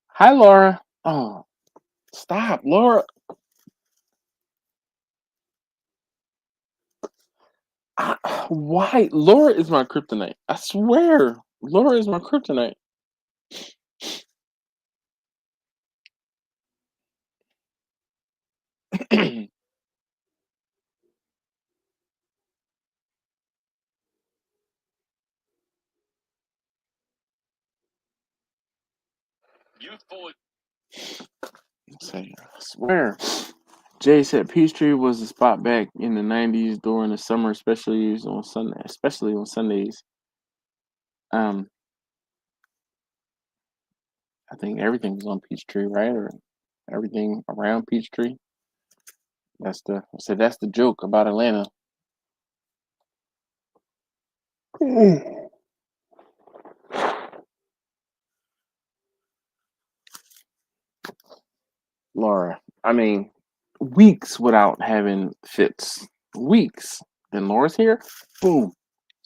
Hi, Laura. Oh, stop, Laura. Why? Laura is my kryptonite. I swear. Laura is my kryptonite. Say, I swear. Jay said Peachtree was the spot back in the '90s during the summer, especially on Sunday, especially on Sundays. Um, I think everything was on Peachtree, right? Or everything around Peachtree. That's the joke about Atlanta. Laura, I mean, weeks without having fits. Weeks. Then Laura's here. Boom.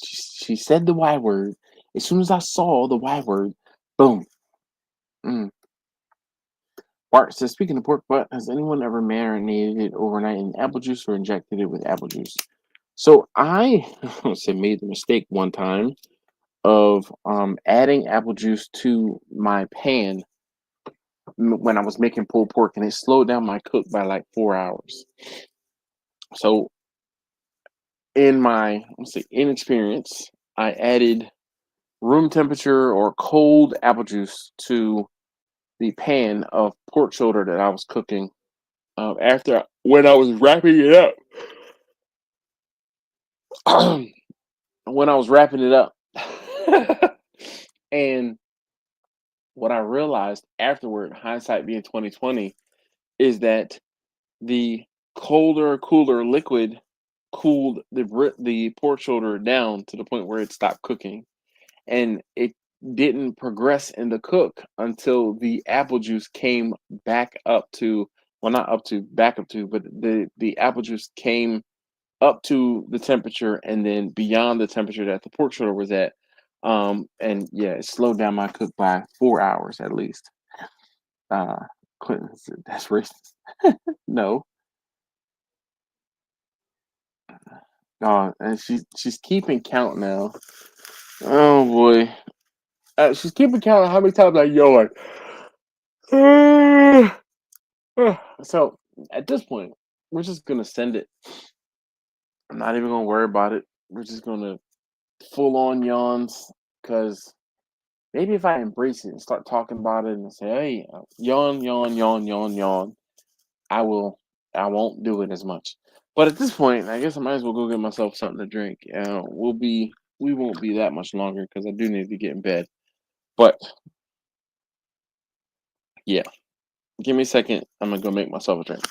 She said the Y word. As soon as I saw the Y word, boom. Mm. Bart says, speaking of pork butt, has anyone ever marinated it overnight in apple juice or injected it with apple juice? So I made the mistake one time of adding apple juice to my pan when I was making pulled pork, and it slowed down my cook by like 4 hours. So in my inexperience, I added room temperature or cold apple juice to the pan of pork shoulder that I was cooking. When I was wrapping it up, when I was wrapping it up, and what I realized afterward, hindsight being 2020, is that the colder, cooler liquid cooled the pork shoulder down to the point where it stopped cooking, and it didn't progress in the cook until the apple juice came back up to, well, not up to, back up to, but the apple juice came up to the temperature and then beyond the temperature that the pork shoulder was at. And yeah, it slowed down my cook by 4 hours at least. Clinton said, that's racist. No. And she's keeping count now. Oh boy. She's keeping count of how many times I yawn. So at this point, we're just gonna send it. I'm not even gonna worry about it. We're just gonna full on yawns, because maybe if I embrace it and start talking about it and say, "Hey, yawn, yawn, yawn, yawn, yawn," I won't do it as much. But at this point, I guess I might as well go get myself something to drink. We won't be that much longer because I do need to get in bed. But yeah, give me a second. I'm gonna go make myself a drink.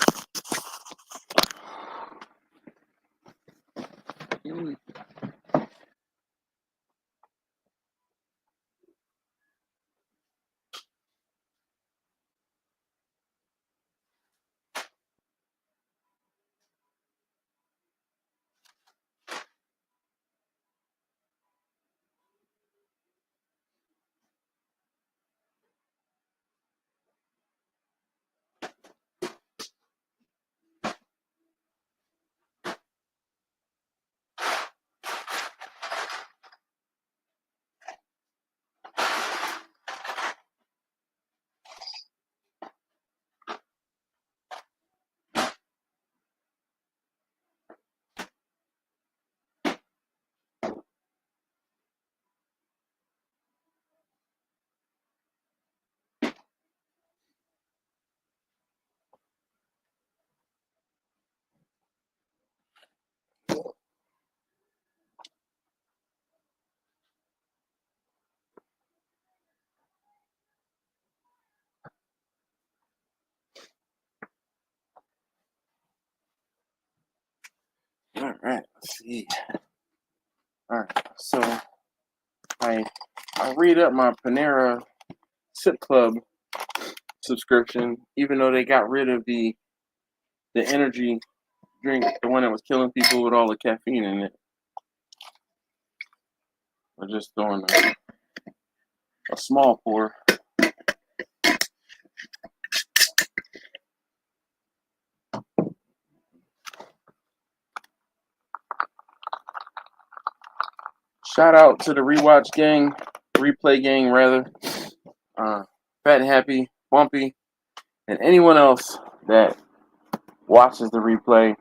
All right, let's see. All right, so I read up my Panera Sip Club subscription, even though they got rid of the energy drink, the one that was killing people with all the caffeine in it. We're just throwing a small pour. Shout out to the replay gang rather, Fat and Happy, Bumpy, and anyone else that watches the replay.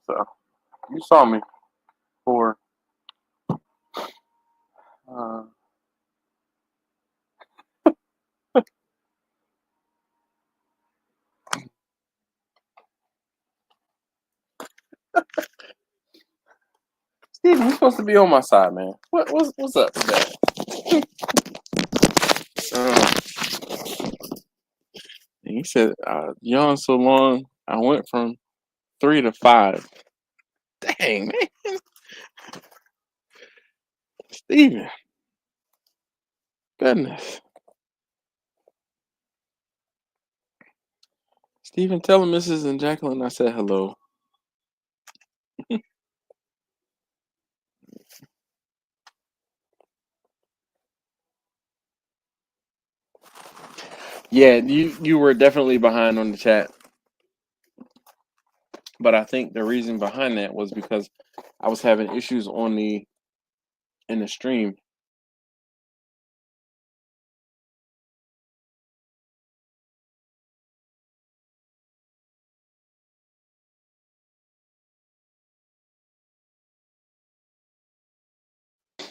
So you saw me for Steve, you're supposed to be on my side, man. What's up with that? He said, yawn so long, I went from 3 to 5. Dang, man. Steven. Goodness. Steven, tell Mrs. and Jacqueline I said hello. Yeah, you were definitely behind on the chat. But I think the reason behind that was because I was having issues in the stream.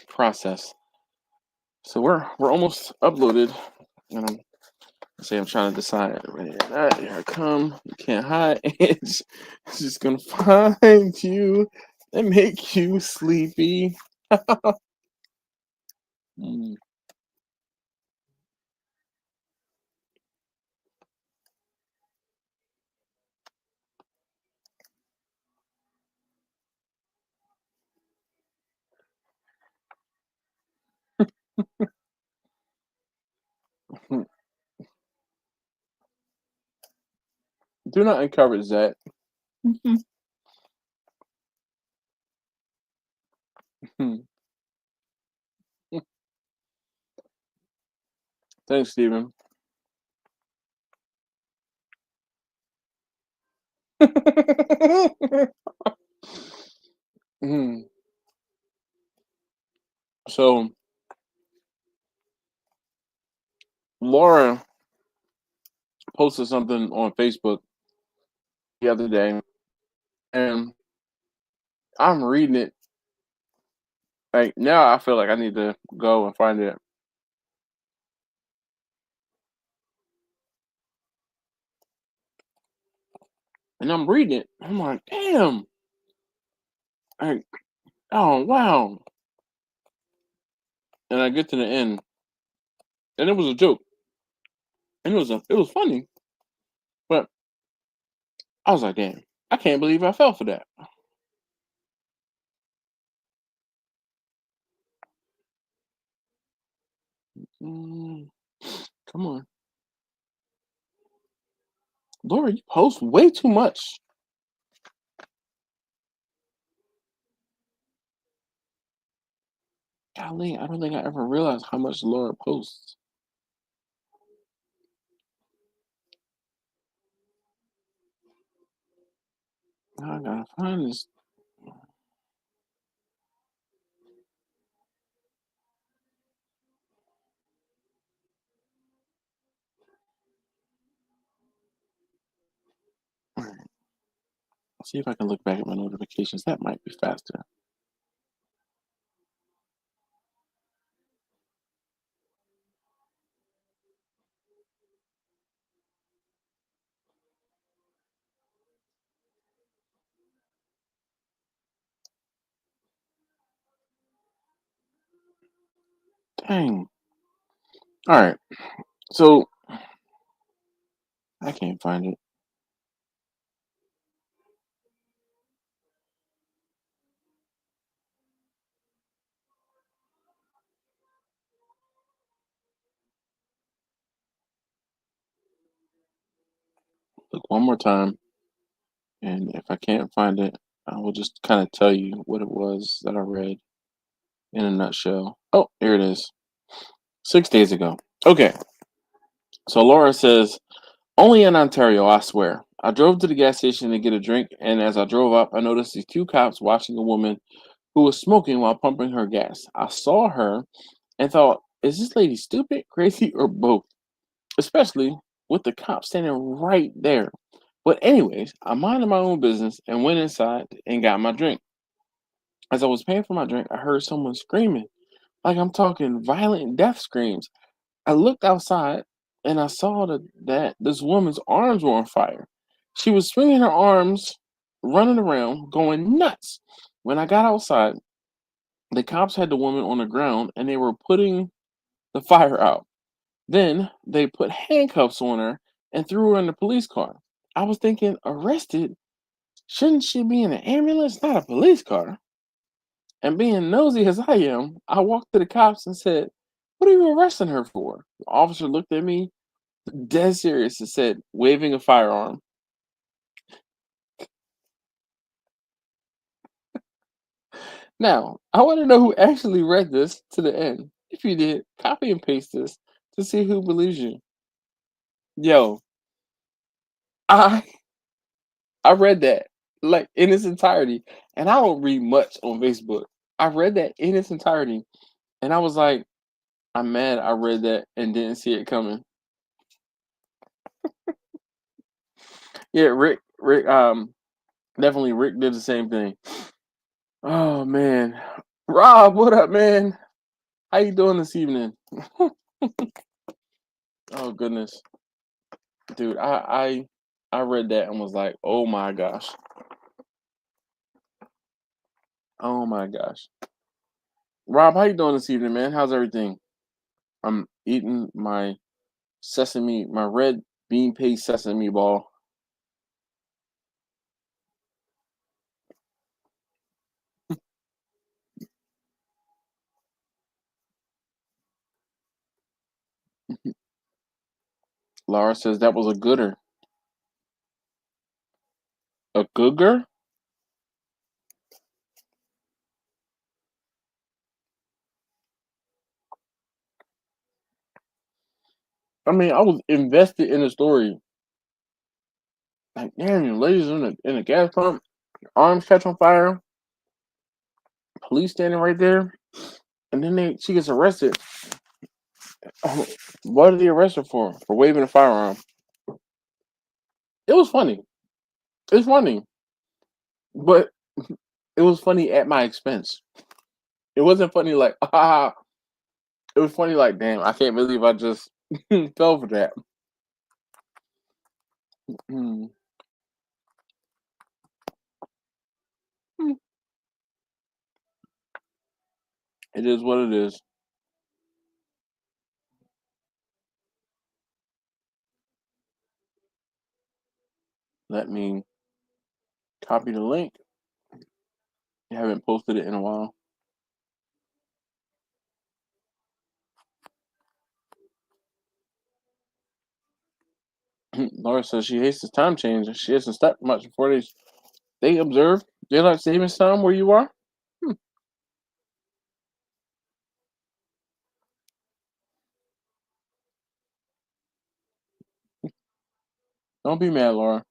Process. So we're almost uploaded, and I'm See, I'm trying to decide. Here I come. You can't hide. It's just gonna find you and make you sleepy. Mm. Do not encourage that. Thanks, Stephen. Mm. So Laura posted something on Facebook the other day, and I'm reading it. Like now, I feel like I need to go and find it. And I'm reading it. I'm like, damn. Like, oh wow. And I get to the end, and it was a joke, and it was funny, but I was like, damn, I can't believe I fell for that. Mm, come on, Laura, you post way too much. Golly, I don't think I ever realized how much Laura posts. Now I gotta find this. All right, see if I can look back at my notifications. That might be faster. Dang. All right, so I can't find it. Look one more time, and if I can't find it, I will just kind of tell you what it was that I read in a nutshell. Oh, here it is. 6 days ago. Okay, so Laura says, only in Ontario, I swear. I drove to the gas station to get a drink, and as I drove up, I noticed these two cops watching a woman who was smoking while pumping her gas. I saw her and thought, is this lady stupid, crazy, or both? Especially with the cop standing right there. But, anyways, I minded my own business and went inside and got my drink. As I was paying for my drink, I heard someone screaming, like I'm talking violent death screams. I looked outside and I saw that this woman's arms were on fire. She was swinging her arms, running around, going nuts. When I got outside, the cops had the woman on the ground and they were putting the fire out. Then they put handcuffs on her and threw her in the police car. I was thinking, arrested? Shouldn't she be in an ambulance, not a police car? And being nosy as I am, I walked to the cops and said, what are you arresting her for? The officer looked at me dead serious and said, waving a firearm. Now, I want to know who actually read this to the end. If you did, copy and paste this to see who believes you. Yo, I I read that like in its entirety, and I don't read much on Facebook. I read that in its entirety, and I was like, I'm mad I read that and didn't see it coming. Yeah, Rick, definitely Rick did the same thing. Oh man, Rob, what up, man? How you doing this evening? Oh goodness. Dude, I read that and was like, oh my gosh. Oh my gosh. Rob, how you doing this evening, man? How's everything? I'm eating my red bean paste sesame ball. Laura says that was a gooder. A googer? I mean, I was invested in the story. Like, damn, ladies in the gas pump, arms catch on fire, police standing right there, and then she gets arrested. What did they arrest her for? For waving a firearm. It was funny. It's funny, but it was funny at my expense. It wasn't funny like, ah. It was funny like, damn, I can't believe I just fell for that. Mm. It is what it is. Let me copy the link. I haven't posted it in a while. Laura says she hates the time change. She hasn't slept much before they observe daylight savings time where you are. Don't be mad, Laura.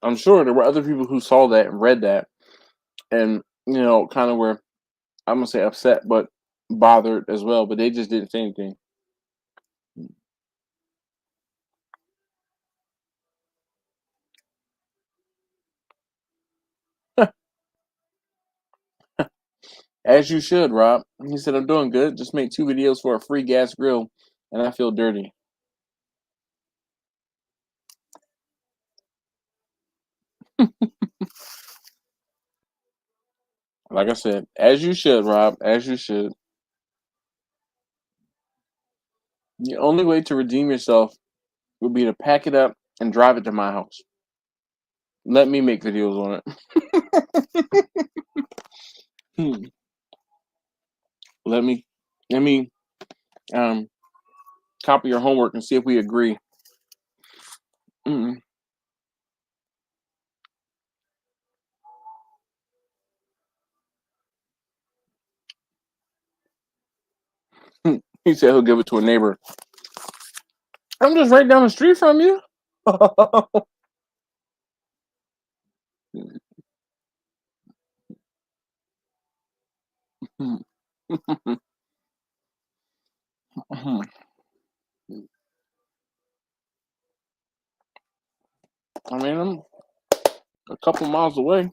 I'm sure there were other people who saw that and read that, and kind of were, I'm gonna say upset, but bothered as well. But they just didn't say anything. As you should, Rob. He said, I'm doing good. Just made 2 videos for a free gas grill, and I feel dirty. Like I said, as you should, Rob. As you should. The only way to redeem yourself would be to pack it up and drive it to my house. Let me make videos on it. Let me copy your homework and see if we agree. Mm-mm. He said he'll give it to a neighbor. I'm just right down the street from you. I mean, I'm a couple miles away.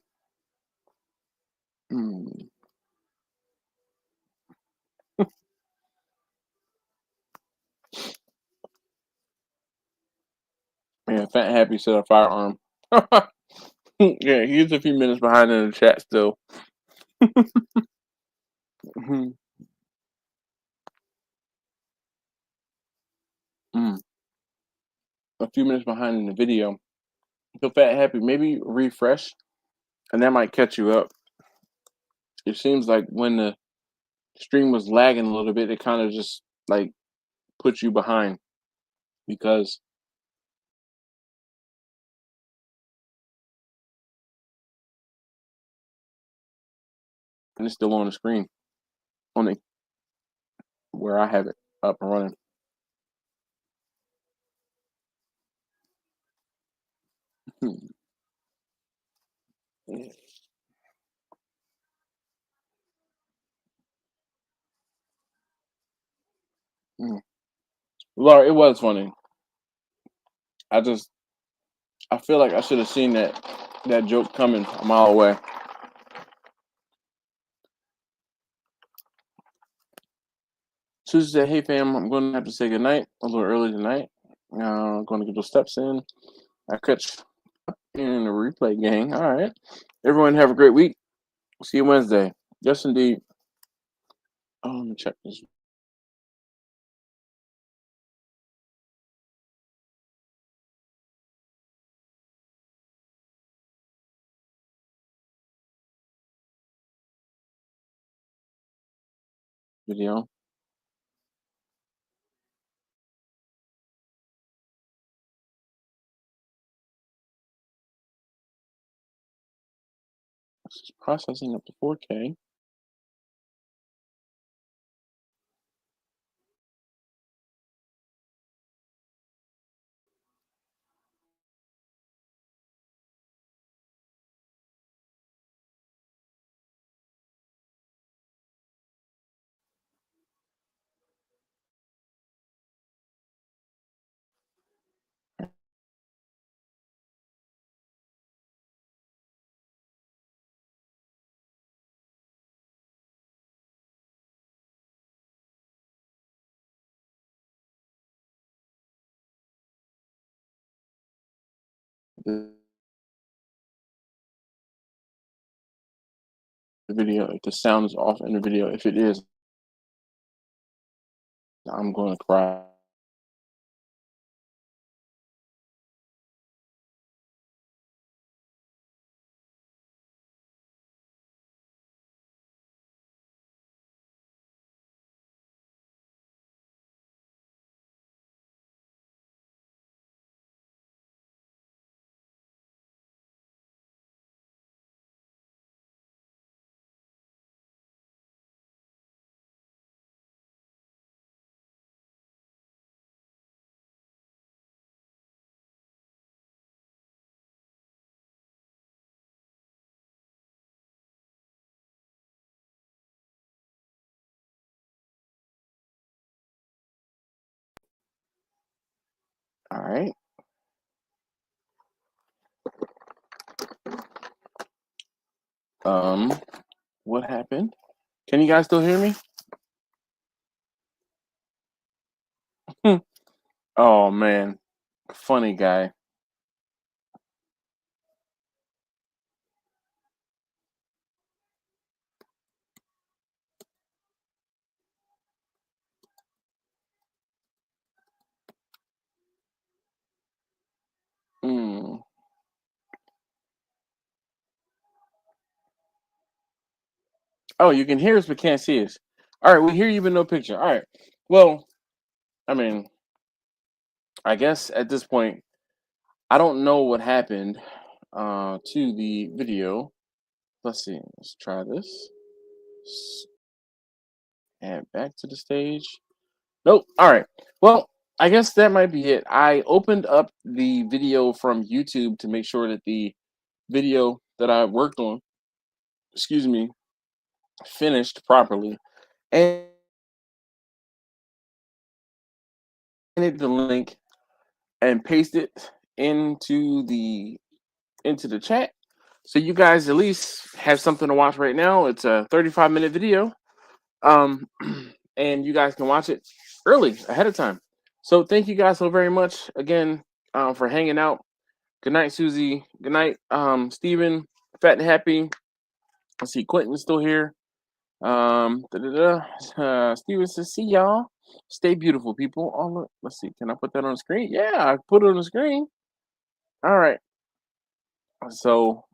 Man, Fat Happy said a firearm. Yeah, he's a few minutes behind in the chat still. Mm. A few minutes behind in the video. So Fat Happy, maybe refresh, and that might catch you up. It seems like when the stream was lagging a little bit, it kind of just like put you behind because and it's still on the screen on the where I have it up and running. Laura, it was funny. I feel like I should have seen that joke coming a mile away. Susie said, "Hey fam, I'm going to have to say goodnight a little early tonight. I'm going to get those steps in. I catch in the replay gang. All right. Everyone have a great week. See you Wednesday. Yes, indeed. Oh, let me check this video. This is processing up to 4K. The video, if the sound is off in the video, if it is, I'm going to cry. All right. What happened? Can you guys still hear me? Oh man, funny guy. Mm. Oh, you can hear us but can't see us. All right, we hear you but no picture. All right. Well, I mean, I guess at this point, I don't know what happened to the video. Let's see. Let's try this. Add back to the stage. Nope. All right. Well, I guess that might be it. I opened up the video from YouTube to make sure that the video that I worked on, excuse me, finished properly. And the link and paste it into the chat. So you guys at least have something to watch right now. It's a 35-minute video. And you guys can watch it early ahead of time. So thank you guys so very much again for hanging out. Good night, Susie. Good night, Steven, Fat and Happy. I see Quentin's still here. Steven says, see y'all. Stay beautiful, people. Oh, look, let's see. Can I put that on the screen? Yeah, I put it on the screen. All right. So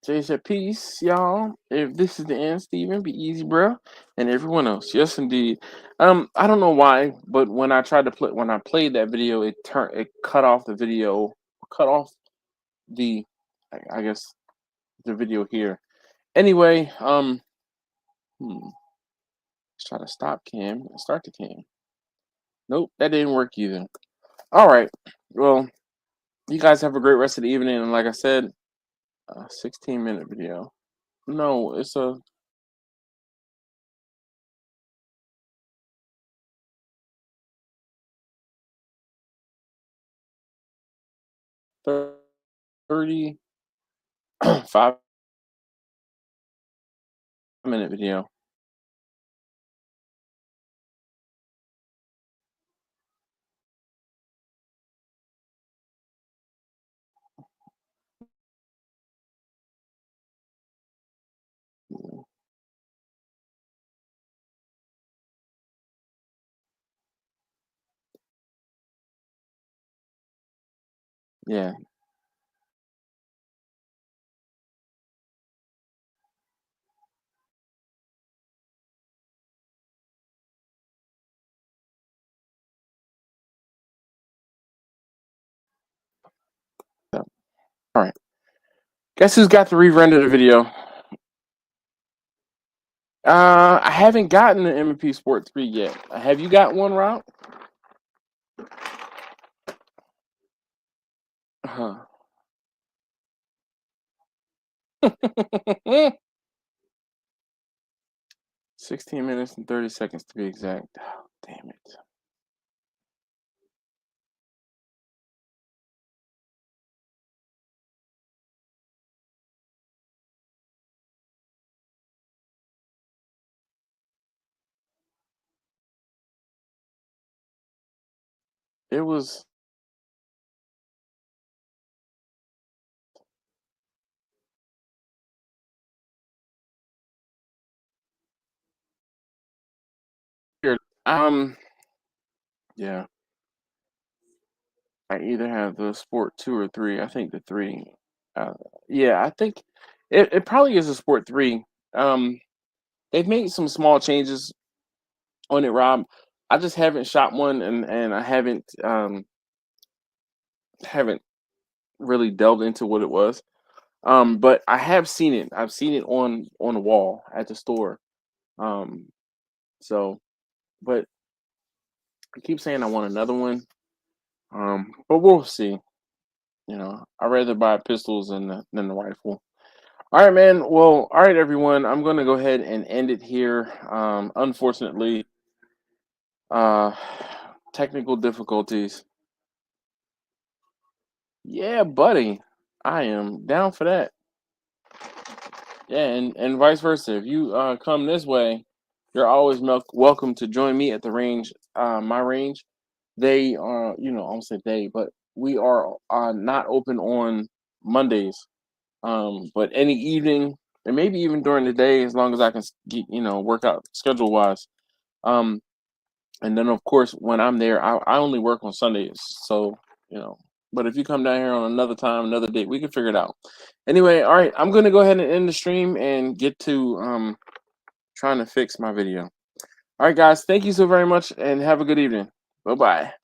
Jay said, peace, y'all. If this is the end, Steven, be easy, bro. And everyone else. Yes, indeed. I don't know why, but when I played that video, it cut off the video, cut off the, I guess, the video here. Anyway, let's try to stop cam and start the cam. Nope, that didn't work either. All right. Well, you guys have a great rest of the evening. And like I said, 16-minute video. No, it's a 35-minute video. Yeah. So, all right. Guess who's got to re-render the video? I haven't gotten the MP Sport 3 yet. Have you got one, Rob? Huh. 16 minutes and 30 seconds to be exact. Oh, damn it. It was. Yeah. I either have the Sport 2 or 3. I think the 3. Yeah, I think it probably is a Sport 3. They've made some small changes on it, Rob. I just haven't shot one, and I haven't really delved into what it was. But I have seen it. I've seen it on the wall at the store. So, but I keep saying I want another one. But we'll see. I'd rather buy pistols than the rifle. All right, man. Well, all right, everyone. I'm going to go ahead and end it here. Unfortunately, technical difficulties. Yeah, buddy. I am down for that. Yeah, and vice versa. If you come this way, you're always welcome to join me at the range. My range. They are, I won't say they, but we are not open on Mondays. But any evening, and maybe even during the day, as long as I can, work out schedule wise. And then of course, when I'm there, I only work on Sundays. So, but if you come down here on another time, another date, we can figure it out. Anyway, all right, I'm gonna go ahead and end the stream and get to trying to fix my video. All right, guys, thank you so very much, and have a good evening. Bye bye.